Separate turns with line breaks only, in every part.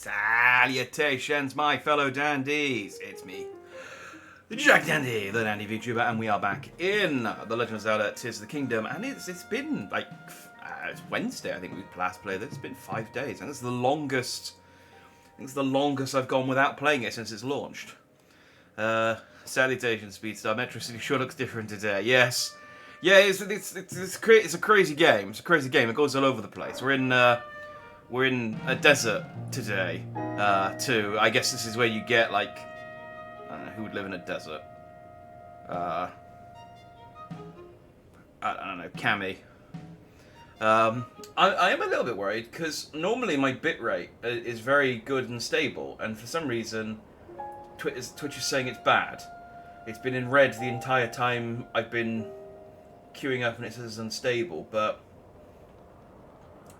Salutations, my fellow dandies! It's me, the Jack Dandy, the Dandy Vtuber, and we are back in The Legend of Zelda: Tears of the Kingdom. And it's been like it's Wednesday, I think we last played this. It's been 5 days, and it's the longest. I think it's the longest I've gone without playing it since it's launched. Salutations, Speedstar. Metro City sure looks different today. Yes, yeah, it's a crazy game. It's a crazy game. It goes all over the place. We're in a desert today, too. I guess this is where you get, like, I don't know, who would live in a desert? I don't know, Cammy. I am a little bit worried, because normally my bitrate is very good and stable, and for some reason, Twitch is saying it's bad. It's been in red the entire time I've been queuing up, and it says unstable, but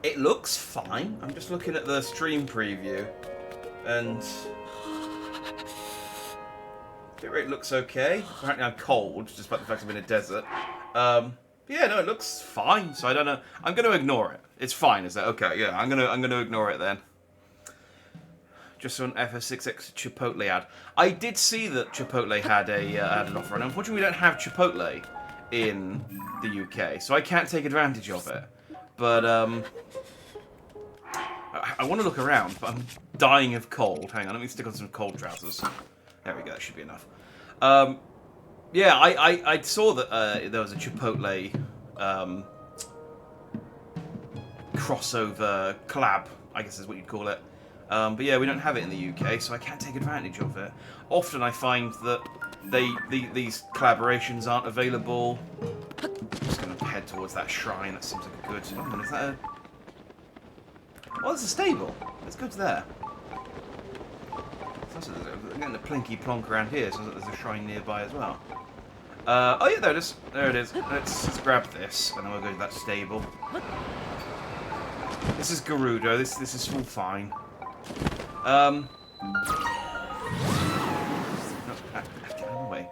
it looks fine. I'm just looking at the stream preview, and bitrate looks okay. Apparently I'm cold, despite the fact I'm in a desert. Yeah, no, it looks fine. So I don't know. I'm going to ignore it. It's fine. Is that okay? Yeah, I'm gonna ignore it then. Just on FS6X Chipotle ad. I did see that Chipotle had an offer, and unfortunately we don't have Chipotle in the UK, so I can't take advantage of it. But I want to look around, but I'm dying of cold. Hang on, let me stick on some cold trousers. There we go, that should be enough. Yeah, I saw that there was a Chipotle crossover collab, I guess is what you'd call it. But yeah, we don't have it in the UK, so I can't take advantage of it. Often I find that these collaborations aren't available. I'm just going to head towards that shrine. That seems like a good... Oh, is that a... Oh, there's a stable. Let's go to there. I'm getting a plinky plonk around here, so there's a shrine nearby as well. Oh yeah, there it is. There it is. Let's grab this, and then we'll go to that stable. This is Gerudo. This is all fine. No, get out of the way.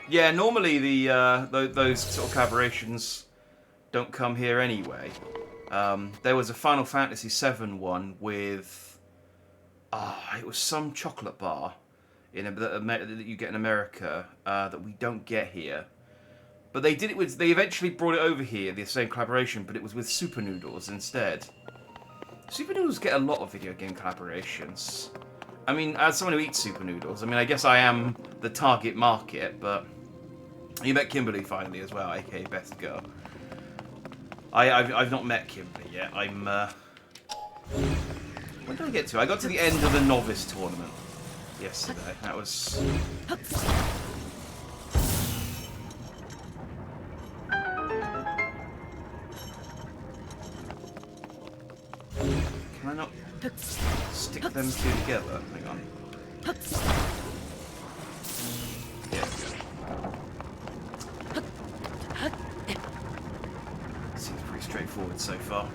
Yeah, normally those sort of collaborations don't come here anyway. There was a Final Fantasy VII one with, it was some chocolate bar that you get in America that we don't get here. But they did it with. They eventually brought it over here, the same collaboration, but it was with Super Noodles instead. Super Noodles get a lot of video game collaborations. I mean, as someone who eats Super Noodles, I mean, I guess I am the target market, but you met Kimberly finally as well, aka Best Girl. I've not met Kimberly yet. I'm. When did I get to? I got to the end of the novice tournament yesterday. That was. Can I not stick them two together? Hang on. Yeah, seems pretty straightforward so far.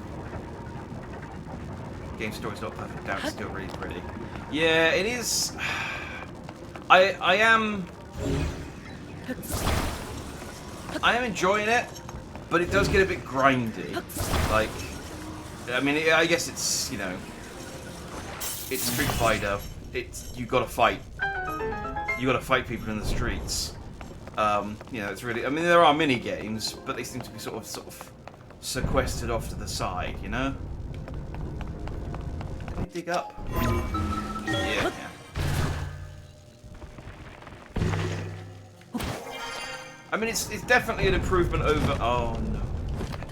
Game story's not perfect out, it's still really pretty. Yeah, it is. I am enjoying it, but it does get a bit grindy. Like, I mean, I guess it's, you know, it's Street Fighter. You gotta fight. You gotta fight people in the streets. You know, it's really. I mean, there are mini games, but they seem to be sort of sequestered off to the side. You know. Can I dig up? Yeah. I mean, it's definitely an improvement over. Oh no.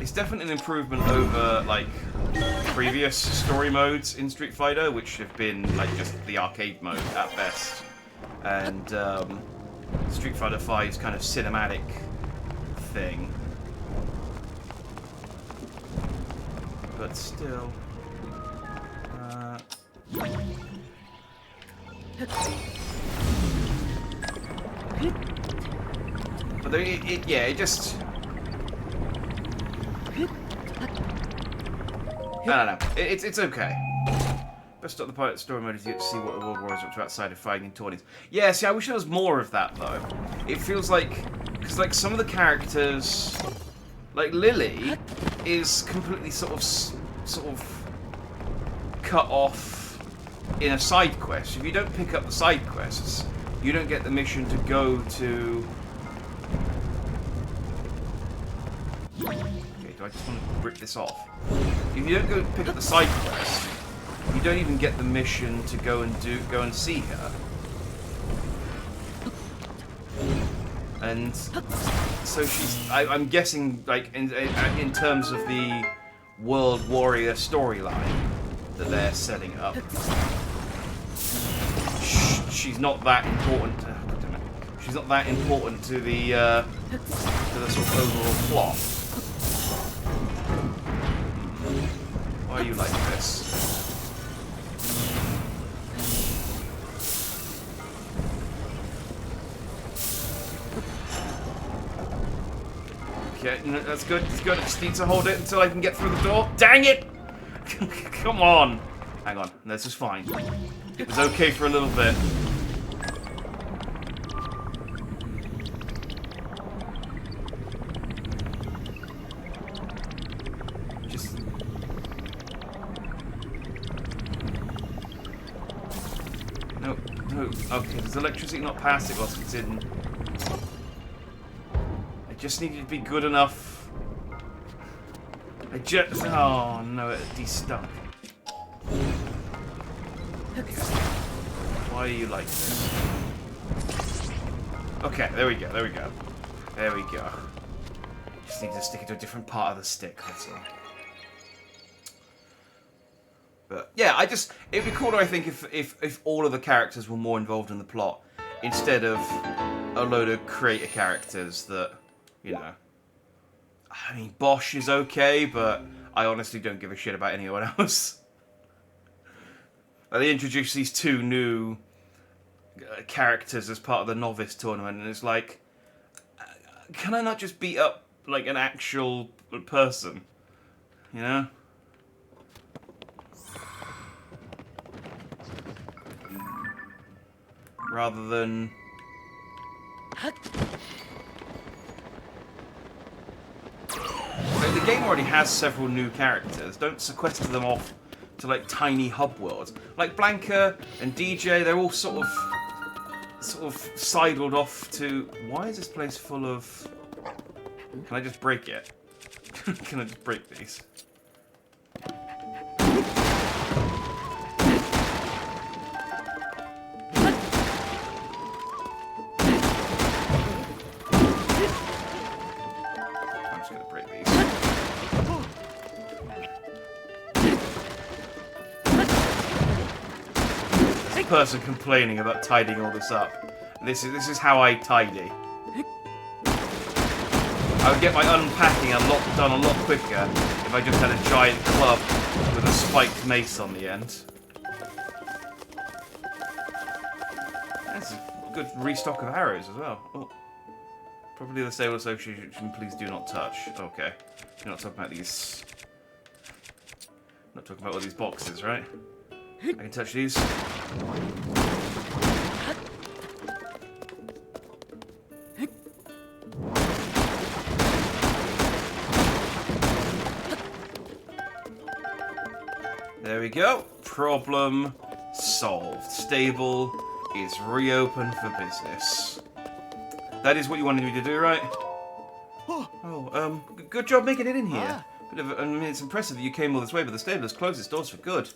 It's definitely an improvement over, like, previous story modes in Street Fighter, which have been, like, just the arcade mode at best. And Street Fighter V's kind of cinematic thing. But still... But it just... I don't know. It's okay. Best stop the pilot story mode is you get to see what the World War is up to outside of fighting in tourneys. Yeah, see, I wish there was more of that though. It feels like, because like some of the characters, like Lily, is completely sort of cut off in a side quest. If you don't pick up the side quests, you don't get the mission to go to... Okay, do I just want to rip this off? If you don't go pick up the side quest, you don't even get the mission to go and see her. And so I'm guessing, like, in terms of the World Warrior storyline that they're setting up, she's not that important. She's not that important to the sort of overall plot. Why are you like this? Okay, no, that's good. It's good. I just need to hold it until I can get through the door. Dang it! Come on. Hang on. This is fine. It was okay for a little bit. Just... No, no. Okay, there's electricity not passing whilst it's in... Just needed to be good enough. Oh no, it de-stuck. Why are you like this? Okay, there we go, there we go. There we go. Just need to stick it to a different part of the stick, that's all. But yeah, it'd be cooler, I think, if all of the characters were more involved in the plot, instead of a load of creator characters that, you know, I mean, Bosch is okay, but I honestly don't give a shit about anyone else. They introduced these two new characters as part of the novice tournament, and it's like, can I not just beat up, like, an actual person? You know? Rather than... The game already has several new characters. Don't sequester them off to, like, tiny hub worlds. Like Blanca and DJ, they're all sort of sidled off to... Why is this place full of... Can I just break it? Can I just break these? I'm just gonna break these. Person complaining about tidying all this up. This is how I tidy. I would get my unpacking done a lot quicker if I just had a giant club with a spiked mace on the end. That's a good restock of arrows as well. Oh. Probably the Sable Association, please do not touch. Okay. You're not talking about these... Not talking about all these boxes, right? I can touch these. There we go. Problem solved. Stable is reopened for business. That is what you wanted me to do, right? Oh, good job making it in here. I mean, it's impressive that you came all this way, but the stable has closed its doors for good.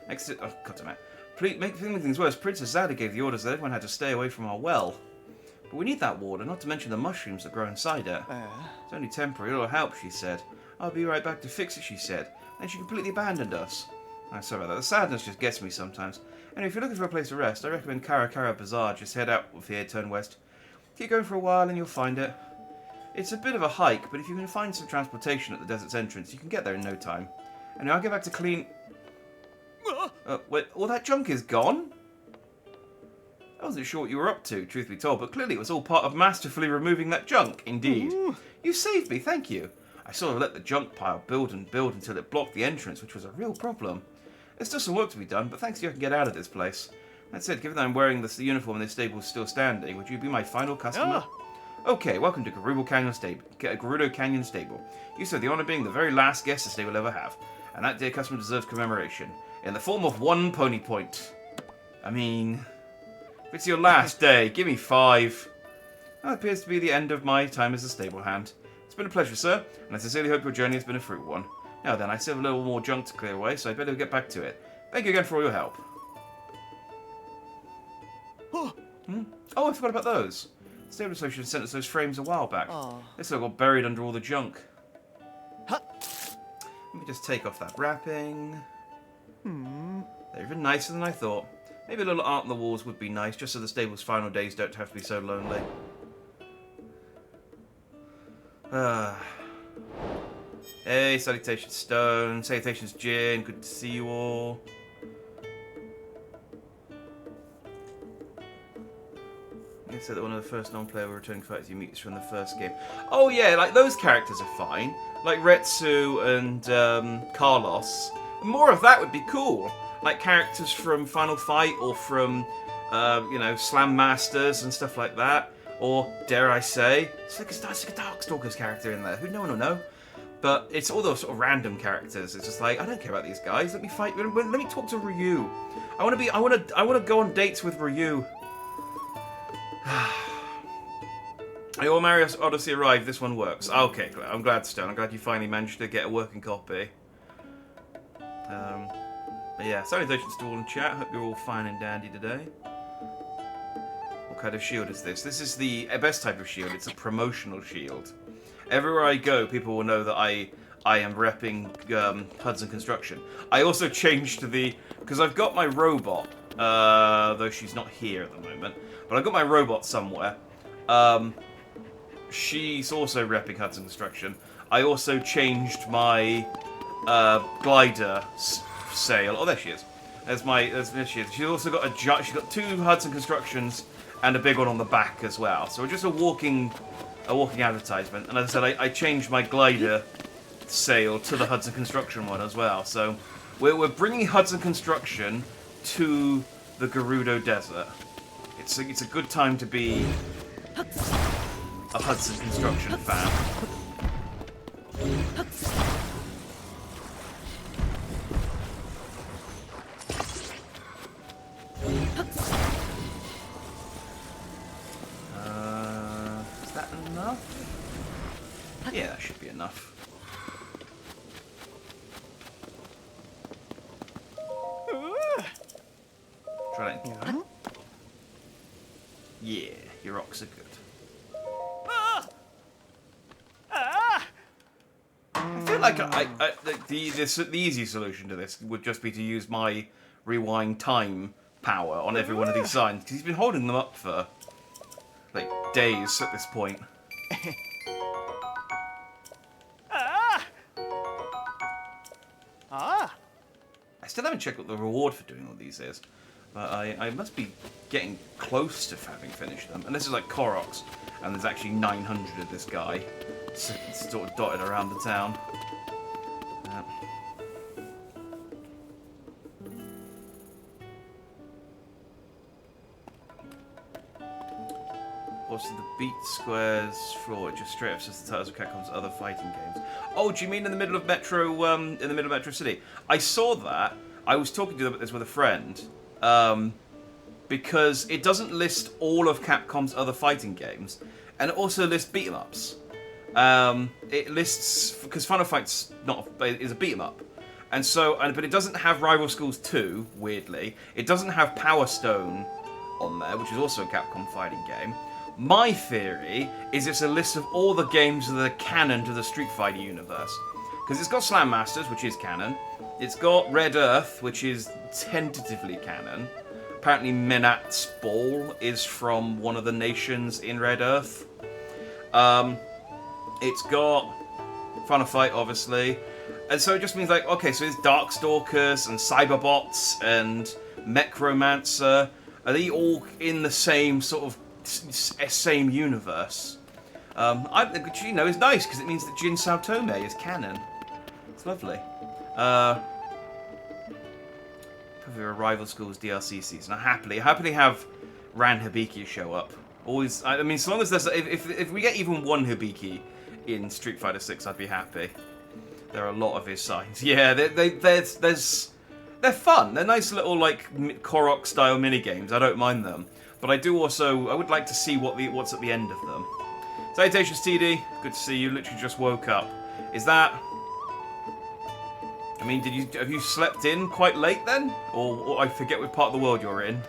Exit. Oh, God damn it. Please, make things worse, Princess Zelda gave the orders that everyone had to stay away from our well. But we need that water, not to mention the mushrooms that grow inside it. It's only temporary, it'll help, she said. I'll be right back to fix it, she said. Then she completely abandoned us. I'm sorry about that. The sadness just gets me sometimes. Anyway, if you're looking for a place to rest, I recommend Karakara Bazaar. Just head out of here, turn west. Keep going for a while and you'll find it. It's a bit of a hike, but if you can find some transportation at the desert's entrance, you can get there in no time. Anyway, I'll get back to clean... wait, all that junk is gone? I wasn't sure what you were up to, truth be told, but clearly it was all part of masterfully removing that junk. Indeed. You saved me, thank you. I sort of let the junk pile build and build until it blocked the entrance, which was a real problem. There's still some work to be done, but thanks to you I can get out of this place. That said, given that I'm wearing the uniform and this stable's still standing, would you be my final customer? Okay, welcome to Gerudo Canyon Stable. You serve the honor of being the very last guest the stable will ever have, and that dear customer deserves commemoration. in the form of 1 pony point. I mean, if it's your last day, give me 5. That appears to be the end of my time as a stable hand. It's been a pleasure, sir, and I sincerely hope your journey has been a fruitful one. Now then, I still have a little more junk to clear away, so I'd better get back to it. Thank you again for all your help. Oh, I forgot about those. The Stable Association sent us those frames a while back. They still got buried under all the junk. Let me just take off that wrapping. They're even nicer than I thought. Maybe a little art on the walls would be nice, just so the stable's final days don't have to be so lonely. Hey, salutations Stone, salutations Jin, good to see you all. You said that one of the first non-player returning fighters you meet is from the first game. Oh yeah, like those characters are fine. Like Retsu and Carlos. More of that would be cool. Like characters from Final Fight or from, you know, Slam Masters and stuff like that. Or, dare I say, it's like a Darkstalkers character in there. Who no one will know. But it's all those sort of random characters. It's just like, I don't care about these guys. Let me fight. Let me talk to Ryu. I want to go on dates with Ryu. Your Mario Odyssey arrived. This one works. Okay, I'm glad, Stone. I'm glad you finally managed to get a working copy. But yeah, salutations to all in chat. Hope you're all fine and dandy today. What kind of shield is this? This is the best type of shield. It's a promotional shield. Everywhere I go, people will know that I am repping Hudson Construction. I also changed because I've got my robot, though she's not here at the moment, but I've got my robot somewhere. She's also repping Hudson Construction. I also changed my glider sail. Oh, there she is. There she is. She's also got she's got 2 Hudson Constructions and a big one on the back as well. So we're just a walking advertisement. And as I said, I changed my glider sail to the Hudson Construction one as well. So we're bringing Hudson Construction to the Gerudo Desert. It's a good time to be a Hudson Construction fan. Is that enough? Yeah, that should be enough. Try that again. Yeah, your rocks are good. I feel like the easy solution to this would just be to use my rewind time power on every one of these signs, because he's been holding them up for like days at this point. I still haven't checked what the reward for doing all these is, but I must be getting close to having finished them. And this is like Koroks, and there's actually 900 of this guy sort of dotted around the town. Also, the beat squares floor just straight up says the titles of Capcom's other fighting games. Oh, do you mean in the middle of Metro City? I saw that. I was talking to this with a friend, because it doesn't list all of Capcom's other fighting games, and it also lists beat 'em ups. It lists, because Final Fight's is a beat 'em up, and so but it doesn't have Rival Schools 2. Weirdly, it doesn't have Power Stone on there, which is also a Capcom fighting game. My theory is it's a list of all the games that are canon to the Street Fighter universe. Because it's got Slam Masters, which is canon. It's got Red Earth, which is tentatively canon. Apparently Menat's Ball is from one of the nations in Red Earth. It's got Final Fight, obviously. And so it just means like, okay, so it's Darkstalkers and Cyberbots and Mechromancer. Are they all in the same sort of same universe? Which, you know, is nice because it means that Jin Sao Tome is canon. It's lovely. Probably a Rival Schools DLC season. I happily have Ran Hibiki show up. Always. I mean, as long as there's if we get even one Hibiki in Street Fighter 6, I'd be happy. There are a lot of his signs. Yeah, there's they're fun. They're nice little, like, Korok-style mini-games. I don't mind them. But I would like to see what's at the end of them. Salutations, TD. Good to see you. Literally just woke up. Is that... I mean, have you slept in quite late then? Or I forget what part of the world you're in.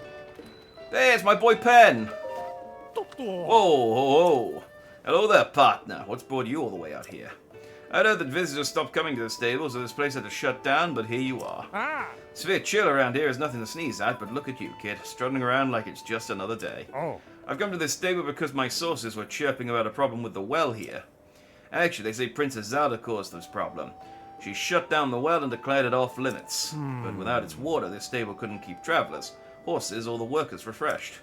There's my boy Pen. Whoa, whoa, whoa. Hello there, partner. What's brought you all the way out here? I heard that visitors stopped coming to the stable, so this place had to shut down, but here you are. Severe chill around here is nothing to sneeze at, but look at you, kid, strutting around like it's just another day. I've come to this stable because my sources were chirping about a problem with the well here. Actually, they say Princess Zelda caused this problem. She shut down the well and declared it off limits. But without its water, this stable couldn't keep travelers, horses, or the workers refreshed.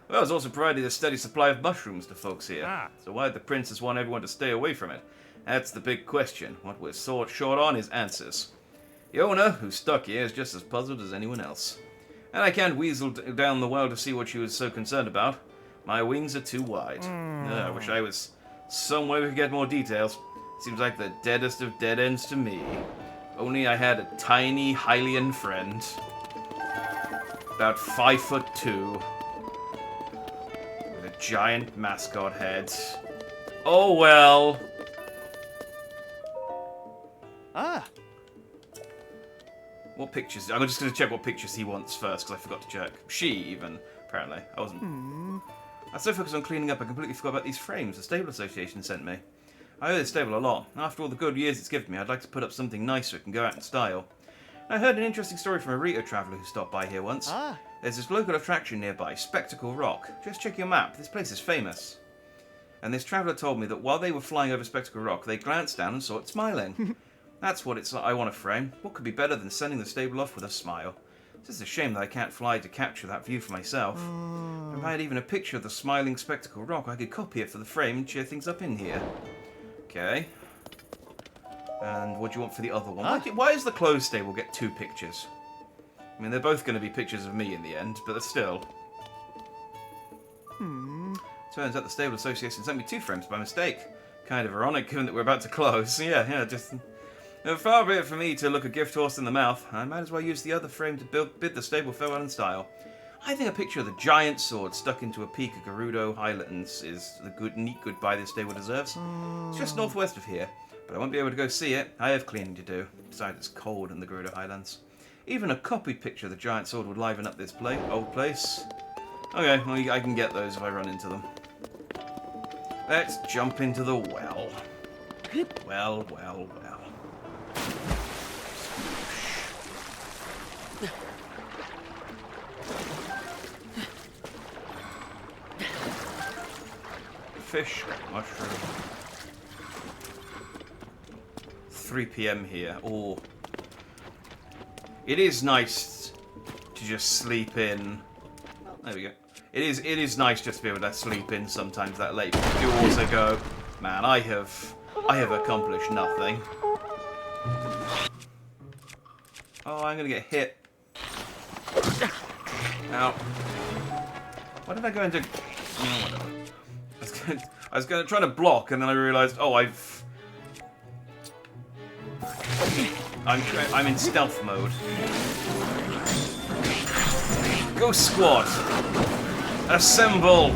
Well, I was also providing a steady supply of mushrooms to folks here. So why'd the princess want everyone to stay away from it? That's the big question. What we're short on is answers. The owner, who's stuck here, is just as puzzled as anyone else. And I can't weasel down the well to see what she was so concerned about. My wings are too wide. I wish I was somewhere we could get more details. Seems like the deadest of dead ends to me. Only I had a tiny Hylian friend. About 5'2". With a giant mascot head. Oh well. What pictures? I'm just going to check what pictures he wants first, because I forgot to check. She, even, apparently. I wasn't... I was so focused on cleaning up, I completely forgot about these frames the Stable Association sent me. I owe this stable a lot. After all the good years it's given me, I'd like to put up something nice so it can go out in style. I heard an interesting story from a Rito traveller who stopped by here once. There's this local attraction nearby, Spectacle Rock. Just check your map. This place is famous. And this traveller told me that while they were flying over Spectacle Rock, they glanced down and saw it smiling. That's what it's like. I want to frame. What could be better than sending the stable off with a smile? It's just a shame that I can't fly to capture that view for myself. If I had even a picture of the smiling Spectacle Rock, I could copy it for the frame and cheer things up in here. Okay. And what do you want for the other one? Why does the closed stable get 2 pictures? I mean, they're both going to be pictures of me in the end, but still. Turns out the Stable Association sent me 2 frames by mistake. Kind of ironic, given that we're about to close. Yeah, just... Far be it for me to look a gift horse in the mouth. I might as well use the other frame to bid the stable farewell in style. I think a picture of the giant sword stuck into a peak of Gerudo Highlands is the neat goodbye this stable deserves. It's just northwest of here, but I won't be able to go see it. I have cleaning to do. Besides, it's cold in the Gerudo Highlands. Even a copied picture of the giant sword would liven up this old place. Okay, well, I can get those if I run into them. Let's jump into the well. Well. Fish, mushroom. 3 PM here. Oh, it is nice to just sleep in. Oh, there we go. It is nice just to be able to sleep in sometimes that late. But you do also go, man, I have accomplished nothing. Oh, I'm gonna get hit. Ow. Why did I go into? Oh, whatever. I was going to try to block, and then I realised, oh, I'm in stealth mode. Go squad! Assemble!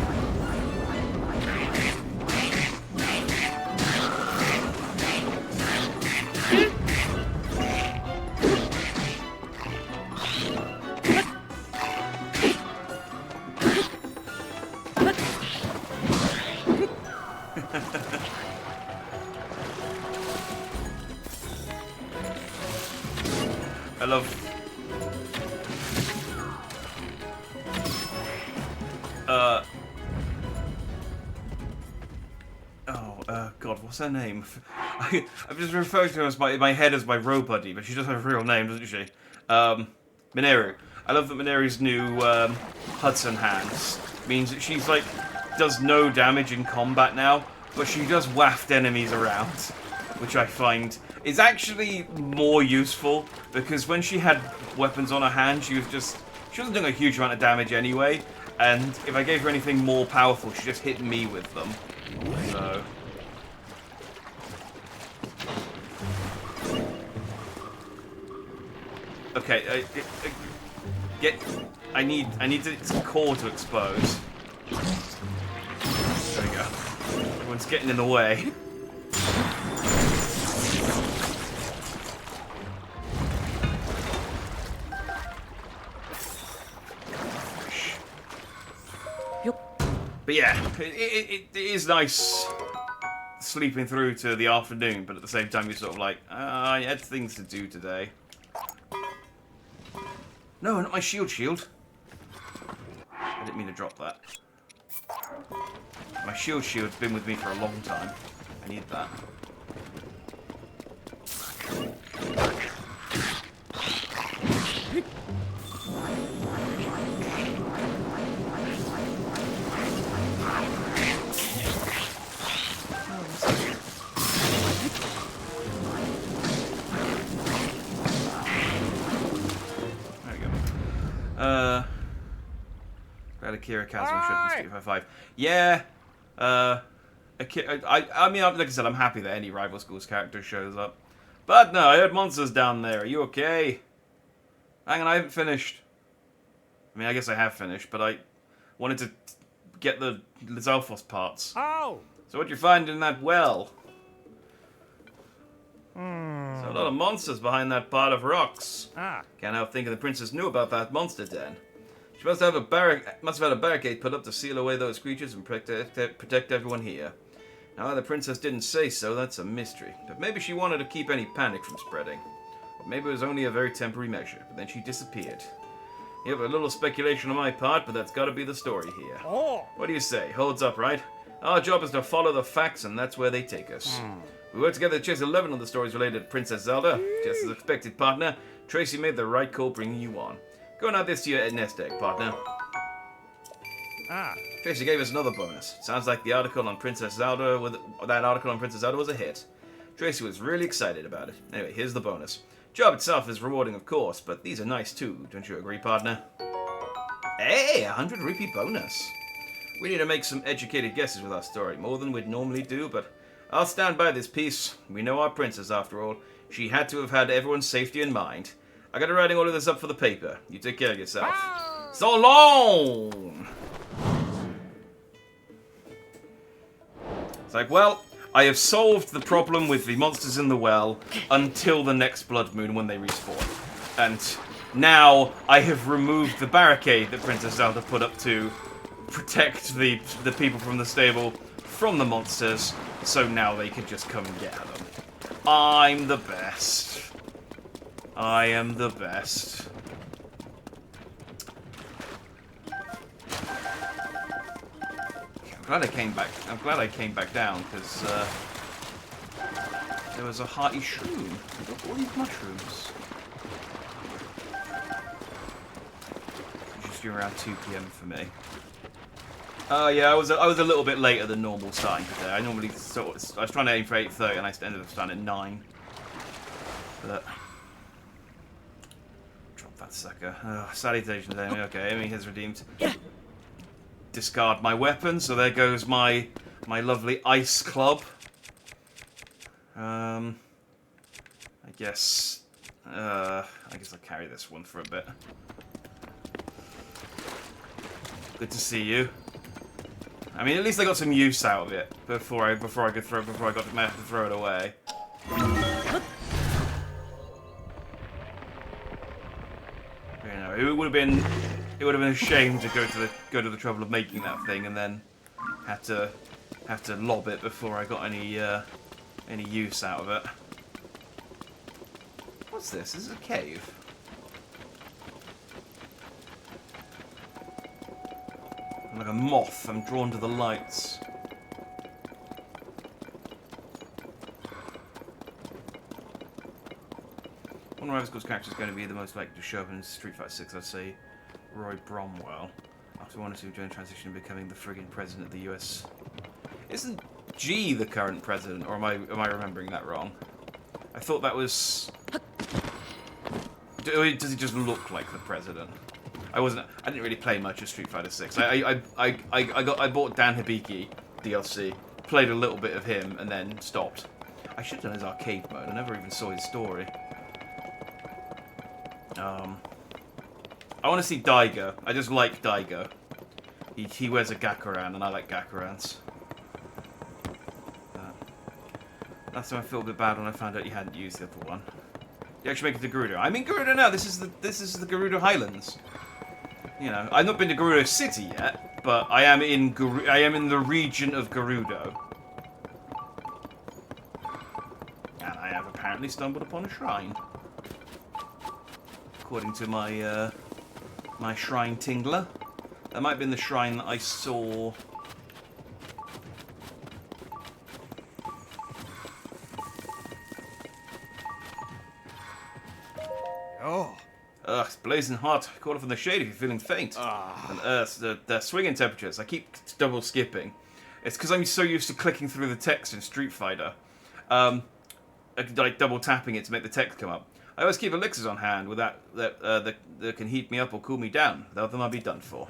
I love... God, what's her name? I'm just referring to her as my head as my row buddy, but she doesn't have a real name, doesn't she? Mineru. I love that Mineru's new Hudson hands means that she's like does no damage in combat now, but she does waft enemies around, which I find is actually more useful because when she had weapons on her hand, she wasn't doing a huge amount of damage anyway, and if I gave her anything more powerful, she just hit me with them. So. Okay, get. I need its core to expose. There we go. Everyone's getting in the way. But yeah, it is nice sleeping through to the afternoon, but at the same time you're sort of like, I had things to do today. No, not my shield. I didn't mean to drop that. My shield's been with me for a long time. I need that. Akira Kazuma Street 5. Yeah. I mean, like I said, I'm happy that any rival school's character shows up. But no, I heard monsters down there. Are you okay? Hang on, I haven't finished. I mean, I guess I have finished, but I wanted to get the Zelfos parts.
Oh!
So what'd you find in that well? There's a lot of monsters behind that pile of rocks. Can't help thinking the princess knew about that monster den. She must have had a barricade put up to seal away those creatures and protect everyone here. Now, the princess didn't say so, that's a mystery. But maybe she wanted to keep any panic from spreading. Or maybe it was only a very temporary measure, but then she disappeared. Yep, a little speculation on my part, but that's gotta be the story here.
Oh.
What do you say? Holds up, right? Our job is to follow the facts, and that's where they take us. We worked together to chase 11 of the stories related to Princess Zelda. Just as expected, partner, Tracy made the right call bringing you on. Go and add this to your nest egg, partner. Tracy gave us another bonus. Sounds like the article on Princess Zelda was a hit. Tracy was really excited about it. Anyway, here's the bonus. Job itself is rewarding, of course, but these are nice too. Don't you agree, partner? Hey, 100 rupee bonus. We need to make some educated guesses with our story, more than we'd normally do, but I'll stand by this piece. We know our princess, after all. She had to have had everyone's safety in mind. I got writing all of this up for the paper. You take care of yourself. So long! It's like, well, I have solved the problem with the monsters in the well until the next blood moon when they respawn. And now I have removed the barricade that Princess Zelda put up to protect the people from the stable from the monsters, so now they can just come and get at them. I'm the best. I am the best. I'm glad I came back. I'm glad I came back down because there was a hearty shroom. I got all these mushrooms. It's just around 2 PM for me. Yeah, I was a little bit later than normal starting today. I normally I was trying to aim for 8:30 and I ended up starting at 9. But drop that sucker. Oh, salutations, Amy. Okay, Amy has redeemed. Discard my weapon, so there goes my lovely ice club. I guess I'll carry this one for a bit. Good to see you. I mean, at least I got some use out of it before I got to throw it away. You know, it would have been a shame to go to the trouble of making that thing and then have to lob it before I got any use out of it. What's this? This is a cave. I'm like a moth, I'm drawn to the lights. One of Rival School's characters is going to be the most likely to show up in Street Fighter 6, I'd say Roy Bromwell. After 1 or 2 joint transition becoming the friggin' president of the US. Isn't G the current president, or am I remembering that wrong? I thought that was... Does he just look like the president? I didn't really play much of Street Fighter 6. I bought Dan Hibiki DLC, played a little bit of him, and then stopped. I should have done his arcade mode. I never even saw his story. I want to see Daigo. I just like Daigo. He wears a Gakuran, and I like Gakurans. Last time I felt a bit bad when I found out you hadn't used the other one. You actually make it to Gerudo. I'm in Gerudo now. This is the Gerudo Highlands. You know, I've not been to Gerudo City yet, but I am in the region of Gerudo. And I have apparently stumbled upon a shrine. According to my my shrine tingler. That might have been the shrine that I saw.
Oh.
Ugh, it's blazing hot. Call it from the shade if you're feeling faint. And the swinging temperatures. I keep double skipping. It's because I'm so used to clicking through the text in Street Fighter. Like double tapping it to make the text come up. I always keep elixirs on hand with that can heat me up or cool me down. Without them, I'll be done for.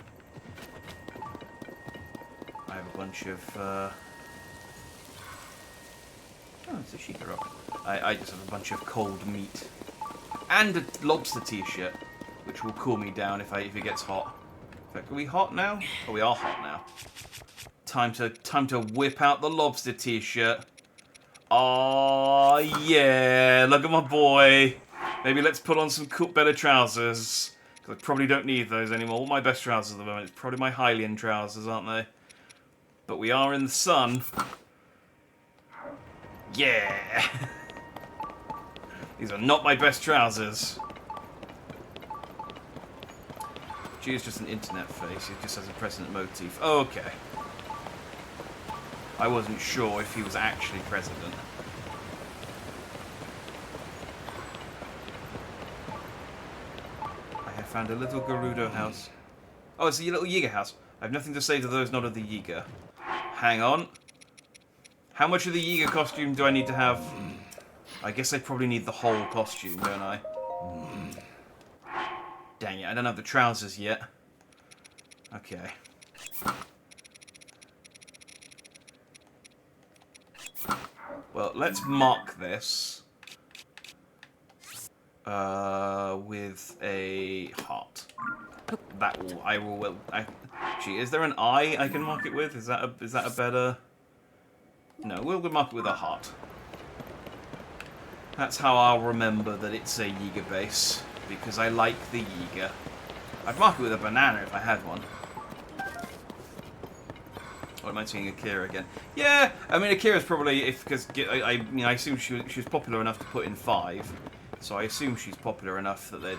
I have a bunch of. Oh, it's a Sheikah rock. I just have a bunch of cold meat. And a lobster t-shirt, which will cool me down if it gets hot. In fact, are we hot now? Oh, we are hot now. Time to whip out the lobster t-shirt. Oh yeah! Look at my boy. Maybe let's put on some better trousers. Because I probably don't need those anymore. All my best trousers at the moment. It's probably my Hylian trousers, aren't they? But we are in the sun. Yeah! These are not my best trousers. G is just an internet face. It just has a president motif. Oh, okay. I wasn't sure if he was actually president. I have found a little Gerudo house. Oh, it's a little Yiga house. I have nothing to say to those not of the Yiga. Hang on. How much of the Yiga costume do I need to have? I guess I probably need the whole costume, don't I? Dang it, I don't have the trousers yet. Okay. Well, let's mark this with a heart. That will, actually, is there an eye I can mark it with? Is that a better? No, we'll mark it with a heart. That's how I'll remember that it's a Yiga base, because I like the Yiga. I'd mark it with a banana if I had one. Or am I seeing Akira again? Yeah, I mean Akira's probably because I assume she was popular enough to put in 5, so I assume she's popular enough that they'd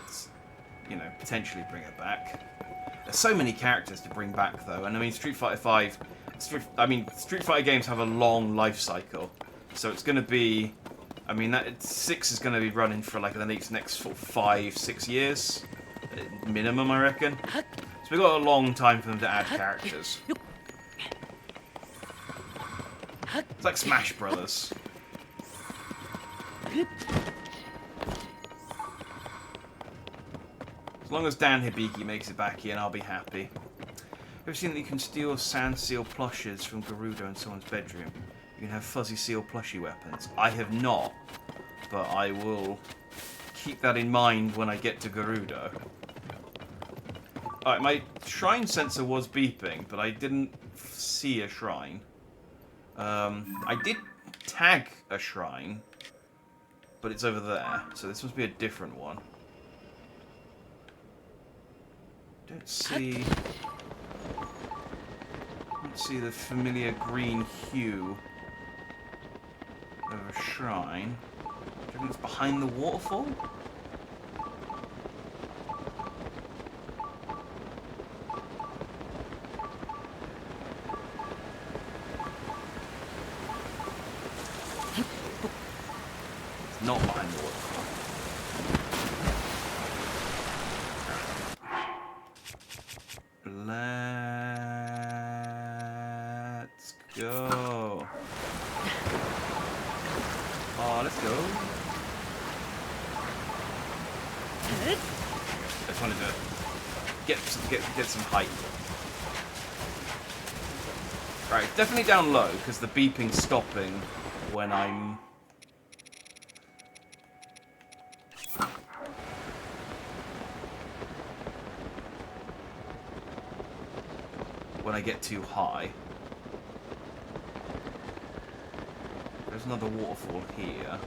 potentially bring her back. There's so many characters to bring back though, and I mean Street Fighter 5. Street Fighter games have a long life cycle, so it's going to be. I mean, 6 is going to be running for like the next 5-6 years, minimum, I reckon. So we've got a long time for them to add characters. It's like Smash Brothers. As long as Dan Hibiki makes it back here, and I'll be happy. Ever seen that you can steal sand seal plushes from Gerudo in someone's bedroom? You can have fuzzy seal plushie weapons. I have not, but I will keep that in mind when I get to Gerudo. Alright, my shrine sensor was beeping, but I didn't see a shrine. I did tag a shrine, but it's over there, so this must be a different one. Don't see the familiar green hue of a shrine. Do you think it's behind the waterfall? It's not behind the waterfall. Let's go. Oh, let's go. I just wanted to get some height. Right, definitely down low because the beeping's stopping when I'm. when I get too high. There's another waterfall here.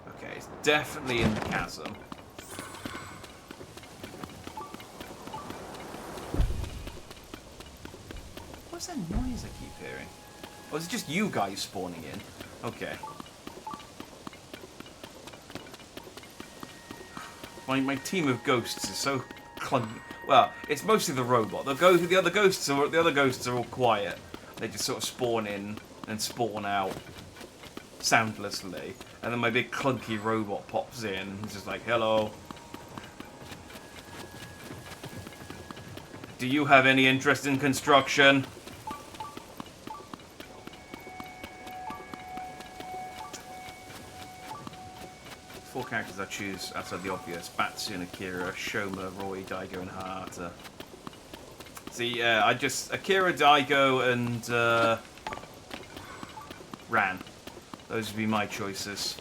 Okay, it's definitely in the chasm. What's that noise I keep hearing? Or is it just you guys spawning in? Okay. My team of ghosts is so clunky. Well, it's mostly the robot. The other ghosts are all quiet. They just sort of spawn in and spawn out soundlessly. And then my big clunky robot pops in and is just like, hello. Do you have any interest in construction? Four characters I choose outside the obvious: Batsun, Akira, Shoma, Roy, Daigo, and Harata. See, I just Akira, Daigo, and Ran. Those would be my choices.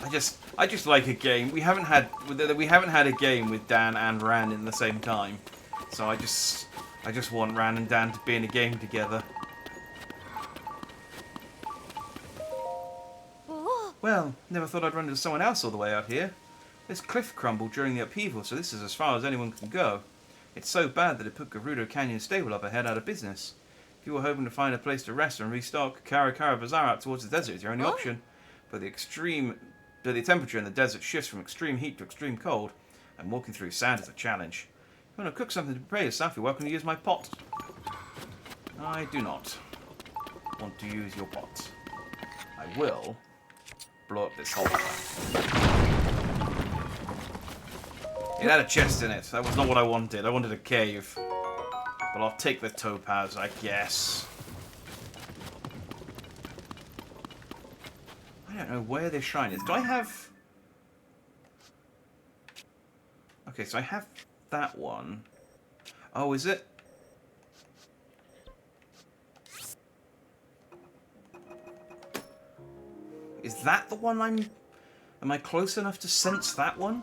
I just like a game. We haven't had a game with Dan and Ran in the same time, so I just want Ran and Dan to be in a game together. Well, never thought I'd run into someone else all the way out here. This cliff crumbled during the upheaval, so this is as far as anyone can go. It's so bad that it put Gerudo Canyon Stable up ahead out of business. If you were hoping to find a place to rest and restock, Karakara Bazaar out towards the desert is your only option. But the temperature in the desert shifts from extreme heat to extreme cold, and walking through sand is a challenge. If you want to cook something to prepare yourself, you're welcome to use my pot. I do not want to use your pot. I will blow up this hole. It had a chest in it. That was not what I wanted. I wanted a cave. But I'll take the topaz, I guess. I don't know where this shrine is. Do I have... Okay, so I have that one. Oh, is it? Is that the one I'm... Am I close enough to sense that one?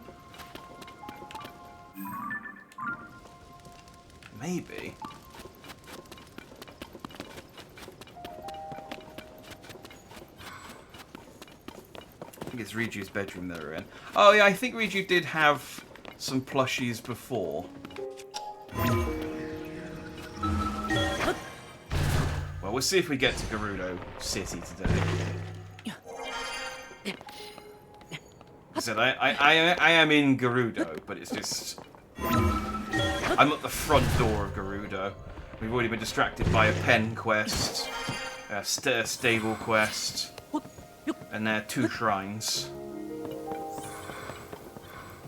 Maybe. I think it's Riju's bedroom that we're in. Oh yeah, I think Riju did have some plushies before. Well, we'll see if we get to Gerudo City today. I said I am in Gerudo, but it's just... I'm at the front door of Gerudo. We've already been distracted by a pen quest, a stable quest, and there are 2 shrines.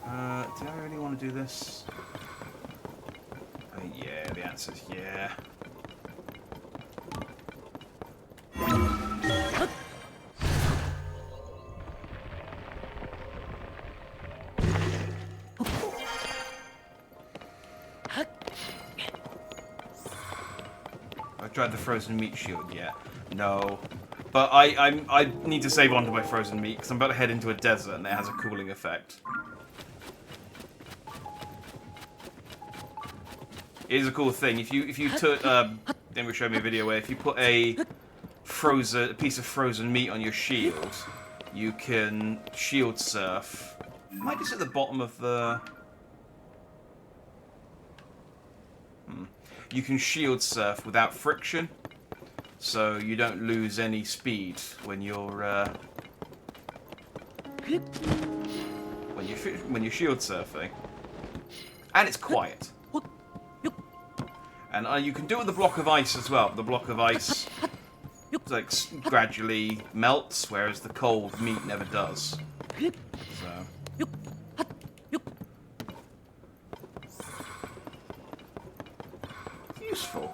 Do I really want to do this? Yeah, the answer's yeah. Tried the frozen meat shield yet? No. But I need to save onto my frozen meat because I'm about to head into a desert and it has a cooling effect. It is a cool thing. If you took Denver showed me a video where if you put a piece of frozen meat on your shield, you can shield surf. Might just at the bottom of the. You can shield surf without friction, so you don't lose any speed when you're shield surfing, and it's quiet. And you can do it with the block of ice as well. The block of ice like gradually melts, whereas the cold meat never does. So. Useful.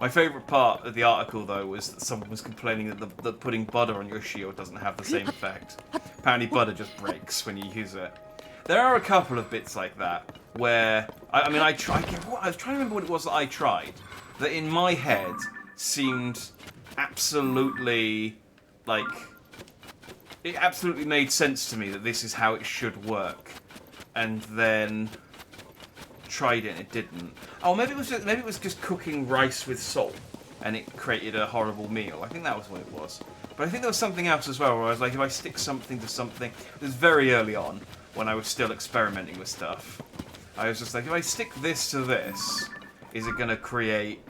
My favourite part of the article, though, was that someone was complaining that putting butter on your shield doesn't have the same effect. Apparently butter just breaks when you use it. There are a couple of bits like that, where... I was trying to remember what it was that I tried, that in my head seemed absolutely, like, it absolutely made sense to me that this is how it should work, and then tried it and it didn't. Oh, maybe it was just cooking rice with salt, and it created a horrible meal. I think that was what it was. But I think there was something else as well, where I was like, if I stick something to something, it was very early on when I was still experimenting with stuff. I was just like, if I stick this to this, is it going to create?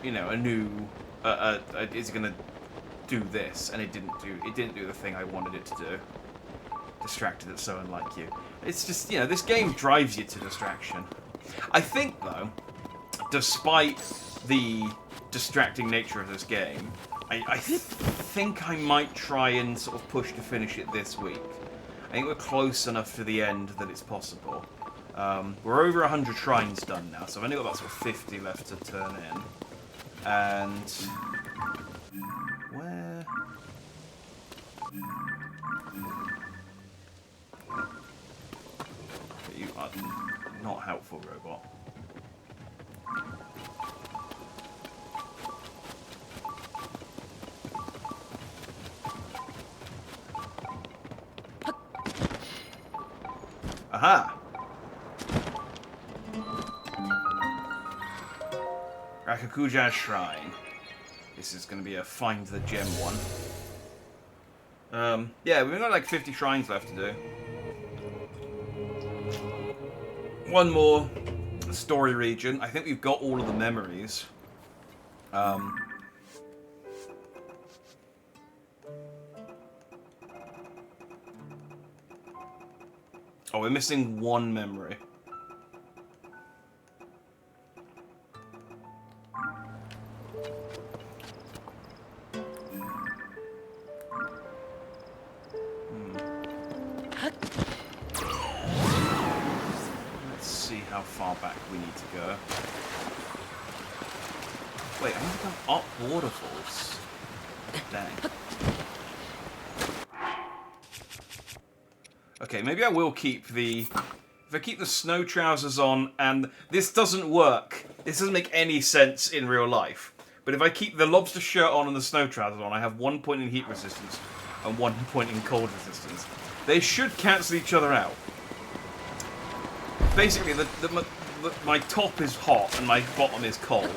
You know, a new. Is it going to do this? And it didn't do the thing I wanted it to do. Distracted it so unlike you. It's just, you know, this game drives you to distraction. I think, though, despite the distracting nature of this game, I think I might try and sort of push to finish it this week. I think we're close enough to the end that it's possible. We're over 100 shrines done now, so I've only got about sort of 50 left to turn in. And where? You are not helpful, robot. Aha! Rakakuja Shrine. This is going to be a find the gem one. Yeah, we've got like 50 shrines left to do. One more story region. I think we've got all of the memories. Oh, we're missing one memory. Let's see how far back we need to go. Wait, I need to go up waterfalls. Dang. Okay, maybe I will keep the... If I keep the snow trousers on, and this doesn't work. This doesn't make any sense in real life. But if I keep the lobster shirt on and the snow trousers on, I have 1 point in heat resistance and 1 point in cold resistance. They should cancel each other out. Basically, my top is hot and my bottom is cold.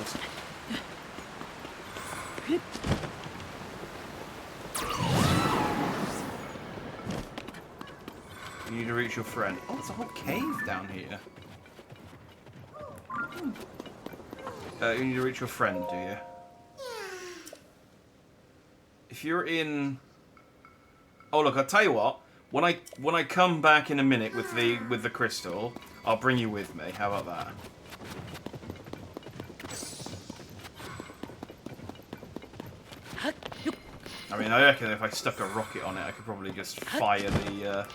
You need to reach your friend. Oh, there's a whole cave down here. You need to reach your friend, do you? If you're in... Oh, look, I'll tell you what. When I come back in a minute with the crystal, I'll bring you with me. How about that? I mean, I reckon if I stuck a rocket on it, I could probably just fire the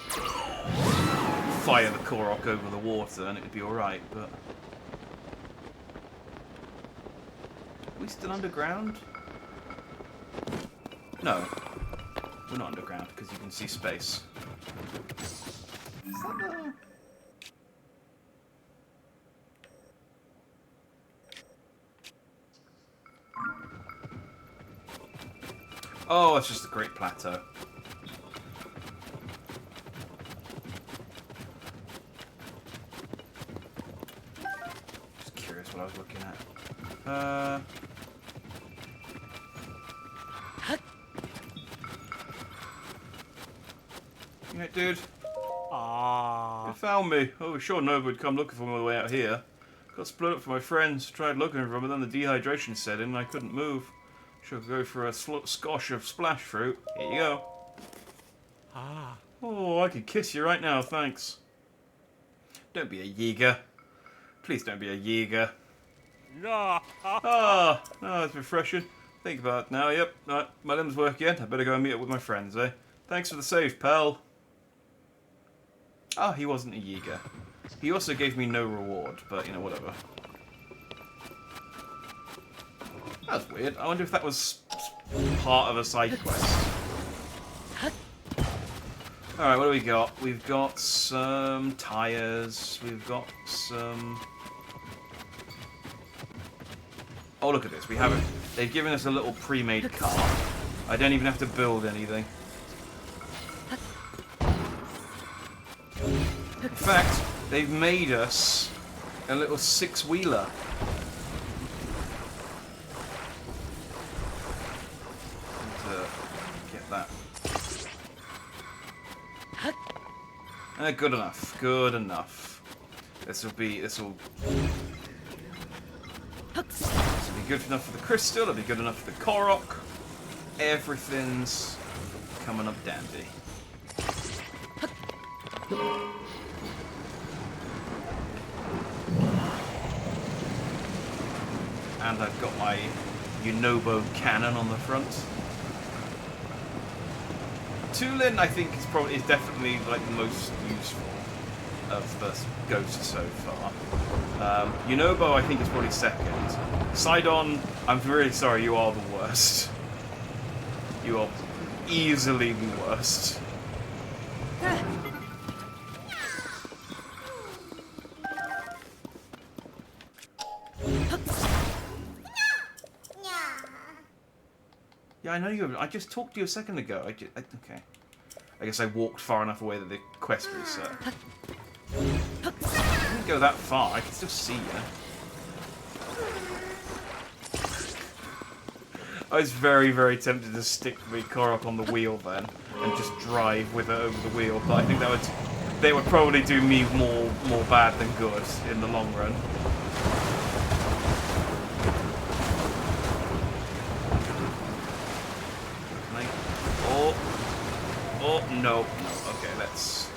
Korok over the water, and it'd be all right. But are we still underground? No, we're not underground because you can see space. Is that the... Oh, it's just a great plateau. Just curious what I was looking at. Yeah, dude.
Ah.
You found me. Oh, sure Nova would come looking for me all the way out here. Got split up for my friends. Tried looking for them, but then the dehydration set in and I couldn't move. Should go for a squash of splash fruit. Here you go.
Ah.
Oh, I could kiss you right now, thanks. Don't be a Jäger. Please don't be a Jäger.
No.
Ah, no, it's refreshing. Think about it now, yep. Right, my limbs work again. I better go and meet up with my friends, eh? Thanks for the save, pal. Oh, he wasn't a Jäger. He also gave me no reward, but, you know, whatever. That was weird. I wonder if that was part of a side quest. Alright, what do we got? We've got some tyres. We've got some... Oh, look at this. We have it. They've given us a little pre-made car. I don't even have to build anything. In fact, they've made us a little six-wheeler. Get that. Good enough. Good enough. This will be good enough for the crystal. It'll be good enough for the Korok. Everything's coming up dandy. And I've got my Unobo cannon on the front. Tulin, I think, is definitely like the most useful of the ghosts so far. Unobo, I think, is probably second. Sidon, I'm really sorry, you are the worst. You are easily the worst. Yeah, I know you. I just talked to you a second ago. Okay. I guess I walked far enough away that the quest reset. I didn't go that far. I can still see you. I was very, very tempted to stick the Korok on the wheel then and just drive with it over the wheel, but I think they would probably do me more bad than good in the long run. Oh, no. Okay, let's...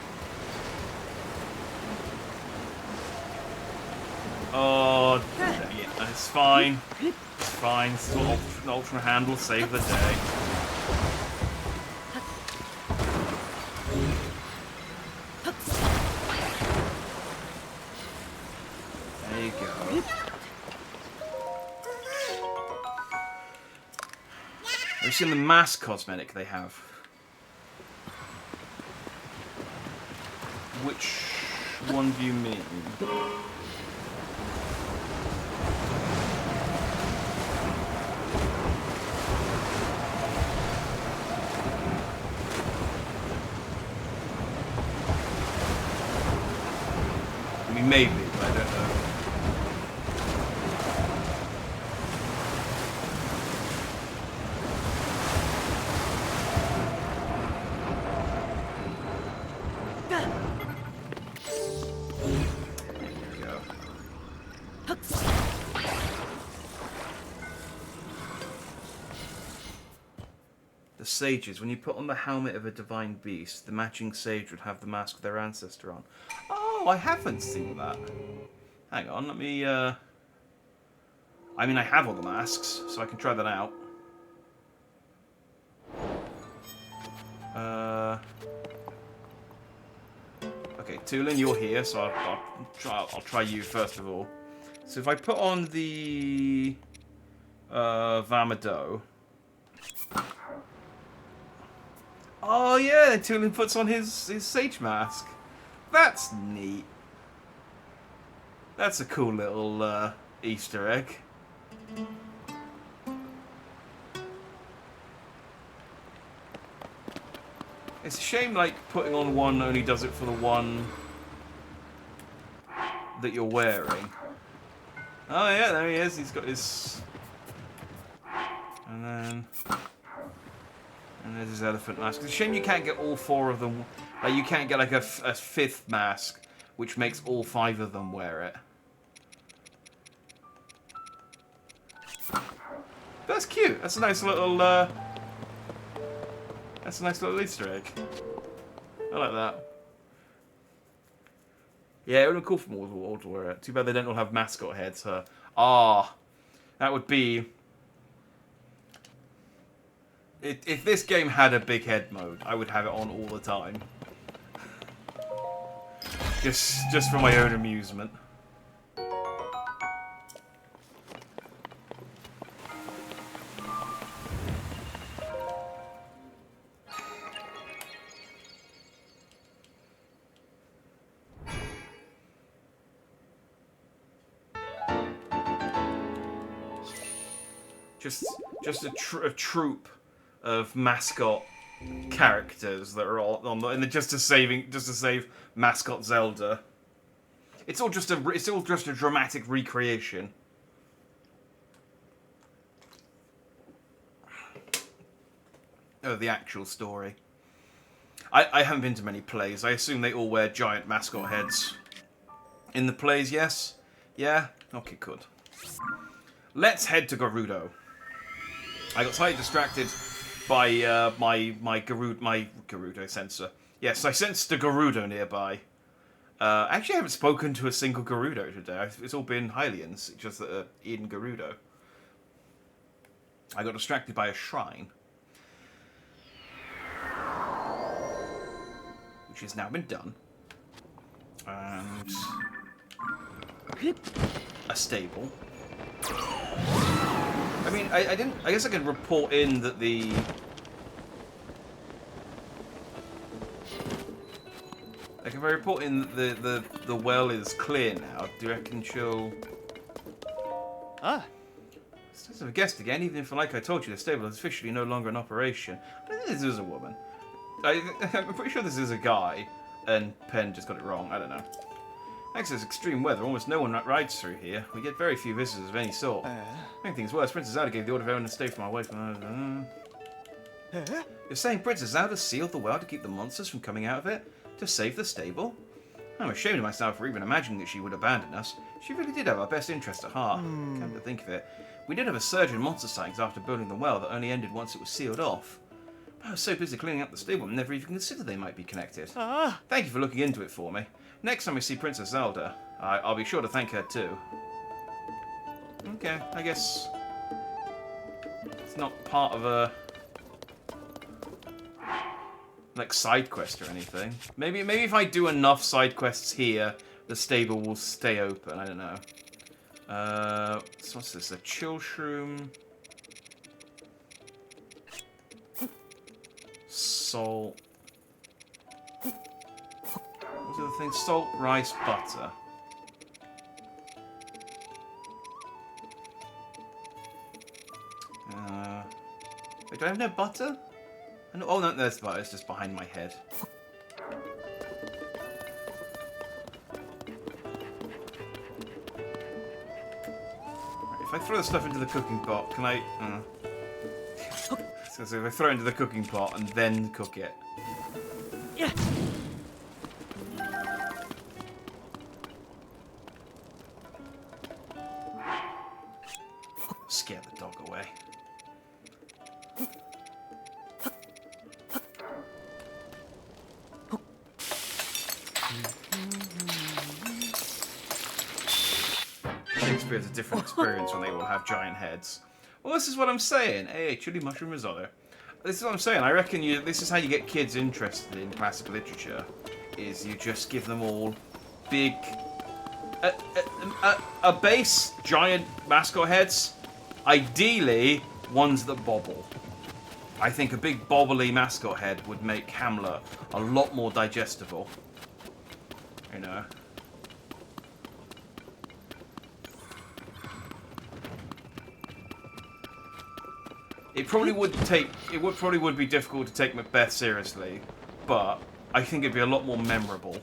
Oh, yeah, it's fine. It's fine. This is what Ultra Hand will save the day. There you go. Have you seen the mask cosmetic they have? Which one do you mean? I mean, maybe, but I don't know. Sages, when you put on the helmet of a divine beast, the matching sage would have the mask of their ancestor on. Oh, I haven't seen that. Hang on, let me, I mean, I have all the masks, so I can try that out. Okay, Tulin, you're here, so I'll try you first of all. So if I put on the, Vamado. Oh yeah, Tulin puts on his sage mask. That's neat. That's a cool little Easter egg. It's a shame, like, putting on one only does it for the one that you're wearing. Oh yeah, there he is. He's got his... And there's his elephant mask. It's a shame you can't get all four of them. Like, you can't get like a fifth mask, which makes all five of them wear it. That's cute. That's a nice little. That's a nice little Easter egg. I like that. Yeah, it would be cool for them all to wear it. Too bad they don't all have mascot heads. That would be. If this game had a big head mode, I would have it on all the time. Just for my own amusement. just a troop of mascot characters that are all on the, and just to save mascot Zelda. It's all just a dramatic recreation. Of the actual story. I haven't been to many plays. I assume they all wear giant mascot heads. In the plays, yes? Yeah? Okay, good. Let's head to Gerudo. I got slightly distracted by my Gerudo sensor. Yes, I sensed a Gerudo nearby. Actually, I haven't spoken to a single Gerudo today. It's all been Hylians, just that are in Gerudo. I got distracted by a shrine. Which has now been done. And a stable. I mean, I didn't. I guess I could report in that the. Like if I report in that the well is clear now, do you reckon she'll? As I've guessed again, even if, like I told you, the stable is officially no longer in operation. I think this is a woman. I'm pretty sure this is a guy, and Penn just got it wrong. I don't know. Thanks to this extreme weather, almost no one rides through here. We get very few visitors of any sort. Make things worse, Princess Zelda gave the order for everyone to stay from our way from... You're saying Princess Zelda sealed the well to keep the monsters from coming out of it? To save the stable? I'm ashamed of myself for even imagining that she would abandon us. She really did have our best interest at heart. Come to think of it. We did have a surge in monster sightings after building the well that only ended once it was sealed off. I was so busy cleaning up the stable and never even considered they might be connected. Thank you for looking into it for me. Next time we see Princess Zelda, I'll be sure to thank her too. Okay, I guess it's not part of a like side quest or anything. Maybe if I do enough side quests here, the stable will stay open. I don't know. So what's this? A chill shroom. Salt. What's the other thing? Salt, rice, butter. Wait, do I have no butter? Oh no, there's butter. It's just behind my head. Right, if I throw the stuff into the cooking pot, can I? So if I throw it into the cooking pot and then cook it.
Yeah.
Scare the dog away. Shakespeare's a different experience when they all have giant heads. Well, this is what I'm saying. Hey, chili mushroom risotto. This is what I'm saying. I reckon this is how you get kids interested in classic literature. Is you just give them all big, a base giant mascot heads. Ideally, ones that bobble. I think a big bobbly mascot head would make Hamlet a lot more digestible. You know. It probably would be difficult to take Macbeth seriously, but I think it'd be a lot more memorable.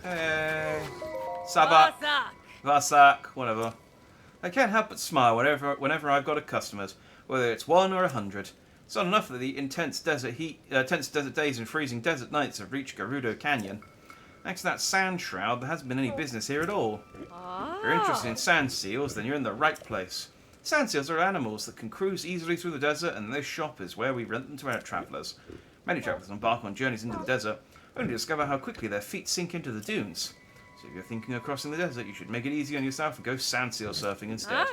Hey, Sabak, Vasak, whatever. I can't help but smile whenever I've got a customers, whether it's 1 or 100. It's not enough that the intense desert days and freezing desert nights have reached Gerudo Canyon. Thanks to that sand shroud, there hasn't been any business here at all. If you're interested in sand seals, then you're in the right place. Sand seals are animals that can cruise easily through the desert, and this shop is where we rent them to our travellers. Many travellers embark on journeys into the desert, only to discover how quickly their feet sink into the dunes. So if you're thinking of crossing the desert, you should make it easy on yourself and go sand seal surfing instead.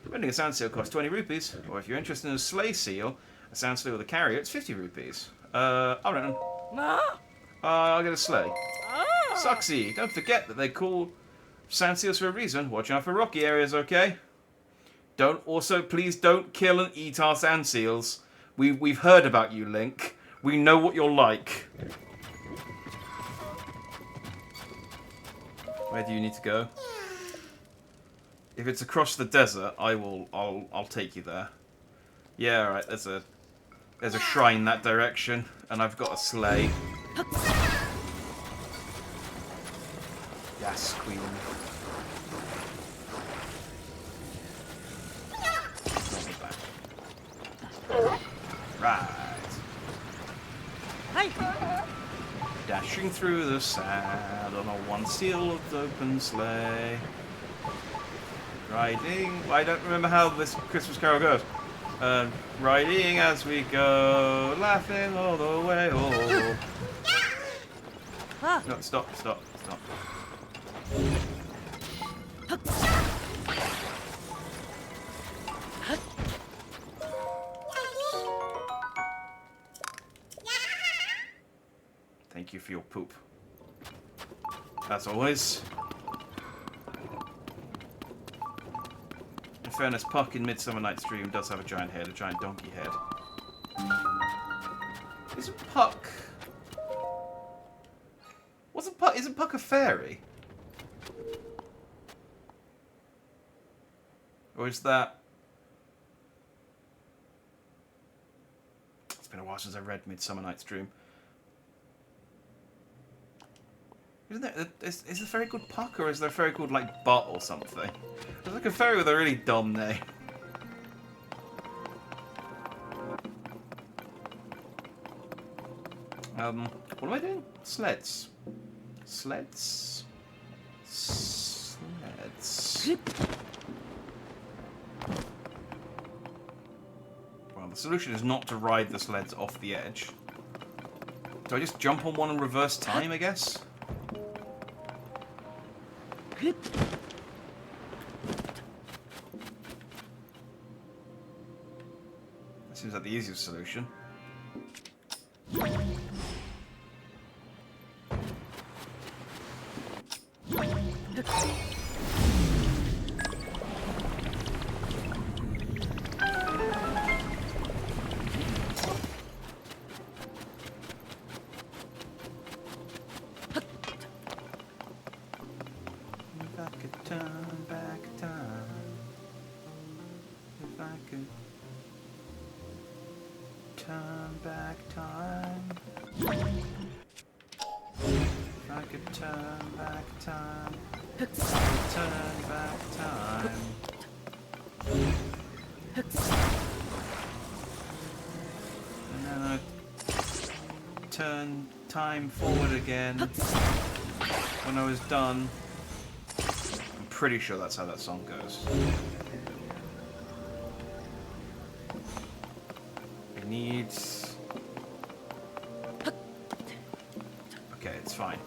Renting a sand seal costs 20 rupees, or if you're interested in a sleigh seal, a sand sleigh with a carrier, it's 50 rupees. I'll rent one. I'll get a sleigh. Sucksy, don't forget that they call sand seals for a reason. Watch out for rocky areas, okay? Please don't kill and eat our sand seals. We've heard about you, Link. We know what you're like. Where do you need to go? If it's across the desert, I'll take you there. Yeah, alright, there's a shrine that direction, and I've got a sleigh. Yes, queen. Not me back. Right.
Hey!
Dashing through the sand on a one-sealed open sleigh. Riding... I don't remember how this Christmas carol goes. Riding as we go, laughing all the way. Oh.
Ah.
No, stop. Thank you for your poop. As always. In fairness, Puck in Midsummer Night's Dream does have a giant head, a giant donkey head. Isn't Puck... Isn't Puck a fairy? Or is that... It's been a while since I read Midsummer Night's Dream. Isn't there... Is the fairy called Puck, or is there a fairy called, like, Butt or something? There's like a fairy with a really dumb name. What am I doing? Sleds. Sleds. Well, the solution is not to ride the sleds off the edge. Do I just jump on one and reverse time, I guess? That seems like the easiest solution. Turn time forward again when I was done. I'm pretty sure that's how that song goes. It needs... Okay, it's fine.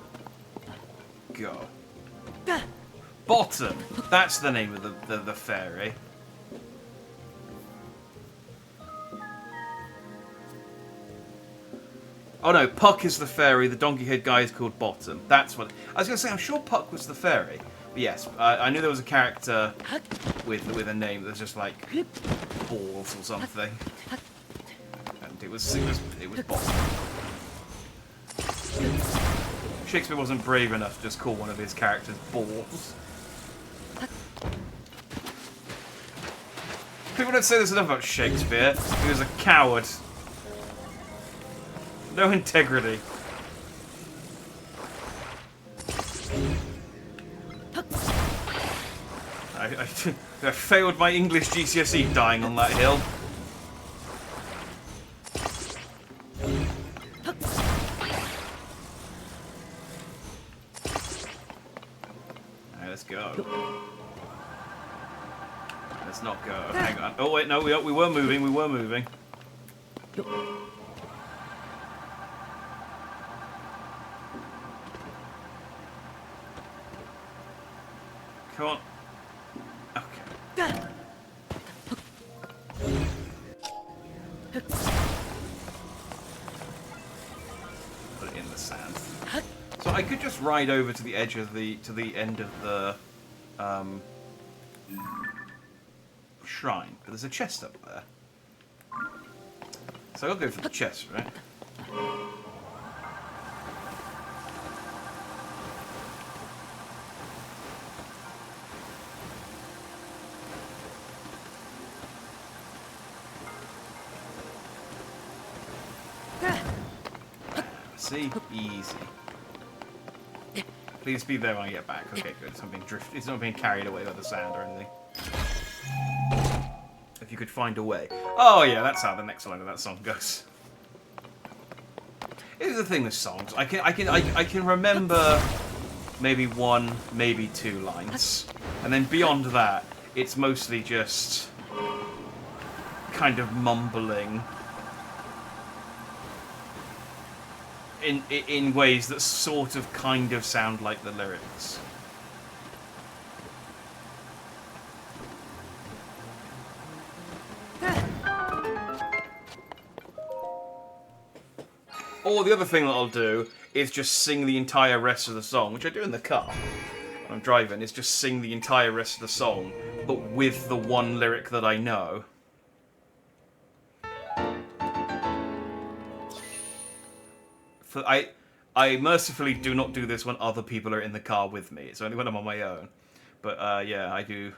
Go. Bottom! That's the name of the fairy. Oh no, Puck is the fairy, the donkey-head guy is called Bottom. That's what... I was going to say, I'm sure Puck was the fairy. But yes, I knew there was a character with a name that was just like... Balls or something. And it was Bottom. Shakespeare wasn't brave enough to just call one of his characters Balls. People don't say this enough about Shakespeare. He was a coward. No integrity. I failed my English GCSE dying on that hill. Alright, let's go. Let's not go. Hang on. Oh wait, no, we were moving. We were moving. Come on. Okay. Put it in the sand. So I could just ride over to the edge of the end of the shrine, but there's a chest up there. So I'll go for the chest, right? See? Easy. Please be there when I get back. Okay, good. It's not being carried away by the sand or anything. If you could find a way. Oh yeah, that's how the next line of that song goes. Here's the thing with songs. I can remember maybe one, maybe two lines. And then beyond that, it's mostly just kind of mumbling in ways that sort of kind of sound like the lyrics. Or the other thing that I'll do is just sing the entire rest of the song, which I do in the car when I'm driving, is just sing the entire rest of the song, but with the one lyric that I know. I mercifully do not do this when other people are in the car with me. It's only when I'm on my own. But yeah, I do.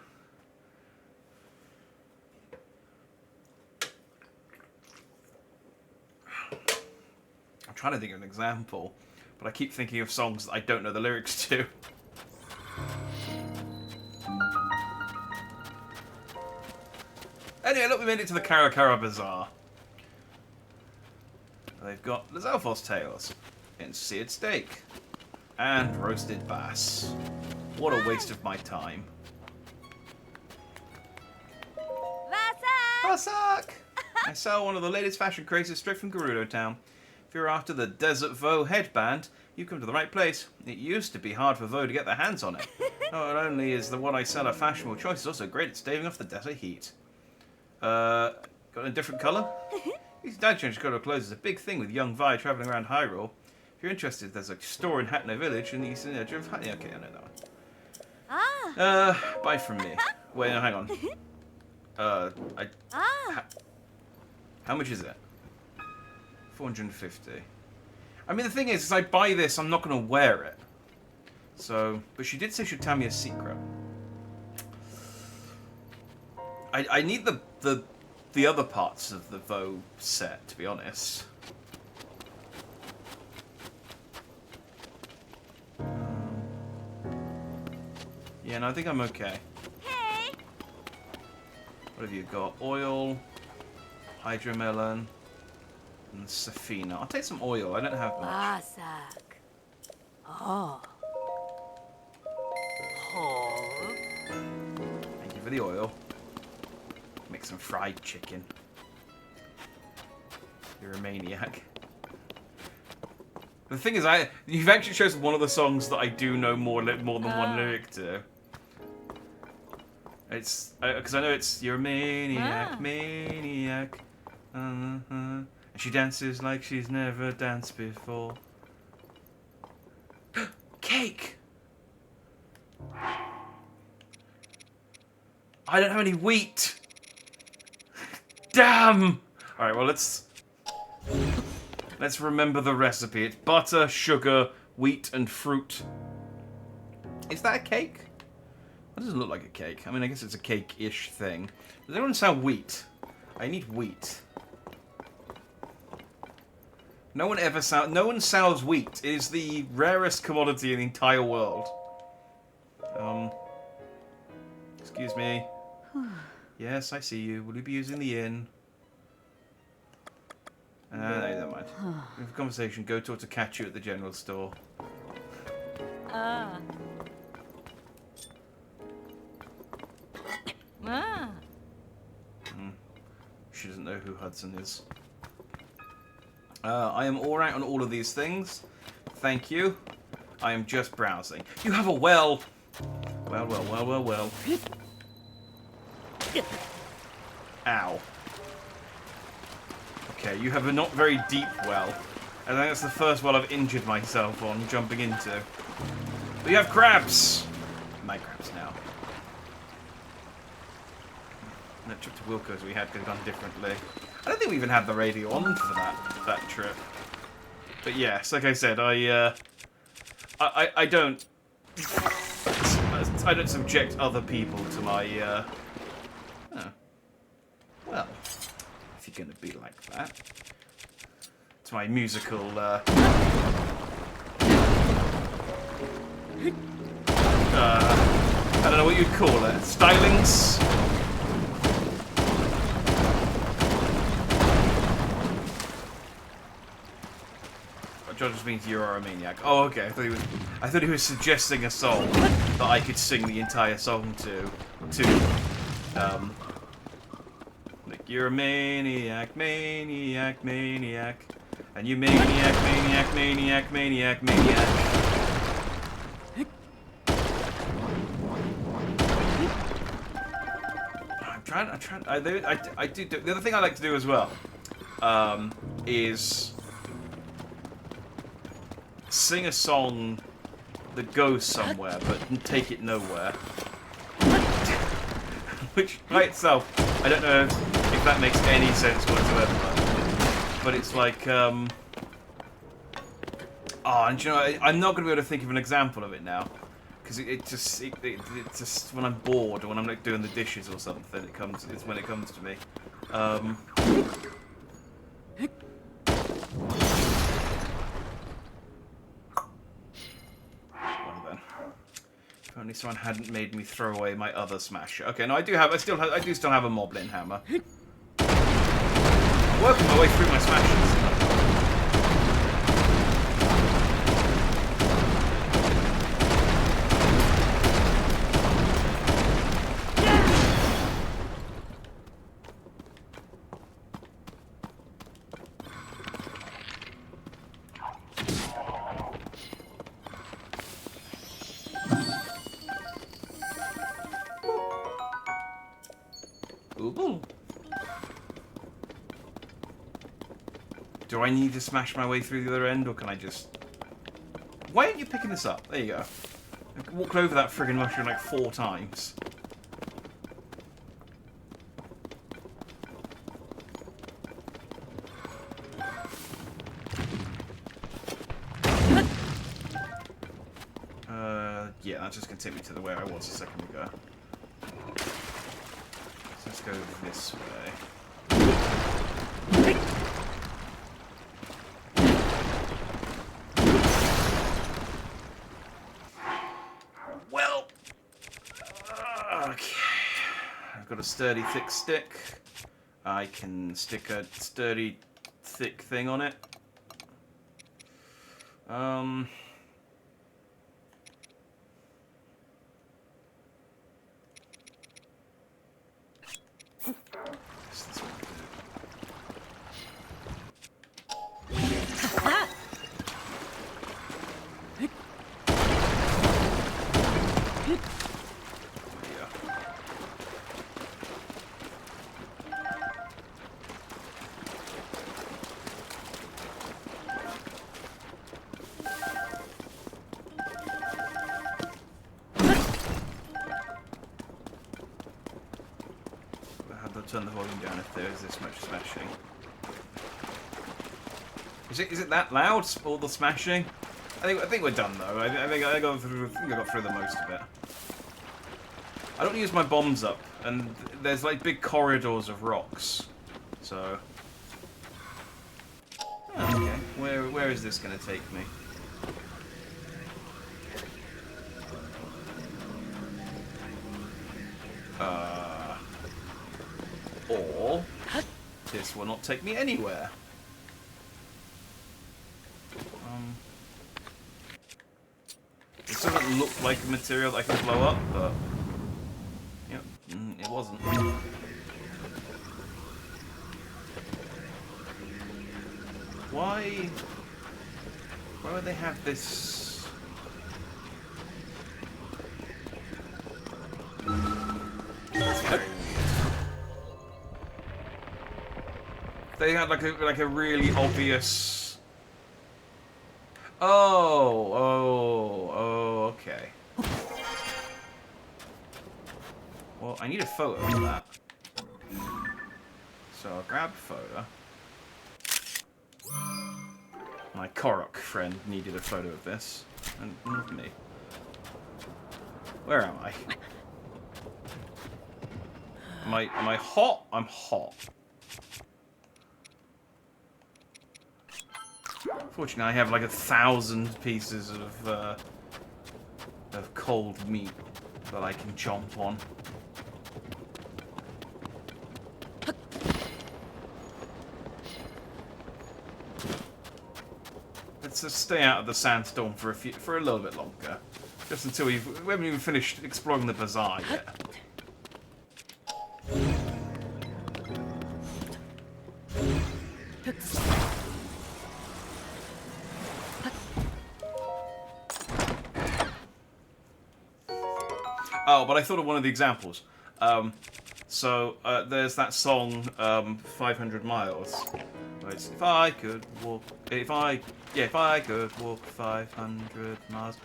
I'm trying to think of an example, but I keep thinking of songs that I don't know the lyrics to. Anyway, look, we made it to the Karakara Bazaar. They've got the Zelfos tails, and seared steak, and roasted bass. What a waste of my time. Vasak! I sell one of the latest fashion crazes straight from Gerudo Town. If you're after the Desert Vo headband, you come to the right place. It used to be hard for Vo to get their hands on it. Not only is the one I sell a fashionable choice, it's also great at staving off the desert heat. Got a different colour? These dad change colour clothes is a big thing with young Vi travelling around Hyrule. If you're interested, there's a store in Hatno Village in the eastern edge of Hatno. Okay, I know that one. Buy from me. Wait, no, hang on. How much is it? 450. I mean, the thing is I buy this, I'm not going to wear it. So, but she did say she'd tell me a secret. I need the other parts of the Vo set, to be honest. Yeah, no, I think I'm okay.
Hey.
What have you got? Oil, hydromelon, and Safina. I'll take some oil. I don't have much.
Vasak. Oh. Oh.
Thank you for the oil. Make some fried chicken. You're a maniac. The thing is, you've actually chosen one of the songs that I do know more than one lyric to. It's because I know it's "You're a maniac, maniac," and she dances like she's never danced before. Cake. I don't have any wheat. Damn! Alright, well, let's remember the recipe. It's butter, sugar, wheat, and fruit. Is that a cake? That doesn't look like a cake. I mean, I guess it's a cake-ish thing. Does anyone sell wheat? I need wheat. No one sells wheat. It is the rarest commodity in the entire world. Excuse me. Yes, I see you. Will you be using the inn? No, never mind. We have a conversation. Go talk to Kachu at the general store. She doesn't know who Hudson is. I am alright on all of these things. Thank you. I am just browsing. You have a well! Well. Ow. Okay, you have a not very deep well. I think that's the first well I've injured myself on jumping into. We have crabs! My crabs now. That trip to Wilco's we had could have gone differently. I don't think we even had the radio on for that trip. But yes, like I said, I don't subject other people to my well, if you're gonna be like that. To my musical. I don't know what you'd call it. Stylings. John just means you are a maniac. Oh, okay. I thought he was suggesting a song that I could sing the entire song to. Like, you're a maniac, maniac, maniac, and you maniac, maniac, maniac, maniac, maniac. I'm trying. I do. The other thing I like to do as well is sing a song that goes somewhere, but take it nowhere. Which, by itself, I don't know if that makes any sense whatsoever. But it's like, oh, and you know, I'm not going to be able to think of an example of it now. Because it just, when I'm bored or when I'm like doing the dishes or something, it's when it comes to me. If only someone hadn't made me throw away my other smasher. Okay, no, I do still have a moblin hammer. I'm working my way through my smashers. Ooh. Do I need to smash my way through the other end, or can I just... Why aren't you picking this up? There you go. I walked over that friggin' mushroom like 4 times. Yeah, that's just gonna take me to where I was a second ago. So let's go this way. Well, okay. I've got a sturdy, thick stick. I can stick a sturdy, thick thing on it. Turn the volume down if there is this much smashing. Is it that loud? All the smashing? I think we're done though. I think I got through the most of it. I don't use my bombs up, and there's like big corridors of rocks. So, okay, where is this going to take me? Or this will not take me anywhere. It doesn't look like a material that I can blow up, but yep, it wasn't. Why would they have this? That's very weird. They had like a really obvious. Oh, okay. Well, I need a photo of that. So I'll grab a photo. My Korok friend needed a photo of this, and not me. Where am I? Am I hot? I'm hot. Fortunately, I have like 1,000 pieces of cold meat that I can chomp on. Let's just stay out of the sandstorm for a little bit longer, just until we haven't even finished exploring the bazaar yet. Oh, but I thought of one of the examples. There's that song, 500 Miles. Where it's, if I could walk 500 miles,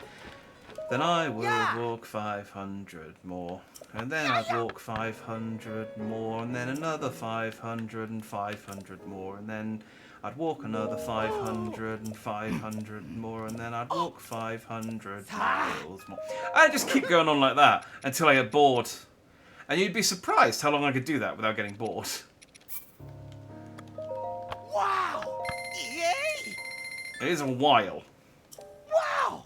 then I would walk 500 more. And then I'd walk 500 more, and then another 500 and 500 more, and then I'd walk another 500 and 500 more, and then I'd walk 500 miles more. I just keep going on like that until I get bored. And you'd be surprised how long I could do that without getting bored.
Wow! Yay!
It is a while.
Wow!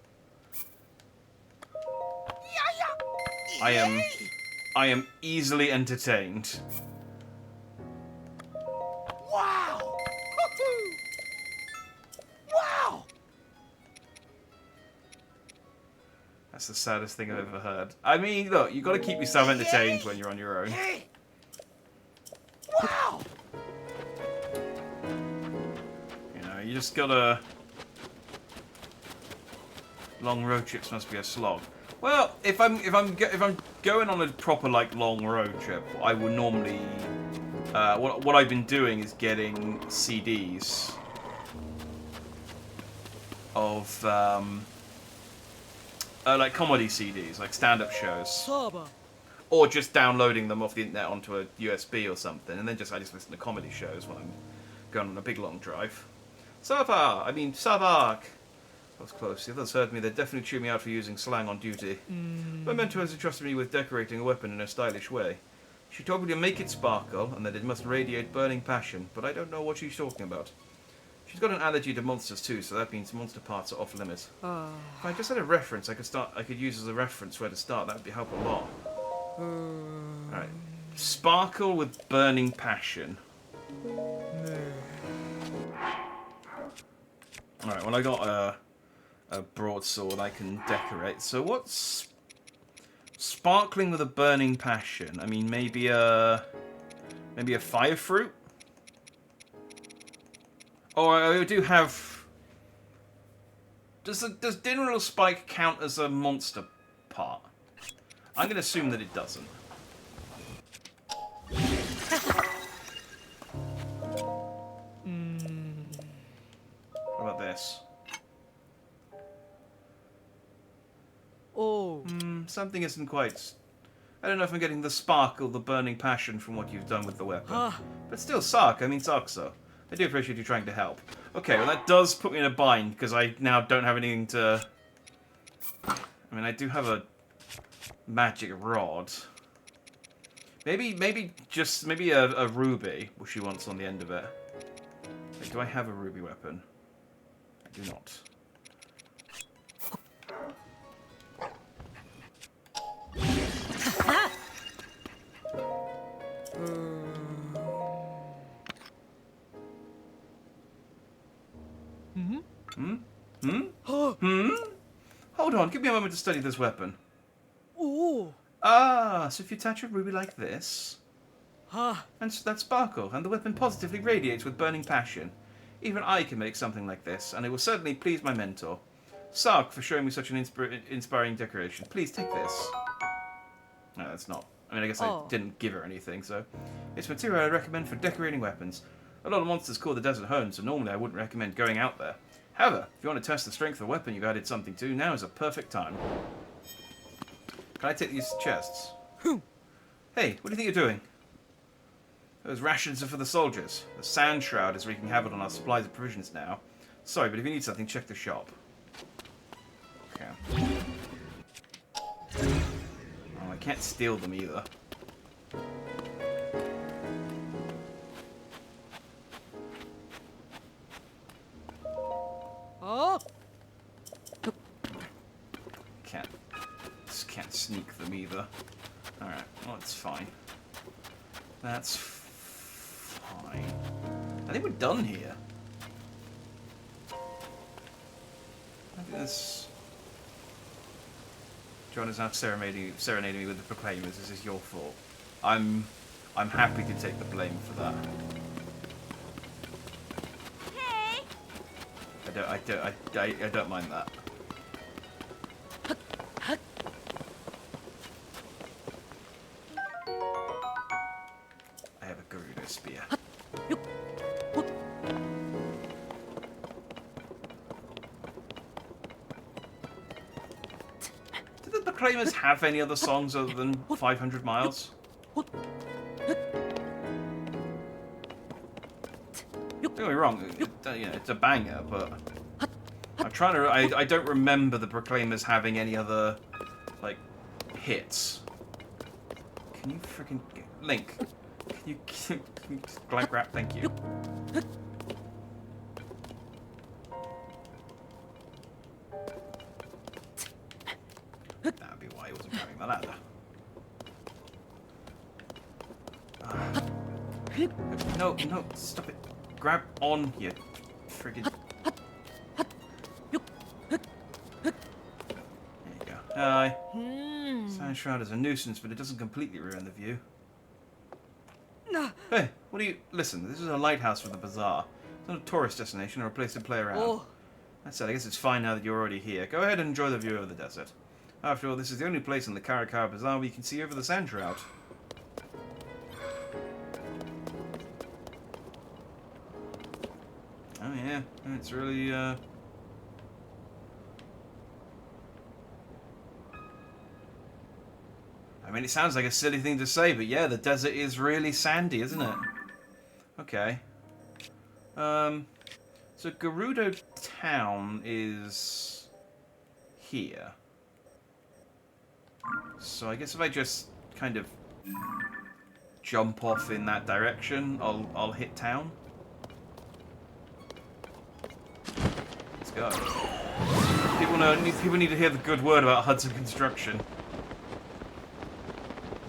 Yeah.
I am easily entertained.
Wow! Wow!
That's the saddest thing I've ever heard. I mean, look, you've got to keep yourself entertained when you're on your own.
Yay! Wow!
You know, you just gotta... Long road trips must be a slog. Well, if I'm going on a proper like long road trip, I would normally what I've been doing is getting CDs of like comedy CDs, like stand-up shows, or just downloading them off the internet onto a USB or something, and then I just listen to comedy shows when I'm going on a big long drive. Savak! I was close. The others heard me. They definitely chewed me out for using slang on duty. My mentor has entrusted me with decorating a weapon in a stylish way. She told me to make it sparkle and that it must radiate burning passion, but I don't know what she's talking about. She's got an allergy to monsters too, so that means monster parts are off limits. If I just had a reference I could use as a reference where to start, that would help a lot. Alright. Sparkle with burning passion. Alright, well I got a broadsword I can decorate. So what's sparkling with a burning passion? I mean, maybe a fire fruit? Oh, I do have... Does Dineral Spike count as a monster part? I'm going to assume that it doesn't. What about this?
Oh.
Something isn't quite... I don't know if I'm getting the sparkle, the burning passion from what you've done with the weapon. But still, Sark. I mean, Sarkso. I do appreciate you trying to help. Okay, well that does put me in a bind, because I now don't have anything to... I mean, I do have a magic rod. Maybe a ruby, which she wants on the end of it. Wait, do I have a ruby weapon? I do not. Hold on, give me a moment to study this weapon.
Ooh.
Ah, so if you touch a ruby like this, and that sparkle, and the weapon positively radiates with burning passion. Even I can make something like this, and it will certainly please my mentor. Sark, for showing me such an inspiring decoration. Please take this. No, that's not. I mean, I guess I didn't give her anything, so... It's material I recommend for decorating weapons. A lot of monsters call the desert home, so normally I wouldn't recommend going out there. However, if you want to test the strength of a weapon you've added something to, now is a perfect time. Can I take these chests? Hey, what do you think you're doing? Those rations are for the soldiers. The sand shroud is wreaking havoc on our supplies of provisions now. Sorry, but if you need something, check the shop. Okay. Oh, I can't steal them either. just can't sneak them either. Alright, well, it's fine. That's fine. I think we're done here. I think this... John is now serenading me with the Proclaimers. This is your fault. I'm happy to take the blame for that.
Hey!
I don't mind that. I have a Gerudo spear. Did the Proclaimers have any other songs other than 500 Miles? Don't get me wrong, it's a banger, but I'm trying to. I don't remember the Proclaimers having any other like hits. Can you freaking Link? Can you blank wrap? Thank you. That would be why he wasn't grabbing the ladder. No, stop it. Grab on, you friggin'... There you go. Hi. Sand Shroud is a nuisance, but it doesn't completely ruin the view. Hey, what do you... Listen, this is a lighthouse for the bazaar. It's not a tourist destination or a place to play around. That said, I guess it's fine now that you're already here. Go ahead and enjoy the view of the desert. After all, this is the only place in the Karakara Bazaar where you can see over the Sand Shroud. Oh yeah, it's really, I mean, it sounds like a silly thing to say, but yeah, the desert is really sandy, isn't it? Okay. So Gerudo Town is here. So I guess if I just kind of jump off in that direction, I'll hit town. Let's go. People need to hear the good word about Hudson Construction.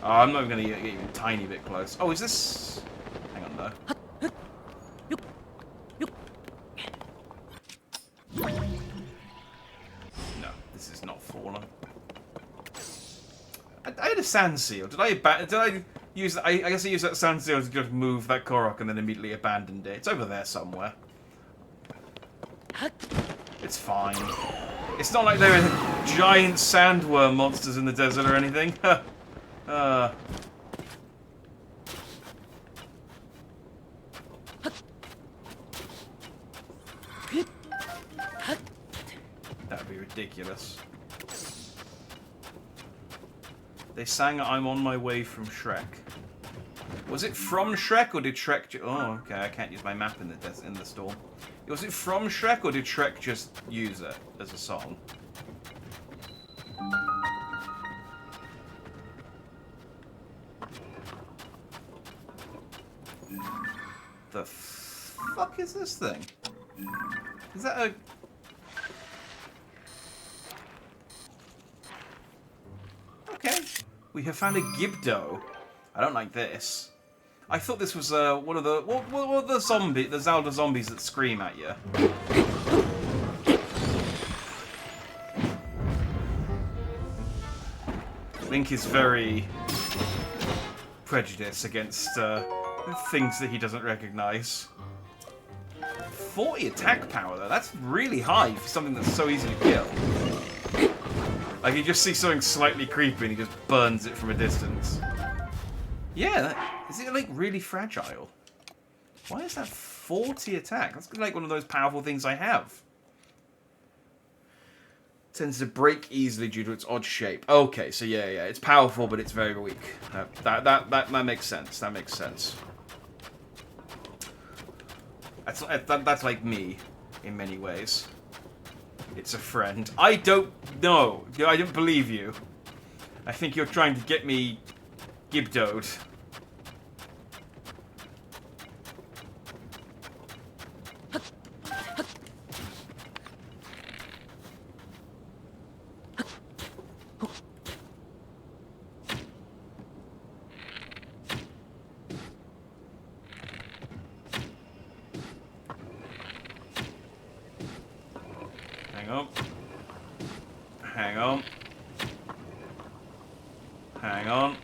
Oh, I'm not even going to get even a tiny bit close. Oh, is this... Hang on, though. No, this is not fallen. I had a sand seal. Did I use that? I guess I used that sand seal to just move that Korok and then immediately abandoned it. It's over there somewhere. It's fine. It's not like there are giant sandworm monsters in the desert or anything. That'd be ridiculous. They sang I'm on my way from Shrek. Was it from Shrek or did Shrek... Oh, okay, I can't use my map in the storm. Was it from Shrek or did Shrek just use it as a song? The fuck is this thing? Is that a... Okay. We have found a Gibdo. I don't like this. I thought this was one of the... What are the Zelda zombies that scream at you? Link is very prejudiced against things that he doesn't recognize. 40 attack power, though. That's really high for something that's so easy to kill. Like, you just see something slightly creepy and he just burns it from a distance. Yeah, is it, like, really fragile? Why is that 40 attack? That's like one of those powerful things I have. Tends to break easily due to its odd shape. Okay, so yeah, it's powerful, but it's very weak. That makes sense. That makes sense. That's like me, in many ways. It's a friend. I don't know. I don't believe you. I think you're trying to get me Gibdoed. Hang on. Hang on. Hang on.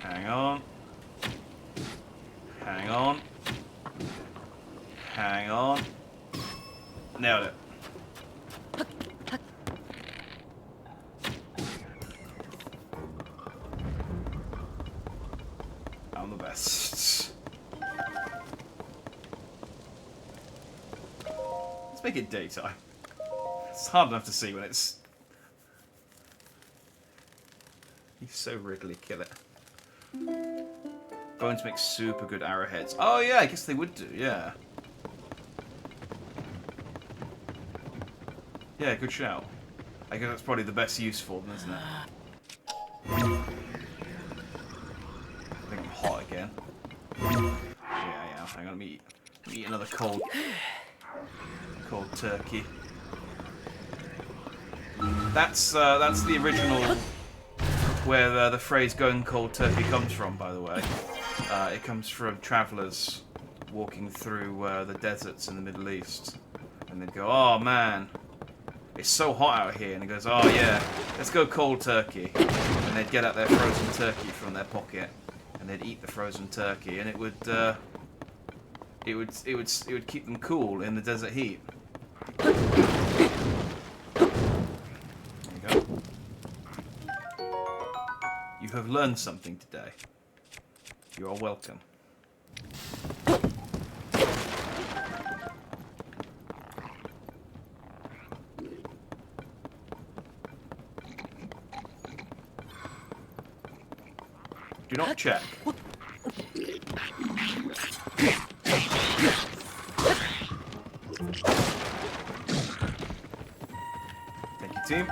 Hang on. Hang on. Hang on. Nailed it. I'm the best. Let's make it daytime. It's hard enough to see when it's... He's so Ridley, kill it. Bones make super good arrowheads. Oh yeah, I guess they would do, yeah. Yeah, good shout. I guess that's probably the best use for them, isn't it? I think I'm hot again. Yeah. Hang on, let me eat another cold turkey. That's the original where the phrase "going cold turkey" comes from, by the way. It comes from travellers walking through the deserts in the Middle East, and they'd go, "Oh man, it's so hot out here," and he goes, "Oh yeah, let's go cold turkey," and they'd get out their frozen turkey from their pocket, and they'd eat the frozen turkey, and it would keep them cool in the desert heat. There you go. You have learned something today. You are welcome. Do not check. Thank you, team.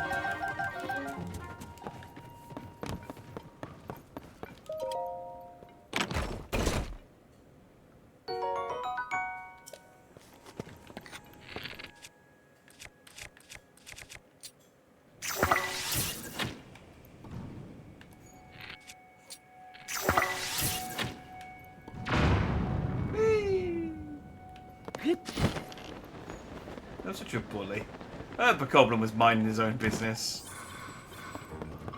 You're such a bully. Bokoblin was minding his own business.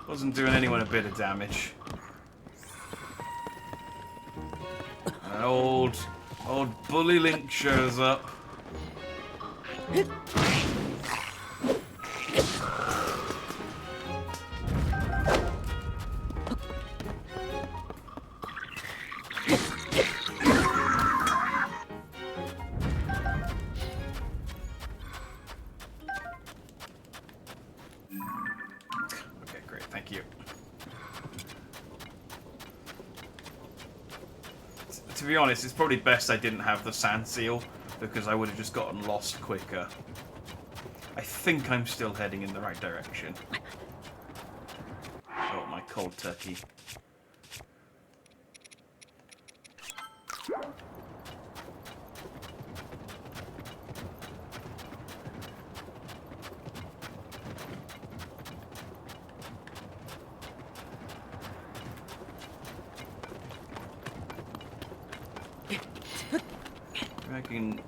Wasn't doing anyone a bit of damage. An old bully Link shows up. Okay, great, thank you. To be honest, it's probably best I didn't have the sand seal, because I would have just gotten lost quicker. I think I'm still heading in the right direction. Oh, my cold turkey. I can...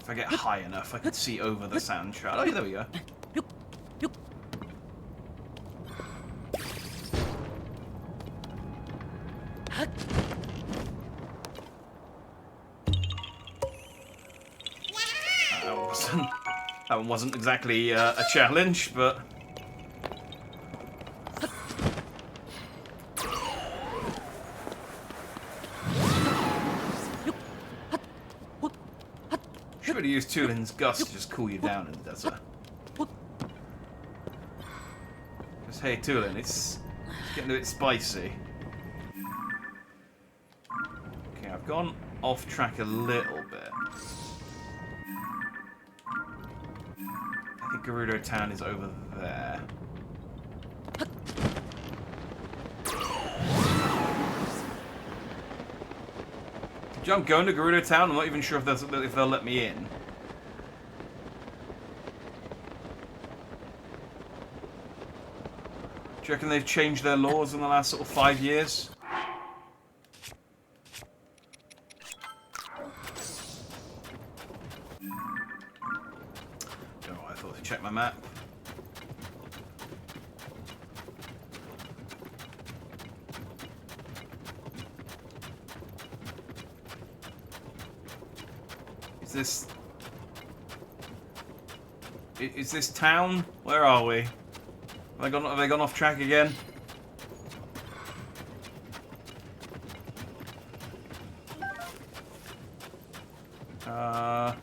If I get high enough, I can see over the sand shard. Oh, yeah, there we go. That one wasn't exactly a challenge, but... Should have used Tulin's Gust to just cool you down in the desert. Because, hey, Tulin, it's getting a bit spicy. Okay, I've gone off track a little bit. I think Gerudo Town is over there. I'm going to Gerudo Town. I'm not even sure if they'll let me in. Do you reckon they've changed their laws in the last sort of 5 years? Don't know why I thought to check my map. Is this town? Where are we? Have they gone off track again? Oh,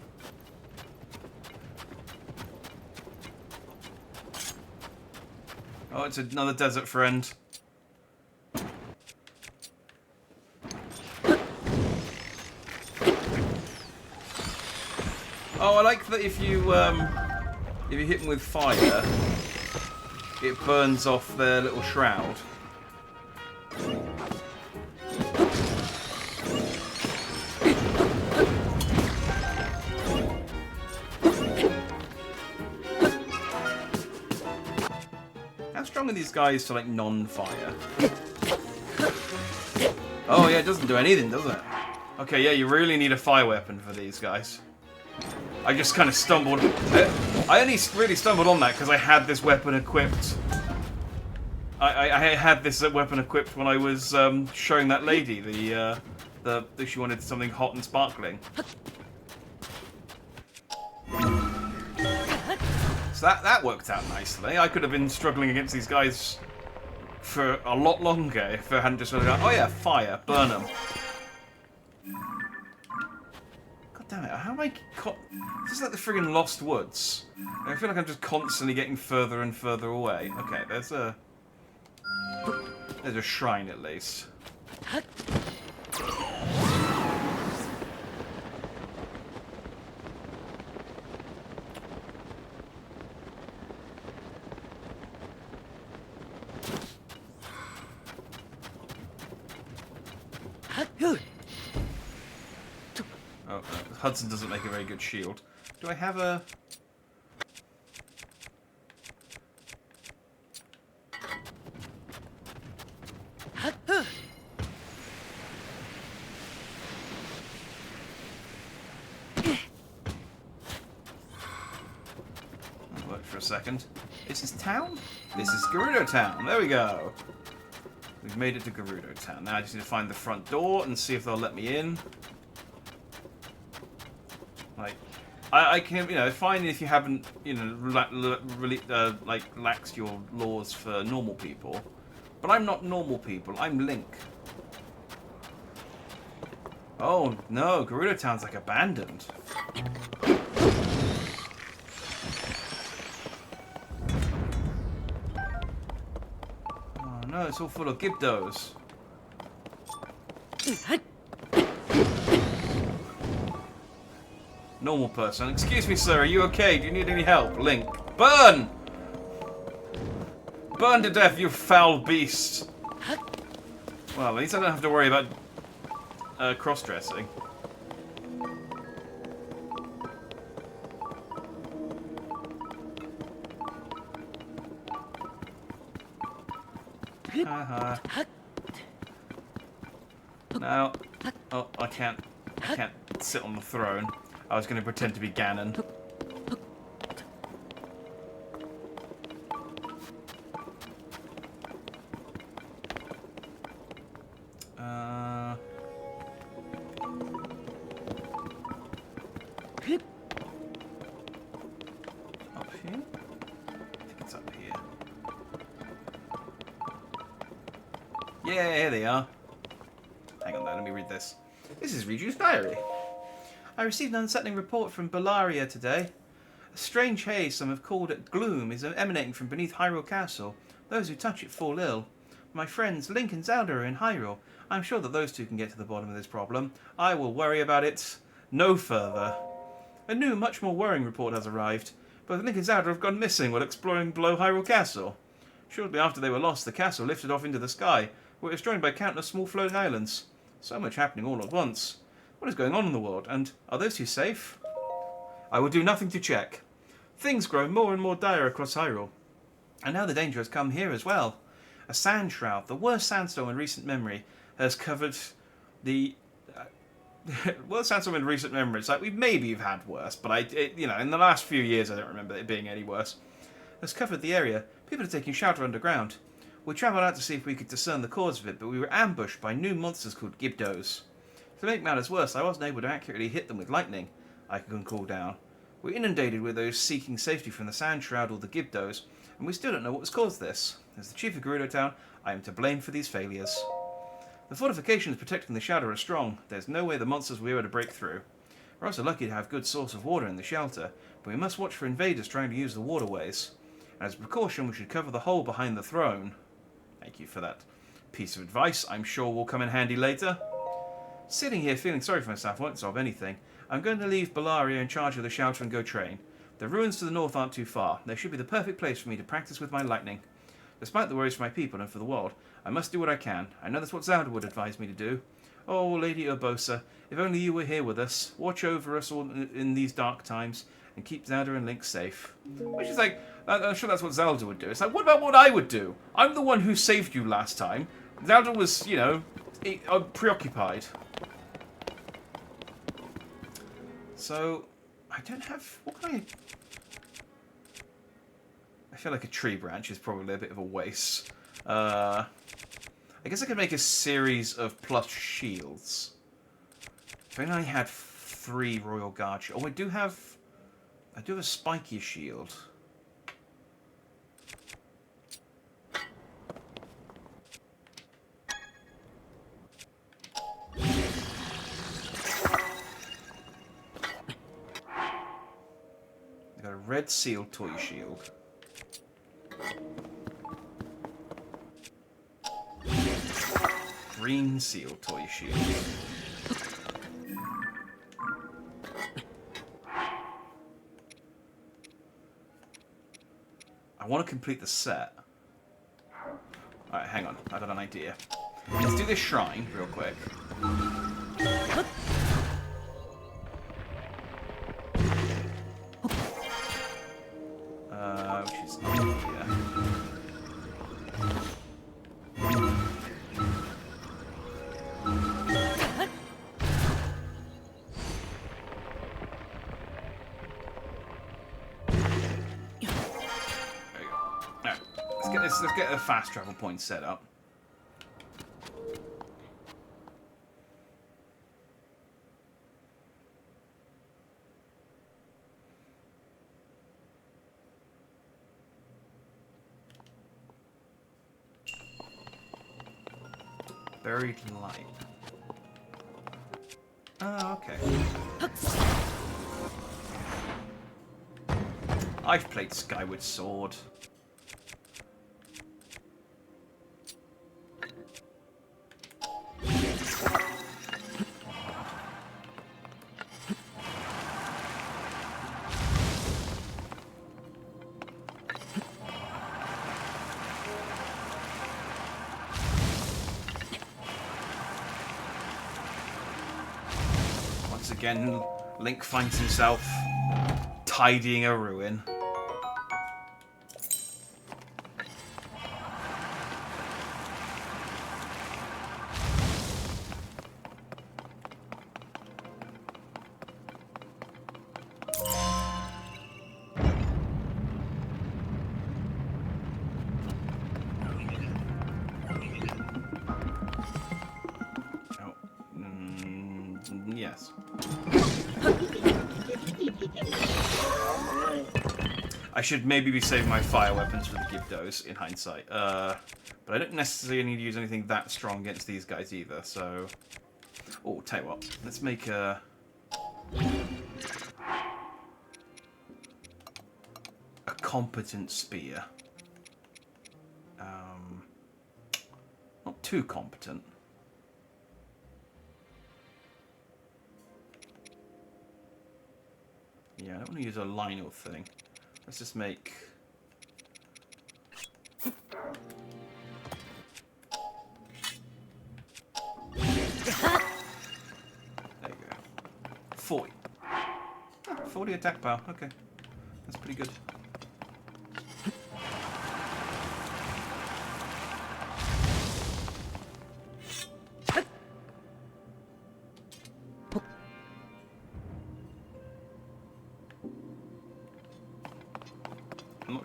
it's another desert friend. Oh, I like that if you hit them with fire, it burns off their little shroud. How strong are these guys to like non-fire? Oh yeah, it doesn't do anything, does it? Okay, yeah, you really need a fire weapon for these guys. I just kind of stumbled. I only really stumbled on that because I had this weapon equipped. I had this weapon equipped when I was showing that lady that she wanted something hot and sparkling. So that worked out nicely. I could have been struggling against these guys for a lot longer if I hadn't just sort of gone, oh yeah, fire, burn them. Damn it, how am I... This is like the friggin' Lost Woods. I feel like I'm just constantly getting further and further away. Okay, there's a shrine at least. Hudson doesn't make a very good shield. Do I have a... That worked for a second. This is town? This is Gerudo Town. There we go. We've made it to Gerudo Town. Now I just need to find the front door and see if they'll let me in. Like, I can, you know, fine if you haven't, you know, really like laxed your laws for normal people, but I'm not normal people. I'm Link. Oh no, Gerudo Town's like abandoned. Oh no, it's all full of Gibdos. Normal person. Excuse me, sir, are you okay? Do you need any help? Link. Burn! Burn to death, you foul beast! Well, at least I don't have to worry about cross-dressing. Now, oh, I can't sit on the throne. I was going to pretend to be Ganon. Up here? I think it's up here. Yeah, here they are. Hang on there, let me read this. This is Riju's diary. I received an unsettling report from Bellaria today. A strange haze some have called it gloom is emanating from beneath Hyrule Castle. Those who touch it fall ill. My friends Link and Zelda are in Hyrule. I'm sure that those two can get to the bottom of this problem. I will worry about it no further. A new, much more worrying report has arrived. Both Link and Zelda have gone missing while exploring below Hyrule Castle. Shortly after they were lost, the castle lifted off into the sky, where it was joined by countless small floating islands. So much happening all at once. What is going on in the world, and are those two safe? I will do nothing to check. Things grow more and more dire across Hyrule. And now the danger has come here as well. A sand shroud, the worst sandstorm in recent memory, has covered the... worst sandstorm in recent memory. It's like, maybe you've had worse, but you know, in the last few years I don't remember it being any worse. Has covered the area. People are taking shelter underground. We travelled out to see if we could discern the cause of it, but we were ambushed by new monsters called Gibdos. To make matters worse, I wasn't able to accurately hit them with lightning I can call down. We're inundated with those seeking safety from the sand shroud or the Gibdos, and we still don't know what has caused this. As the chief of Gerudo Town, I am to blame for these failures. The fortifications protecting the shelter are strong. There's no way the monsters will be able to break through. We're also lucky to have good source of water in the shelter, but we must watch for invaders trying to use the waterways. As a precaution, we should cover the hole behind the throne. Thank you for that piece of advice. I'm sure will come in handy later. Sitting here feeling sorry for myself won't solve anything. I'm going to leave Bellaria in charge of the shelter and go train. The ruins to the north aren't too far. They should be the perfect place for me to practice with my lightning. Despite the worries for my people and for the world, I must do what I can. I know that's what Zelda would advise me to do. Oh, Lady Urbosa, if only you were here with us. Watch over us all in these dark times and keep Zelda and Link safe. Which is like, I'm sure that's what Zelda would do. It's like, what about what I would do? I'm the one who saved you last time. Zelda was, you know, preoccupied. So, I don't have... What can I feel like a tree branch is probably a bit of a waste. I guess I could make a series of plus shields. If only I had 3 Royal Guard shields. Oh, I do have a spiky shield. I got a red seal toy shield. Green seal toy shield. I want to complete the set. Alright, hang on. I got an idea. Let's do this shrine real quick. Which is here. Let's get a fast travel point set up. Buried light. Oh, okay. I've played Skyward Sword. Again, Link finds himself tidying a ruin. Yes. I should maybe be saving my fire weapons for the Gibdos in hindsight. But I don't necessarily need to use anything that strong against these guys either, so... Oh, tell you what. Let's make a competent spear. Not too competent. Yeah, I don't want to use a Lionel thing. Let's just make... There you go. 40. 40 attack power. Okay. That's pretty good.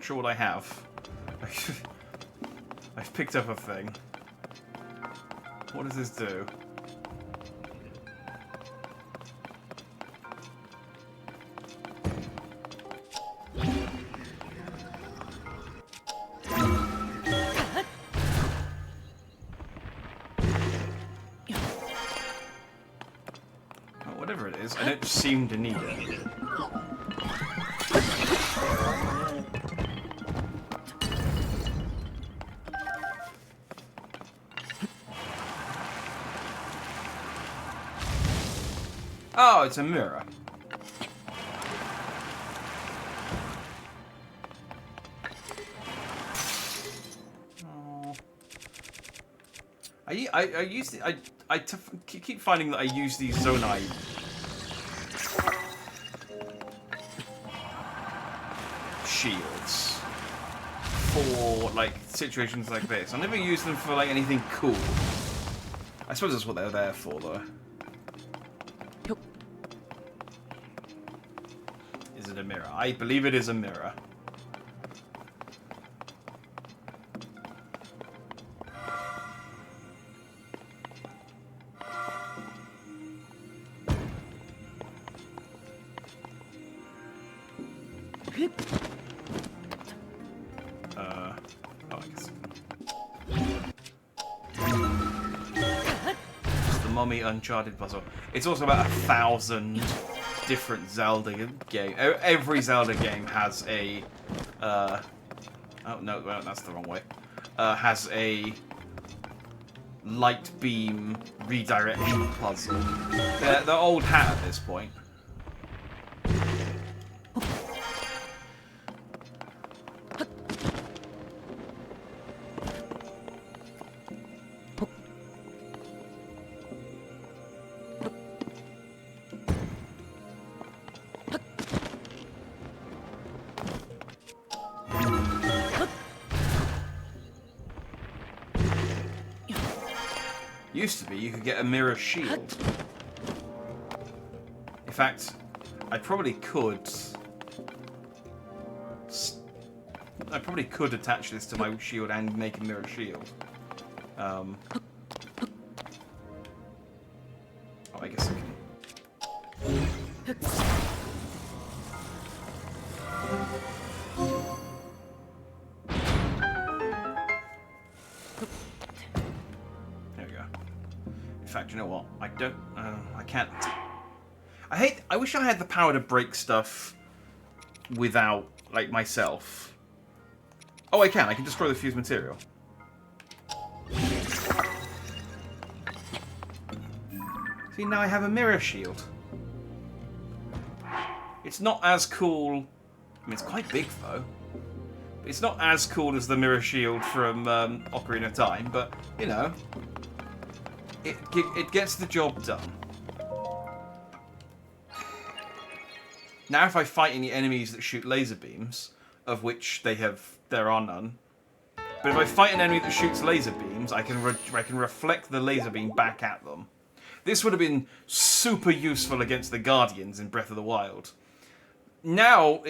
sure what I have. I've picked up a thing. What does this do? Whatever it is, I don't seem to need it. Oh, it's a mirror. Oh. I use the, keep finding that I use these Zonai shields for like situations like this. I never use them for like anything cool. I suppose that's what they're there for, though. Is it a mirror? I believe it is a mirror. Oh, I guess. It's the Mummy Uncharted puzzle. It's also about 1,000 different Zelda game. Every Zelda game has a. Oh no, well, that's the wrong way. Has a light beam redirection puzzle. They're old hat at this point. Used to be you could get a mirror shield. In fact, I probably could. I probably could attach this to my shield and make a mirror shield. Oh, I guess I can. In fact, you know what? I don't. I can't. I wish I had the power to break stuff without, like, myself. Oh, I can. I can destroy the fused material. See, now I have a mirror shield. It's not as cool. I mean, it's quite big though. It's not as cool as the mirror shield from Ocarina of Time, but you know. It gets the job done. Now if I fight any enemies that shoot laser beams, of which there are none, but if I fight an enemy that shoots laser beams, I can reflect the laser beam back at them. This would have been super useful against the Guardians in Breath of the Wild. Now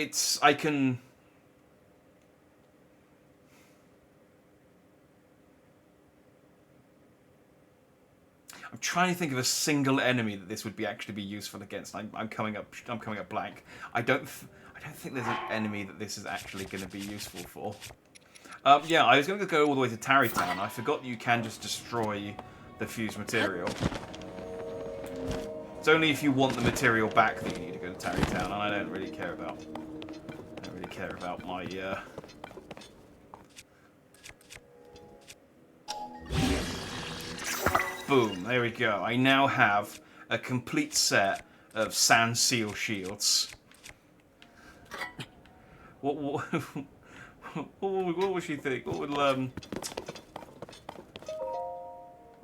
I can... I'm trying to think of a single enemy that this would actually be useful against. I'm coming up blank. I don't think there's an enemy that this is actually going to be useful for. Yeah, I was going to go all the way to Tarry Town. I forgot that you can just destroy the fused material. It's only if you want the material back that you need to go to Tarry Town, and I don't really care about. My. Boom, there we go. I now have a complete set of sand seal shields. What would she think? What would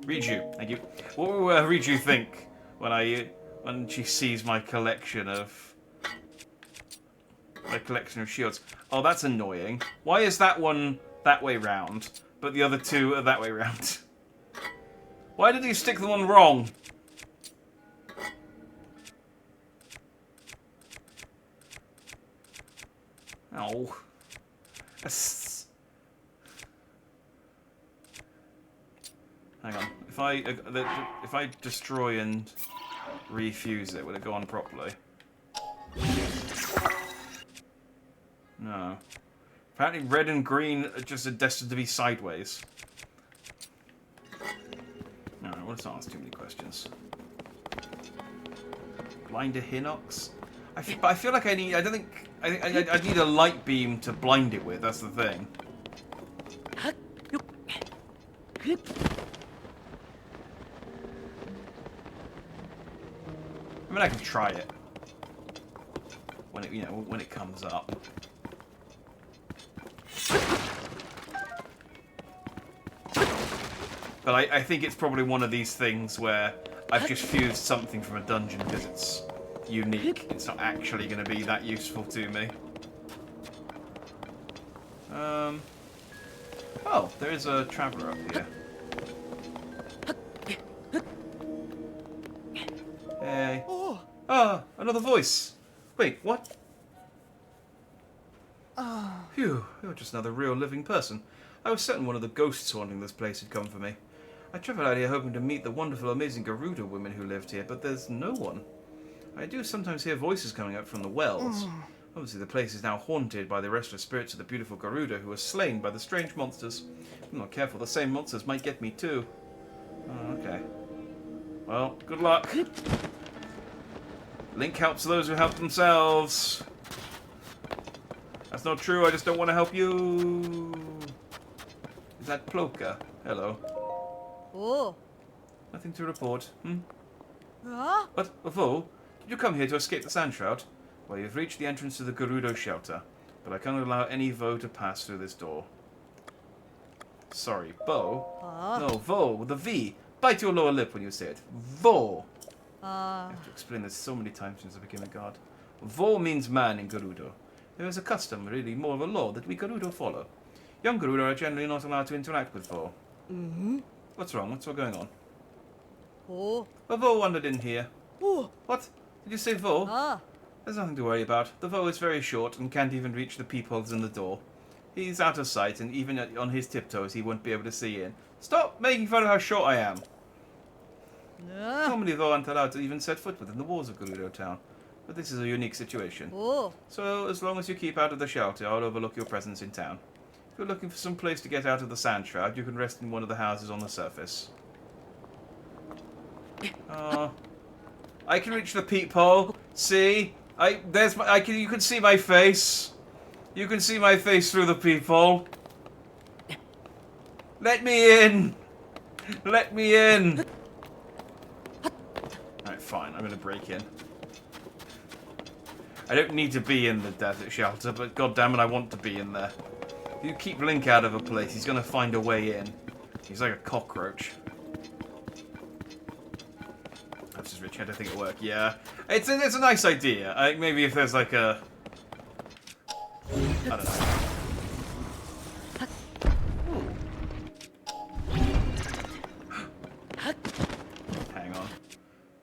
Riju, thank you. What will Riju think when she sees my collection of shields? Oh, that's annoying. Why is that one that way round, but the other two are that way round? Why did he stick the one wrong? Oh. Hang on. If I destroy and refuse it, will it go on properly? No. Apparently red and green are just destined to be sideways. Alright, let's not ask too many questions. Blind a Hinox? I feel like I need... I don't think... I need a light beam to blind it with, that's the thing. I mean, I can try it. When it, when it comes up. But I think it's probably one of these things where I've just fused something from a dungeon because it's unique. It's not actually going to be that useful to me. Oh, there is a traveller up here. Hey. Ah, another voice. Wait, what? Phew, you're just another real living person. I was certain one of the ghosts haunting this place had come for me. I travelled out here hoping to meet the wonderful, amazing Gerudo women who lived here, but there's no one. I do sometimes hear voices coming up from the wells. Obviously the place is now haunted by the restless spirits of the beautiful Gerudo who was slain by the strange monsters. If I'm not careful, the same monsters might get me too. Oh, okay. Well, good luck. Link helps those who help themselves. That's not true, I just don't want to help you. Is that Ploka? Hello.
Oh.
Nothing to report.
Huh?
What? Vo? Did you come here to escape the sand shroud? Well, you've reached the entrance to the Gerudo shelter, but I cannot allow any Vo to pass through this door. Sorry, Bo? No, Vo, with a V. Bite your lower lip when you say it. Vo. I have to explain this so many times since I became a god. Vo means man in Gerudo. There is a custom, really more of a law, that we Gerudo follow. Young Gerudo are generally not allowed to interact with Vo. What's wrong? What's all going on?
Oh.
A Vo wandered in here. What? Did you say Vo?
Ah.
There's nothing to worry about. The Vo is very short and can't even reach the peepholes in the door. He's out of sight, and even on his tiptoes he won't be able to see in. Stop making fun of how short I am. Normally Vo aren't allowed to even set foot within the walls of Gerudo Town. But this is a unique situation.
Oh.
So, as long as you keep out of the shelter, I'll overlook your presence in town. If you're looking for some place to get out of the sand shroud, you can rest in one of the houses on the surface. I can reach the peephole. See? You can see my face. You can see my face through the peephole. Let me in. Let me in. Alright, fine. I'm gonna break in. I don't need to be in the desert shelter, but goddammit, I want to be in there. If you keep Link out of a place, he's gonna find a way in. He's like a cockroach. That's just rich. I don't think it'll work. Yeah, it's a nice idea. Maybe if there's like a, I don't know.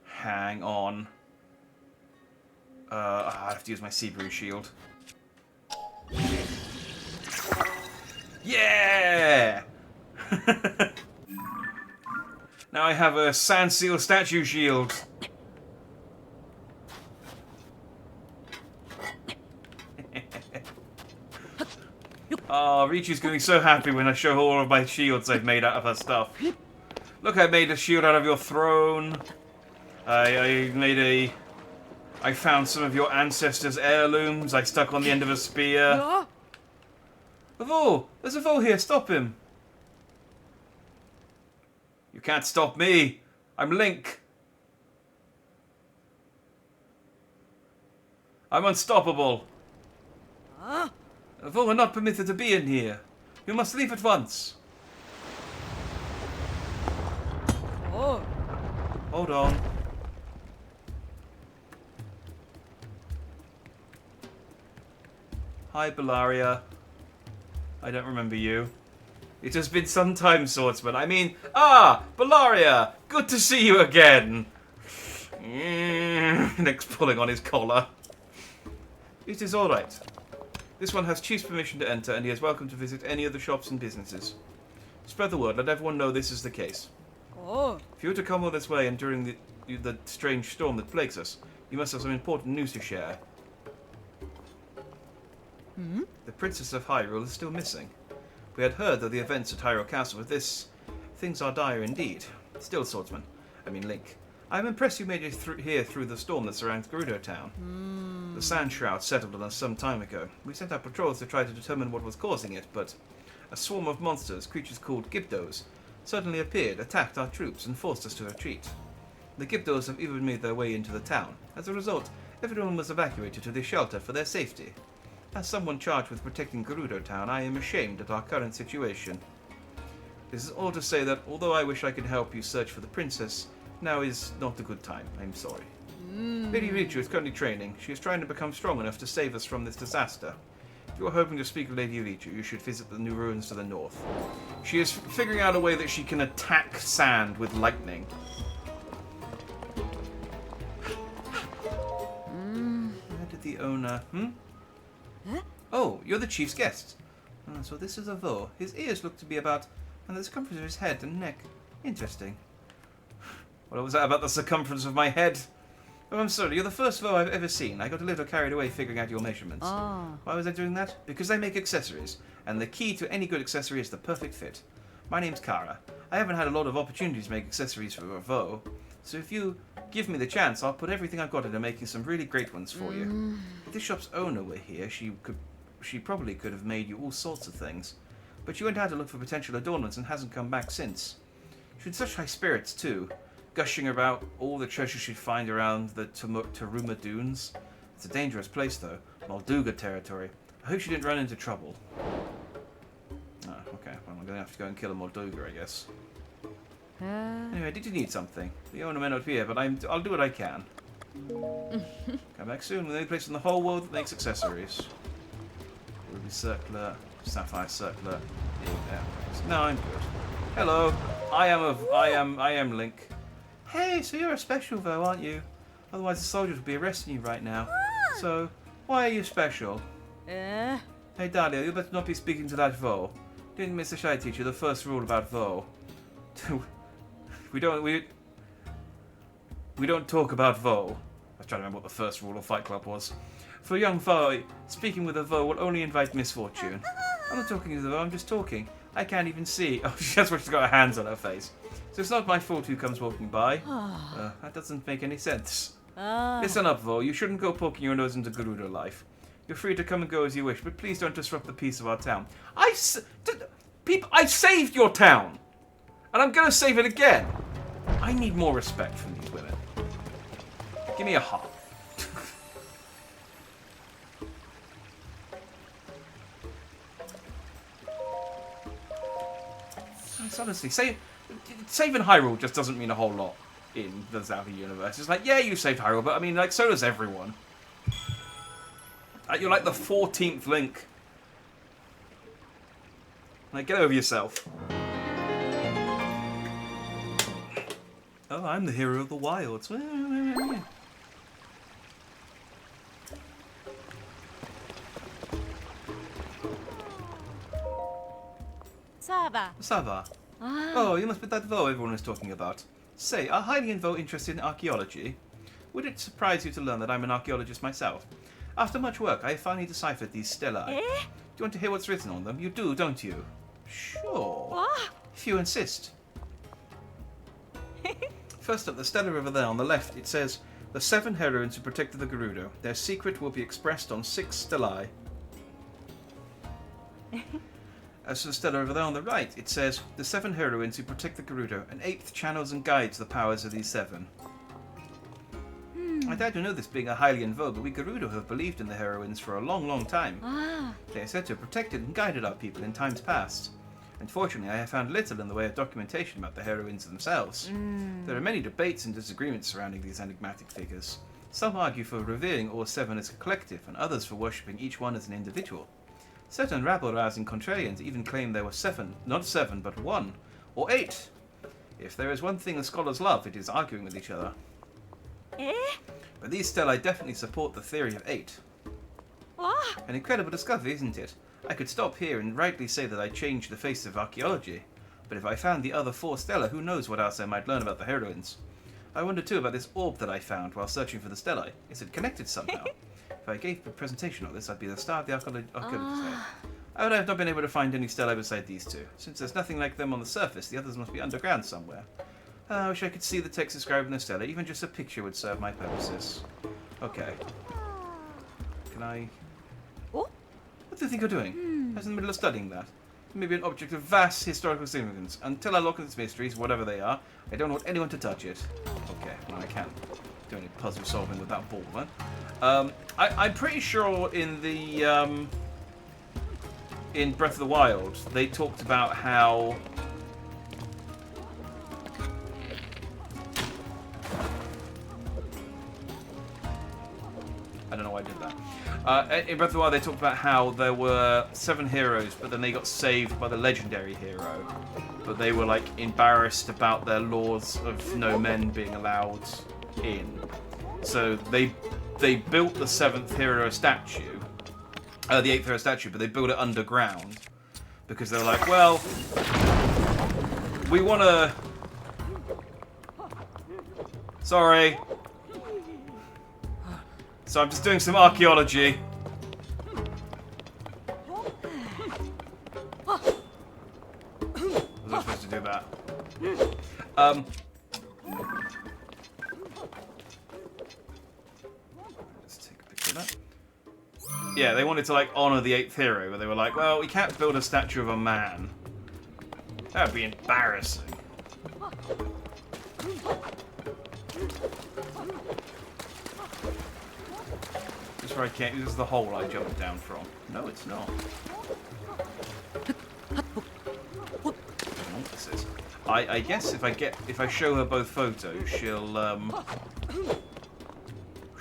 Hang on. I have to use my Sea-Brew shield. Yeah! Now I have a Sand Seal statue shield. Oh, Richu's going to be so happy when I show all of my shields I've made out of her stuff. Look, I made a shield out of your throne. I found some of your ancestors' heirlooms I stuck on the end of a spear. A Vo! There's a Vo here, stop him! You can't stop me! I'm Link! I'm unstoppable! A Vo are not permitted to be in here. You must leave at once.
Oh.
Hold on. Hi, Bellaria. I don't remember you. It has been some time, Swordsman. I mean, Bellaria! Good to see you again! Nick's pulling on his collar. It is alright. This one has Chief's permission to enter, and he is welcome to visit any of the shops and businesses. Spread the word. Let everyone know this is the case.
Oh.
If you were to come all this way and during the strange storm that plagues us, you must have some important news to share.
Hmm?
The Princess of Hyrule is still missing. We had heard of the events at Hyrule Castle, but things are dire indeed. Still, Swordsman. I mean, Link. I am impressed you made it here through the storm that surrounds Gerudo Town. The sand shroud settled on us some time ago. We sent out patrols to try to determine what was causing it, but a swarm of monsters, creatures called Gibdos, suddenly appeared, attacked our troops, and forced us to retreat. The Gibdos have even made their way into the town. As a result, everyone was evacuated to their shelter for their safety. As someone charged with protecting Gerudo Town, I am ashamed at our current situation. This is all to say that, although I wish I could help you search for the princess, now is not a good time. I'm sorry. Lady Richu is currently training. She is trying to become strong enough to save us from this disaster. If you are hoping to speak with Lady Richu, you should visit the new ruins to the north. She is figuring out a way that she can attack sand with lightning. Where did the owner...
Huh?
Oh, you're the chief's guest. So this is a Vo. His ears look to be about... and the circumference of his head and neck. Interesting. What was that about the circumference of my head? Oh, I'm sorry, you're the first Vo I've ever seen. I got a little carried away figuring out your measurements.
Ah.
Why was I doing that? Because I make accessories, and the key to any good accessory is the perfect fit. My name's Kara. I haven't had a lot of opportunities to make accessories for a Vo, so if you give me the chance, I'll put everything I've got into making some really great ones for you. If this shop's owner were here, she probably could have made you all sorts of things. But she went out to look for potential adornments and hasn't come back since. She had such high spirits, too, gushing about all the treasure she'd find around the Taruma Dunes. It's a dangerous place, though. Molduga territory. I hope she didn't run into trouble. Oh, okay. Well, I'm going to have to go and kill a Molduga, I guess. Anyway, did you need something? The owner may not be here, but I'll do what I can. Come back soon. We're the only place in the whole world that makes accessories. Ruby circlet, sapphire circlet. Yeah. No, I'm good. Hello. I am Link. Hey, so you're a special Vo, aren't you? Otherwise the soldiers would be arresting you right now. So, why are you special?
Eh?
Hey Dahlia, you better not be speaking to that Vo. Didn't Mr. Shai teach you the first rule about Vo? we don't talk about Vo. I was trying to remember what the first rule of Fight Club was. For a young Vo, speaking with a Vo will only invite misfortune. I'm not talking to the Vo, I'm just talking. I can't even see. Oh, that's why she's got her hands on her face. So it's not my fault who comes walking by. That doesn't make any sense. Listen up, Vo. You shouldn't go poking your nose into Gerudo life. You're free to come and go as you wish, but please don't disrupt the peace of our town. I saved your town! And I'm going to save it again! I need more respect from these women. Give me a heart. Honestly, saving Hyrule just doesn't mean a whole lot in the Zelda universe. It's like, yeah, you saved Hyrule, but I mean, like, so does everyone. You're like the 14th Link. Like, get over yourself. Oh, I'm the hero of the wilds.
Saba.
Sava. Oh, you must be that Vo everyone is talking about. Say, are Hylian Vo interested in archaeology? Would it surprise you to learn that I'm an archaeologist myself? After much work, I have finally deciphered these stelae. Do you want to hear what's written on them? You do, don't you? Sure. If you insist. First up, the stela over there on the left, it says, the 7 heroines who protected the Gerudo. Their secret will be expressed on 6 stelae. As for the stela over there on the right, it says, the 7 heroines who protect the Gerudo, and 8th channels and guides the powers of these 7. I doubt you know this being a Hylian Vo, but we Gerudo have believed in the heroines for a long, long time. They are said to have protected and guided our people in times past. Unfortunately, I have found little in the way of documentation about the heroines themselves. There are many debates and disagreements surrounding these enigmatic figures. Some argue for revering all 7 as a collective, and others for worshipping each one as an individual. Certain rabble-rousing contrarians even claim there were 7, not 7, but 1, or 8. If there is one thing the scholars love, it is arguing with each other. But these stelae definitely support the theory of 8. An incredible discovery, isn't it? I could stop here and rightly say that I changed the face of archaeology. But if I found the other 4 stelae, who knows what else I might learn about the heroines. I wonder too about this orb that I found while searching for the stelae. Is it connected somehow? If I gave a presentation on this, I'd be the star of the archaeology fair. I would have not been able to find any stelae beside these 2. Since there's nothing like them on the surface, the others must be underground somewhere. I wish I could see the text describing the stelae. Even just a picture would serve my purposes. Okay. Can I...
Oh?
What do you think you're doing? I was in the middle of studying that. Maybe an object of vast historical significance. Until I look at its mysteries, whatever they are, I don't want anyone to touch it. Okay, well I can't do any puzzle solving with that ball, then. I'm pretty sure in the in Breath of the Wild they talked about how I don't know why I did that. In Breath of the Wild, they talked about how there were 7 heroes, but then they got saved by the legendary hero. But they were, like, embarrassed about their laws of no men being allowed in. So they built the 7th hero statue, the 8th hero statue, but they built it underground. Because they were like, well, we want to... Sorry. So I'm just doing some archaeology. Was I supposed to do that? Let's take a picture of that. Yeah, they wanted to like honor the 8th hero, but they were like, well, we can't build a statue of a man. That would be embarrassing. Where I can't. This is the hole I jumped down from. No, it's not. I don't know what this is. I guess if I show her both photos, she'll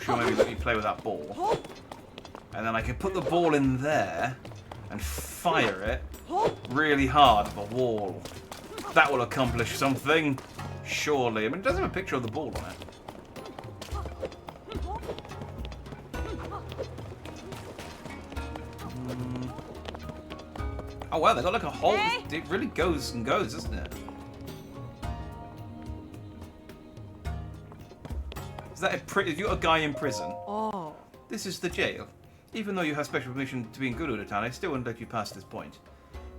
maybe let me play with that ball, and then I can put the ball in there and fire it really hard at the wall. That will accomplish something, surely. I mean, it does have a picture of the ball on it. Oh wow, they got like a hole.
Hey.
It really goes and goes, doesn't it? Is that have you got a guy in prison?
Oh.
This is the jail. Even though you have special permission to be in Guru-Town, I still wouldn't let you pass this point.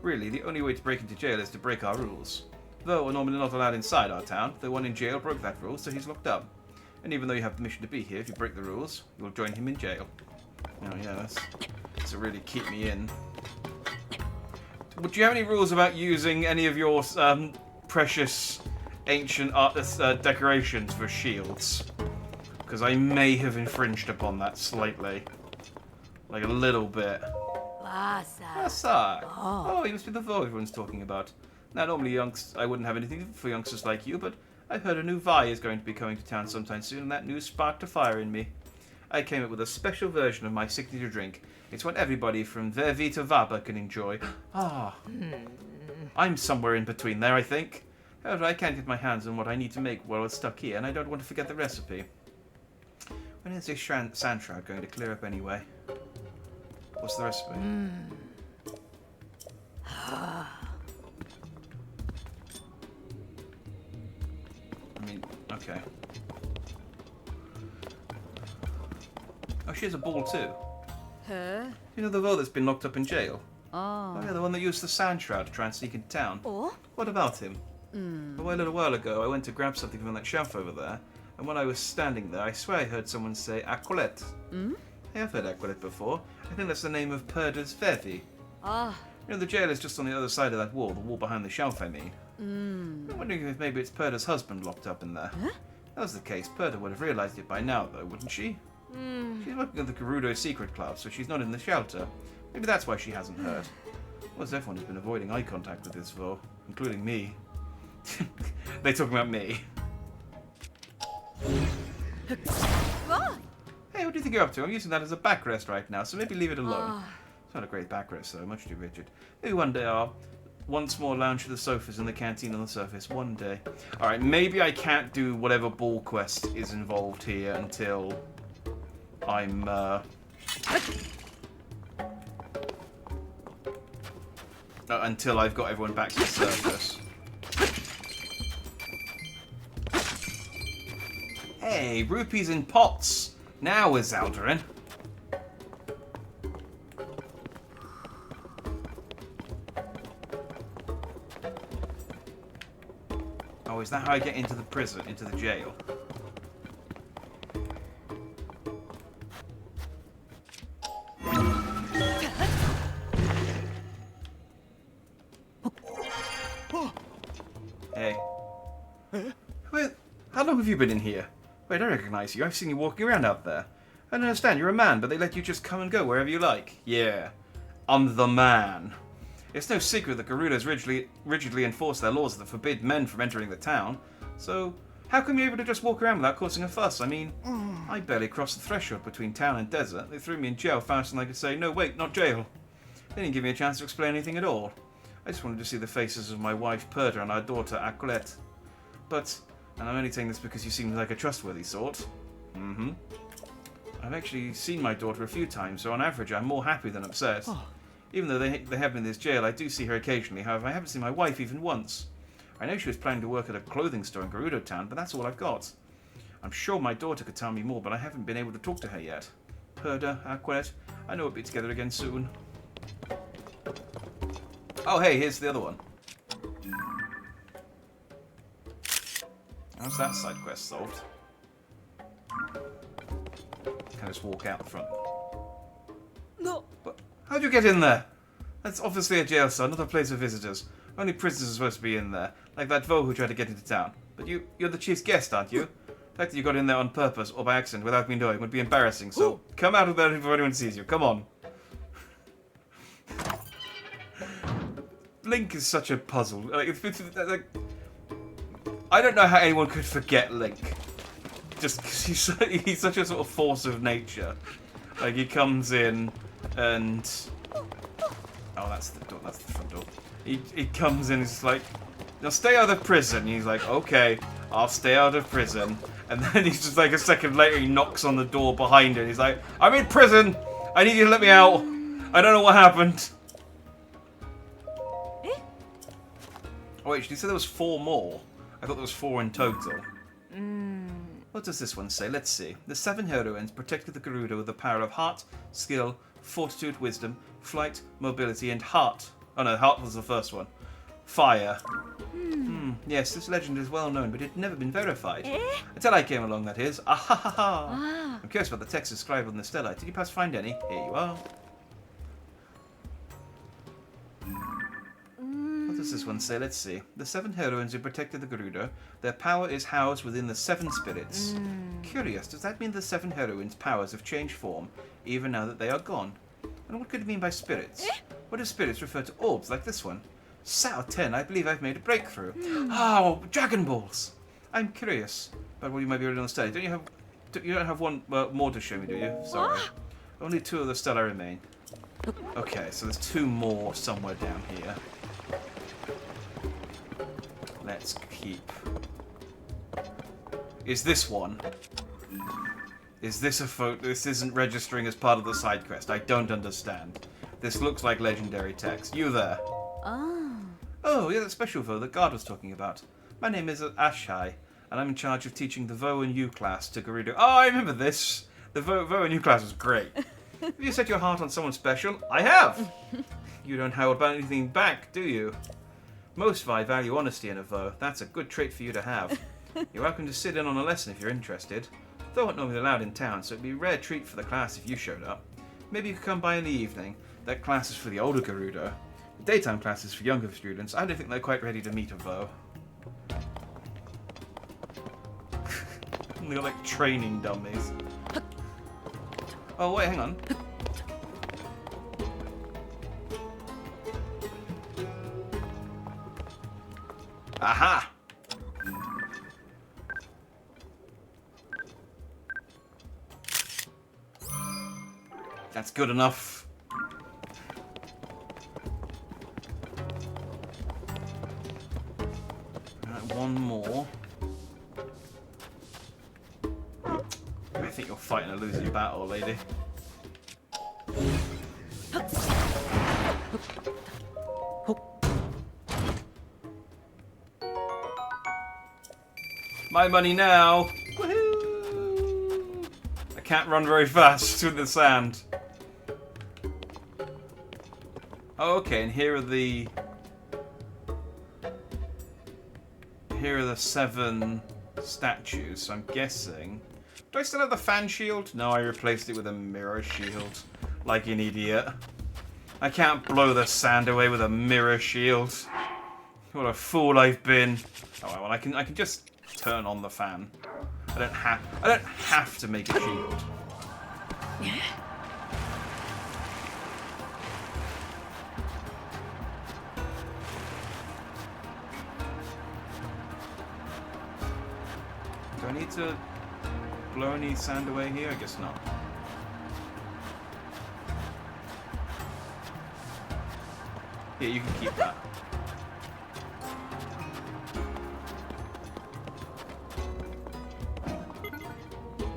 Really, the only way to break into jail is to break our rules. Though we're normally not allowed inside our town, the one in jail broke that rule, so he's locked up. And even though you have permission to be here, if you break the rules, you'll join him in jail. Oh yeah, that's to really keep me in. Would you have any rules about using any of your precious ancient art decorations for shields? Because I may have infringed upon that slightly. Like a little bit. Asa. Oh, you must be the foe everyone's talking about. Now, normally I wouldn't have anything for youngsters like you, but I heard a new Vi is going to be coming to town sometime soon, and that news sparked a fire in me. I came up with a special version of my signature drink. It's what everybody from Vtuber can enjoy. I'm somewhere in between there, I think. However, I can't get my hands on what I need to make while it's stuck here, and I don't want to forget the recipe. When is this sand shroud going to clear up anyway? What's the recipe? I mean, okay. Oh, she has a ball too.
Huh?
You know the girl that's been locked up in jail?
Oh.
Oh yeah, the one that used the sand shroud to try and sneak into town.
Oh?
What about him? A little while ago, I went to grab something from that shelf over there, and when I was standing there, I swear I heard someone say Aquilette. I have heard Aquilette before. I think that's the name of Perda's Vervi.
Ah.
You know, the jail is just on the other side of that wall, the wall behind the shelf, I mean. I'm wondering if maybe it's Perda's husband locked up in there.
Huh?
If that was the case, Perda would have realized it by now, though, wouldn't she? She's working at the Gerudo Secret Club, so she's not in the shelter. Maybe that's why she hasn't heard. Well, everyone has been avoiding eye contact with this foe, including me. They're talking about me.
Ah.
Hey, what do you think you're up to? I'm using that as a backrest right now, so maybe leave it alone. It's not a great backrest, though. Much too rigid. Maybe one day I'll once more lounge to the sofas in the canteen on the surface. One day. Alright, maybe I can't do whatever ball quest is involved here until I'm, Until I've got everyone back to the surface. Hey, rupees in pots! Now we're Zelda in. Oh, is that how I get into the prison, into the jail? Hey. Wait, how long have you been in here? Wait, I recognize you. I've seen you walking around out there. I don't understand. You're a man, but they let you just come and go wherever you like. Yeah. I'm the man. It's no secret that Gerudos rigidly enforce their laws that forbid men from entering the town. So, how come you're able to just walk around without causing a fuss? I mean, I barely crossed the threshold between town and desert. They threw me in jail faster than I could say, no, wait, not jail. They didn't give me a chance to explain anything at all. I just wanted to see the faces of my wife, Perda, and our daughter, Aquilette. But, and I'm only saying this because you seem like a trustworthy sort. I've actually seen my daughter a few times, so on average I'm more happy than upset. Even though they have me in this jail, I do see her occasionally. However, I haven't seen my wife even once. I know she was planning to work at a clothing store in Gerudo Town, but that's all I've got. I'm sure my daughter could tell me more, but I haven't been able to talk to her yet. Perda, Aquilette, I know we'll be together again soon. Oh, hey, here's the other one. How's that side quest solved? Can I just walk out the front?
No.
But how'd you get in there? That's obviously a jail cell, not a place for visitors. Only prisoners are supposed to be in there, like that Vo who tried to get into town. But you're the chief's guest, aren't you? The fact that you got in there on purpose or by accident without me knowing would be embarrassing, so come out of there before anyone sees you. Come on. Link is such a puzzle. Like, I don't know how anyone could forget Link. Just because he's such a sort of force of nature. Like, he comes in and... Oh, that's the door. That's the front door. He comes in and he's like, now stay out of prison. He's like, okay, I'll stay out of prison. And then he's just like, a second later, he knocks on the door behind her. He's like, I'm in prison. I need you to let me out. I don't know what happened. Oh, wait, did you say there was 4 more? I thought there was 4 in total. What does this one say? Let's see. The 7 heroines protected the Gerudo with the power of heart, skill, fortitude, wisdom, flight, mobility, and heart. Oh no, heart was the first one. Fire. Yes, this legend is well known, but it had never been verified. Until I came along, that is. Ah ha ha ha. I'm curious about the text inscribed on the stela. Did you perhaps find any? Here you are. What does this one say? Let's see. The 7 heroines who protected the Gerudo, their power is housed within the 7 spirits. Curious, does that mean the 7 heroines' powers have changed form, even now that they are gone? And what could it mean by spirits? What do spirits refer to orbs like this one? Sao 10, I believe I've made a breakthrough. Oh, Dragon Balls! I'm curious about what you might be already on the study. You don't have one more to show me, do you? Sorry. Only 2 of the stella remain. Okay, so there's 2 more somewhere down here. Let's keep... Is this one? Is this a photo? This isn't registering as part of the side quest. I don't understand. This looks like legendary text. You there? Oh, yeah, that special Vo that Guard was talking about. My name is Ashai, and I'm in charge of teaching the Vo and U class to Gerudo. Oh, I remember this! The Vo and U class was great. Have you set your heart on someone special? I have! You don't hold about anything back, do you? Most I value honesty in a Vo. That's a good trait for you to have. You're welcome to sit in on a lesson if you're interested. Though not normally allowed in town, so it'd be a rare treat for the class if you showed up. Maybe you could come by in the evening. That class is for the older Gerudo. The daytime class is for younger students. I don't think they're quite ready to meet a Vo. They're like training dummies. Oh, wait, hang on. Aha! That's good enough. Right, one more. I think you're fighting a losing battle, lady. My money now. Woohoo! I can't run very fast through the sand. Okay, and here are the 7 statues. So I'm guessing. Do I still have the fan shield? No, I replaced it with a mirror shield. Like an idiot. I can't blow the sand away with a mirror shield. What a fool I've been. Oh well, I can just turn on the fan. I don't have to make a shield. Do I need to blow any sand away here? I guess not. Here, you can keep that.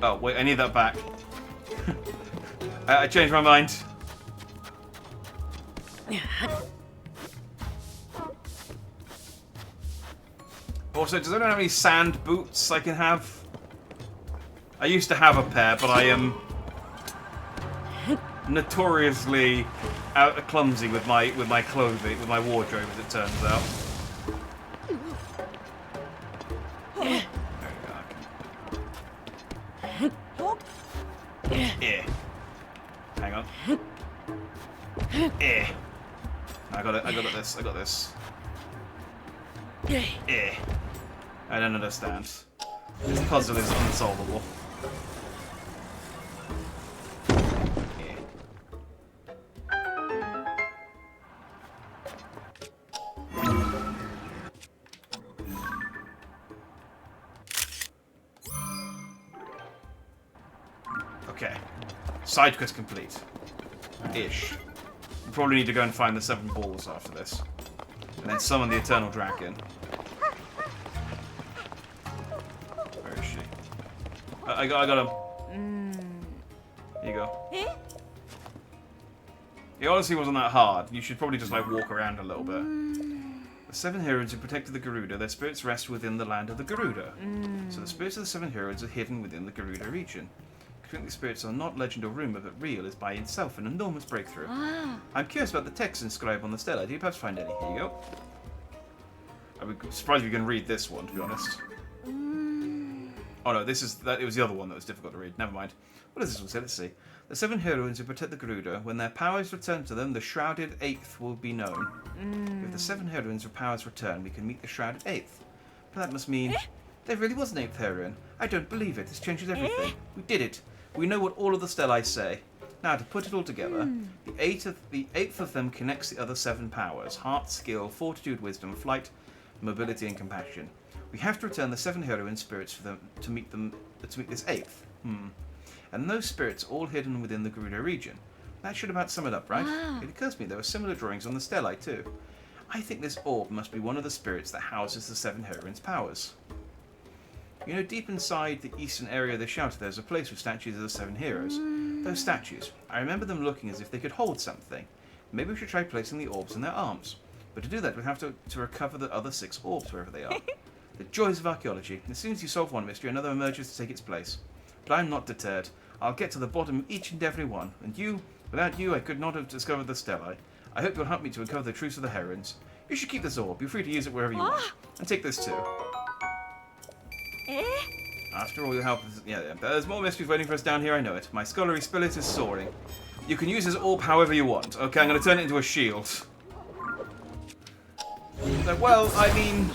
Oh, wait, I need that back. I changed my mind. Also, does anyone have any sand boots I can have? I used to have a pair, but I am notoriously clumsy with my clothing, with my wardrobe, as it turns out. There you go. Yeah. Hang on. Yeah. I got this. Yeah. I don't understand. This puzzle is unsolvable. Yeah. Okay. Side quest complete. Ish. We probably need to go and find the 7 balls after this. And then summon the Eternal Dragon. Where is she? I got him. Here you go. It honestly wasn't that hard. You should probably just like walk around a little bit. The 7 heroes who protected the Garuda, their spirits rest within the land of the Garuda. So the spirits of the 7 heroes are hidden within the Garuda region. Currently, spirits are not legend or rumor, but real is by itself an enormous breakthrough. I'm curious about the text inscribed on the stela. Do you perhaps find any? Here you go. I would be surprised if you can read this one, to be honest. Oh no, it was the other one that was difficult to read. Never mind. What does this one say? Let's see. The 7 heroines who protect the Garuda, when their powers return to them, the shrouded 8th will be known. If the 7 heroines' powers return, we can meet the shrouded 8th. But that must mean there really was an 8th heroine. I don't believe it. This changes everything. We did it. We know what all of the stellae say. Now, to put it all together, the 8th of them connects the other 7 powers: heart, skill, fortitude, wisdom, flight, mobility, and compassion. We have to return the 7 heroine spirits for them to meet this 8th. And those spirits are all hidden within the Garuda region. That should about sum it up, right?
Wow.
It occurs to me there were similar drawings on the stellae too. I think this orb must be one of the spirits that houses the 7 heroines' powers. You know, deep inside the eastern area of the shelter, there's a place with statues of the 7 heroes. Those statues, I remember them looking as if they could hold something. Maybe we should try placing the orbs in their arms. But to do that, we have to recover the other 6 orbs, wherever they are. The joys of archaeology. As soon as you solve one mystery, another emerges to take its place. But I'm not deterred. I'll get to the bottom of each and every one. And without you, I could not have discovered the stellae. I hope you'll help me to recover the truths of the heroines. You should keep this orb. You're free to use it wherever you want. And take this too. After all your help, there's more mysteries waiting for us down here, I know it. My scholarly spirit is soaring. You can use this orb however you want. Okay, I'm going to turn it into a shield. Well, I mean...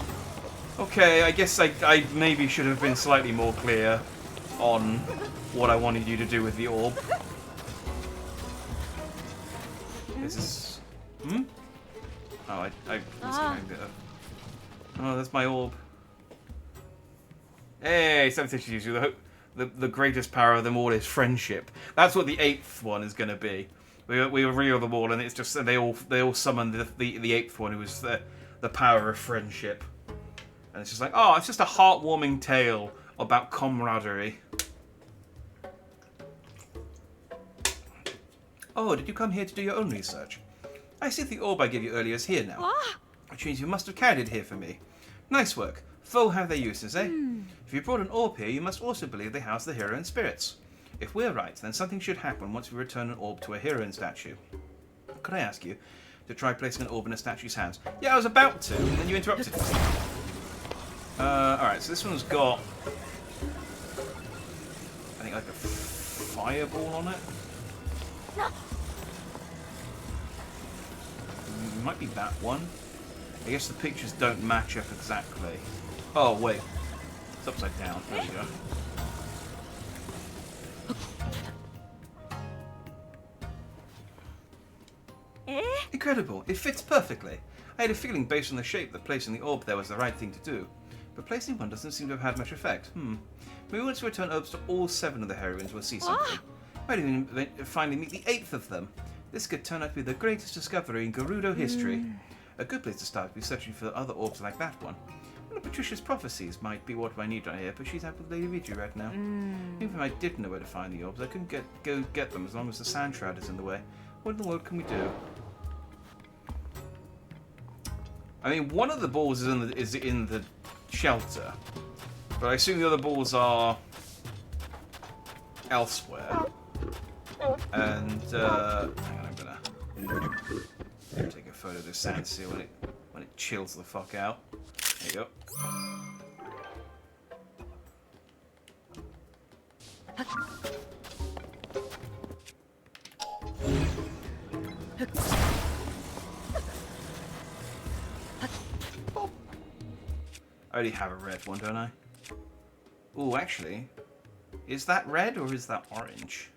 Okay, I guess I maybe should have been slightly more clear on what I wanted you to do with the orb. This is... Oh, Oh, that's my orb. Hey, something to use. The greatest power of them all is friendship. That's what the 8th one is going to be. We reveal them all, and it's just they all summon the 8th one, who is the power of friendship. And it's just like, oh, it's just a heartwarming tale about camaraderie. Oh, did you come here to do your own research? I see the orb I gave you earlier is here now. Which means you must have carried it here for me. Nice work. Foe have their uses, eh? If you brought an orb here, you must also believe they house the hero and spirits. If we're right, then something should happen once we return an orb to a heroine statue. Could I ask you to try placing an orb in a statue's hands? Yeah, I was about to, and then you interrupted me. Alright, so this one's got, I think, like a fireball on it. Might be that one. I guess the pictures don't match up exactly. Oh, wait. It's upside down. There we go. Incredible. It fits perfectly. I had a feeling based on the shape that placing the orb there was the right thing to do. But placing one doesn't seem to have had much effect. Maybe once we return orbs to all 7 of the heroines, we'll see something. Might even finally meet the 8th of them. This could turn out to be the greatest discovery in Gerudo history. A good place to start would be searching for other orbs like that one. One of Patricia's prophecies might be what I need right here, but she's out with Lady Vigi right now. Even if I did know where to find the orbs, I couldn't go get them as long as the sand shroud is in the way. What in the world can we do? I mean, one of the balls is in the shelter, but I assume the other balls are elsewhere. And hang on, I'm gonna take a photo of this sand seal when it chills the fuck out. There you go. I already have a red one, don't I? Oh, actually, is that red or is that orange?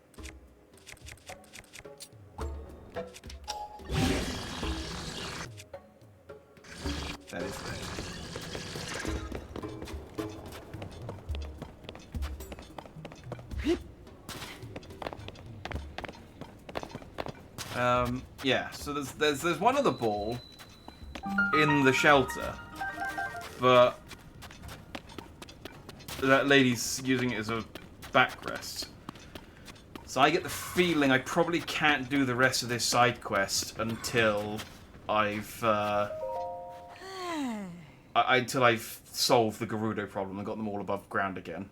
That is red. Yeah, so there's one other ball in the shelter, but that lady's using it as a backrest. So I get the feeling I probably can't do the rest of this side quest until I've until I've solved the Gerudo problem and got them all above ground again.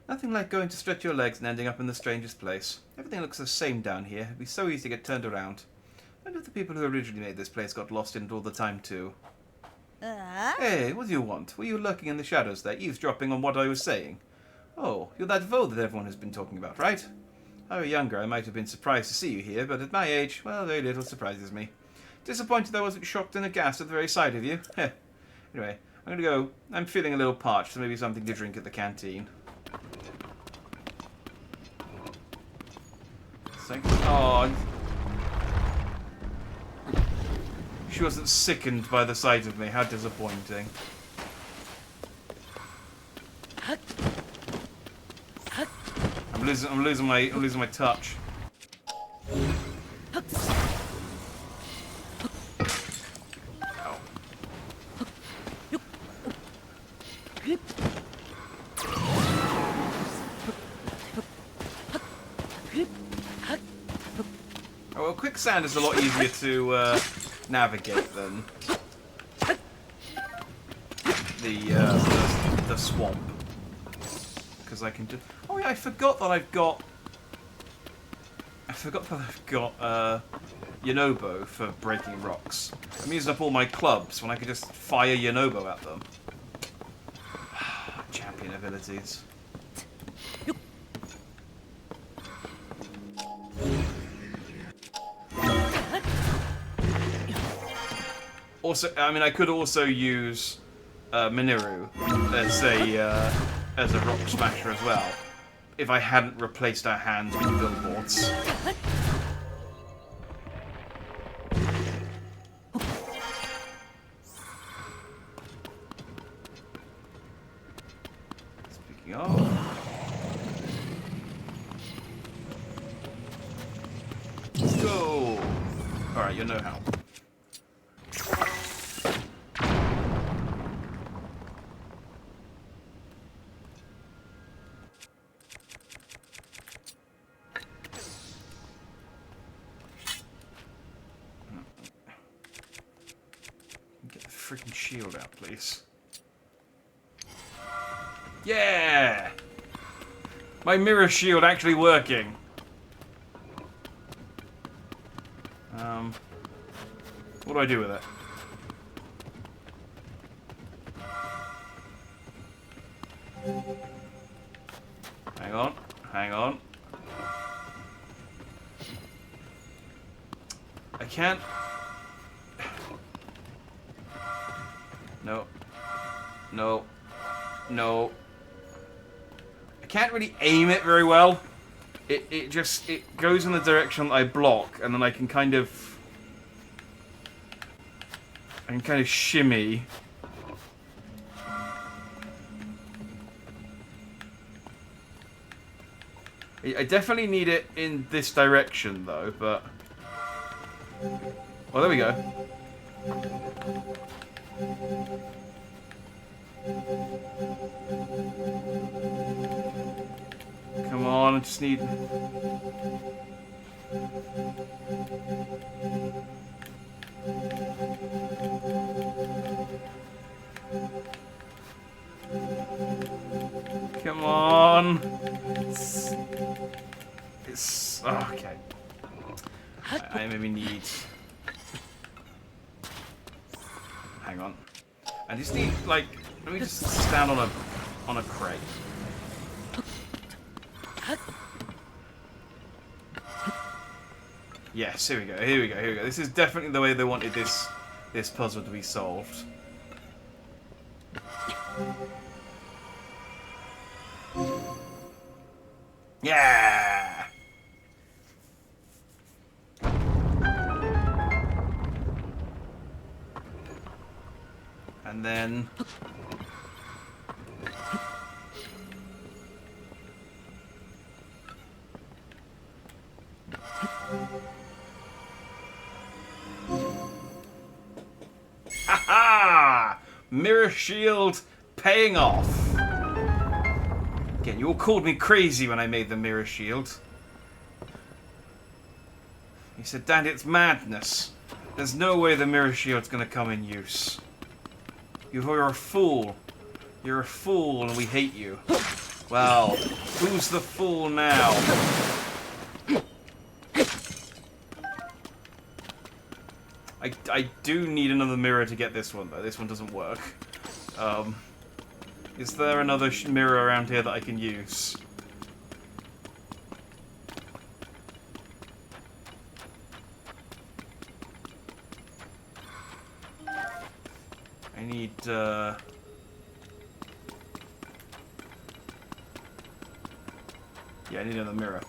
Nothing like going to stretch your legs and ending up in the strangest place. Everything looks the same down here. It'd be so easy to get turned around. I wonder if the people who originally made this place got lost in it all the time too. Hey, what do you want? Were you lurking in the shadows there, eavesdropping on what I was saying? Oh, you're that Vo that everyone has been talking about, right? If I were younger, I might have been surprised to see you here, but at my age, well, very little surprises me. Disappointed I wasn't shocked and aghast at the very sight of you. Heh. Anyway, I'm gonna go. I'm feeling a little parched, so maybe something to drink at the canteen. Oh, she wasn't sickened by the sight of me. How disappointing. I'm losing my touch. Ow. Oh, well, quicksand is a lot easier to navigate than the swamp, because I can do. Oh yeah, I forgot that I've got Yonobo for breaking rocks. I'm using up all my clubs when I could just fire Yonobo at them. Champion abilities. Also, I mean, I could also use Miniru as a rock smasher as well, if I hadn't replaced our hands with billboards. Speaking of, let's go. All right, you know how. Get the freaking shield out, please. Yeah! My mirror shield actually working. What do I do with it? Hang on, hang on. I can't... No. No. No. I can't really aim it very well. It just goes in the direction that I block, and then I can kind of shimmy. I definitely need it in this direction though, but well, there we go. Come on, I just need... Come on. It's oh, okay. I maybe need... Hang on. I just need, like, let me just stand on a crate. Yes, here we go, here we go, here we go. This is definitely the way they wanted this puzzle to be solved. Yeah! And then... Ha-ha! Mirror shield paying off. Again, you all called me crazy when I made the mirror shield. You said, Dandy, it's madness. There's no way the mirror shield's gonna come in use. You're a fool. You're a fool and we hate you. Well, who's the fool now? I do need another mirror to get this one, though. This one doesn't work. Is there another mirror around here that I can use? I need, yeah, I need another mirror.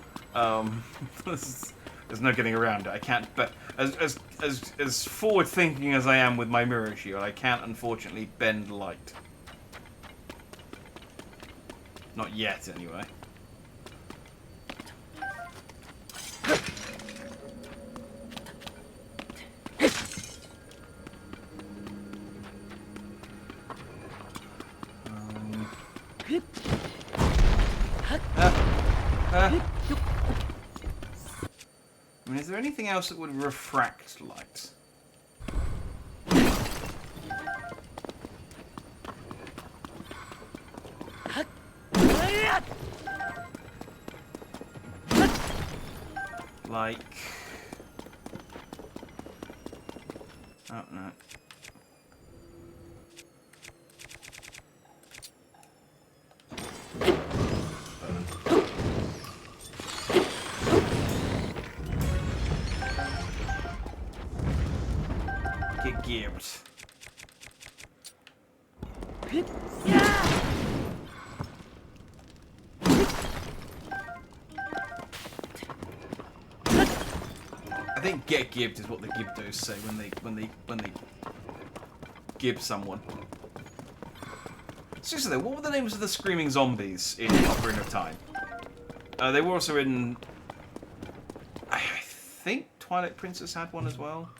There's no getting around it. I can't, but as forward-thinking as I am with my mirror shield, I can't unfortunately bend light. Not yet, anyway. I mean, is there anything else that would refract light? Like... Oh, no. Get geared. I think get gibbed is what the Gibdos say when they gib someone. Seriously though, what were the names of the screaming zombies in Ocarina of Time? They were also in... I think Twilight Princess had one as well.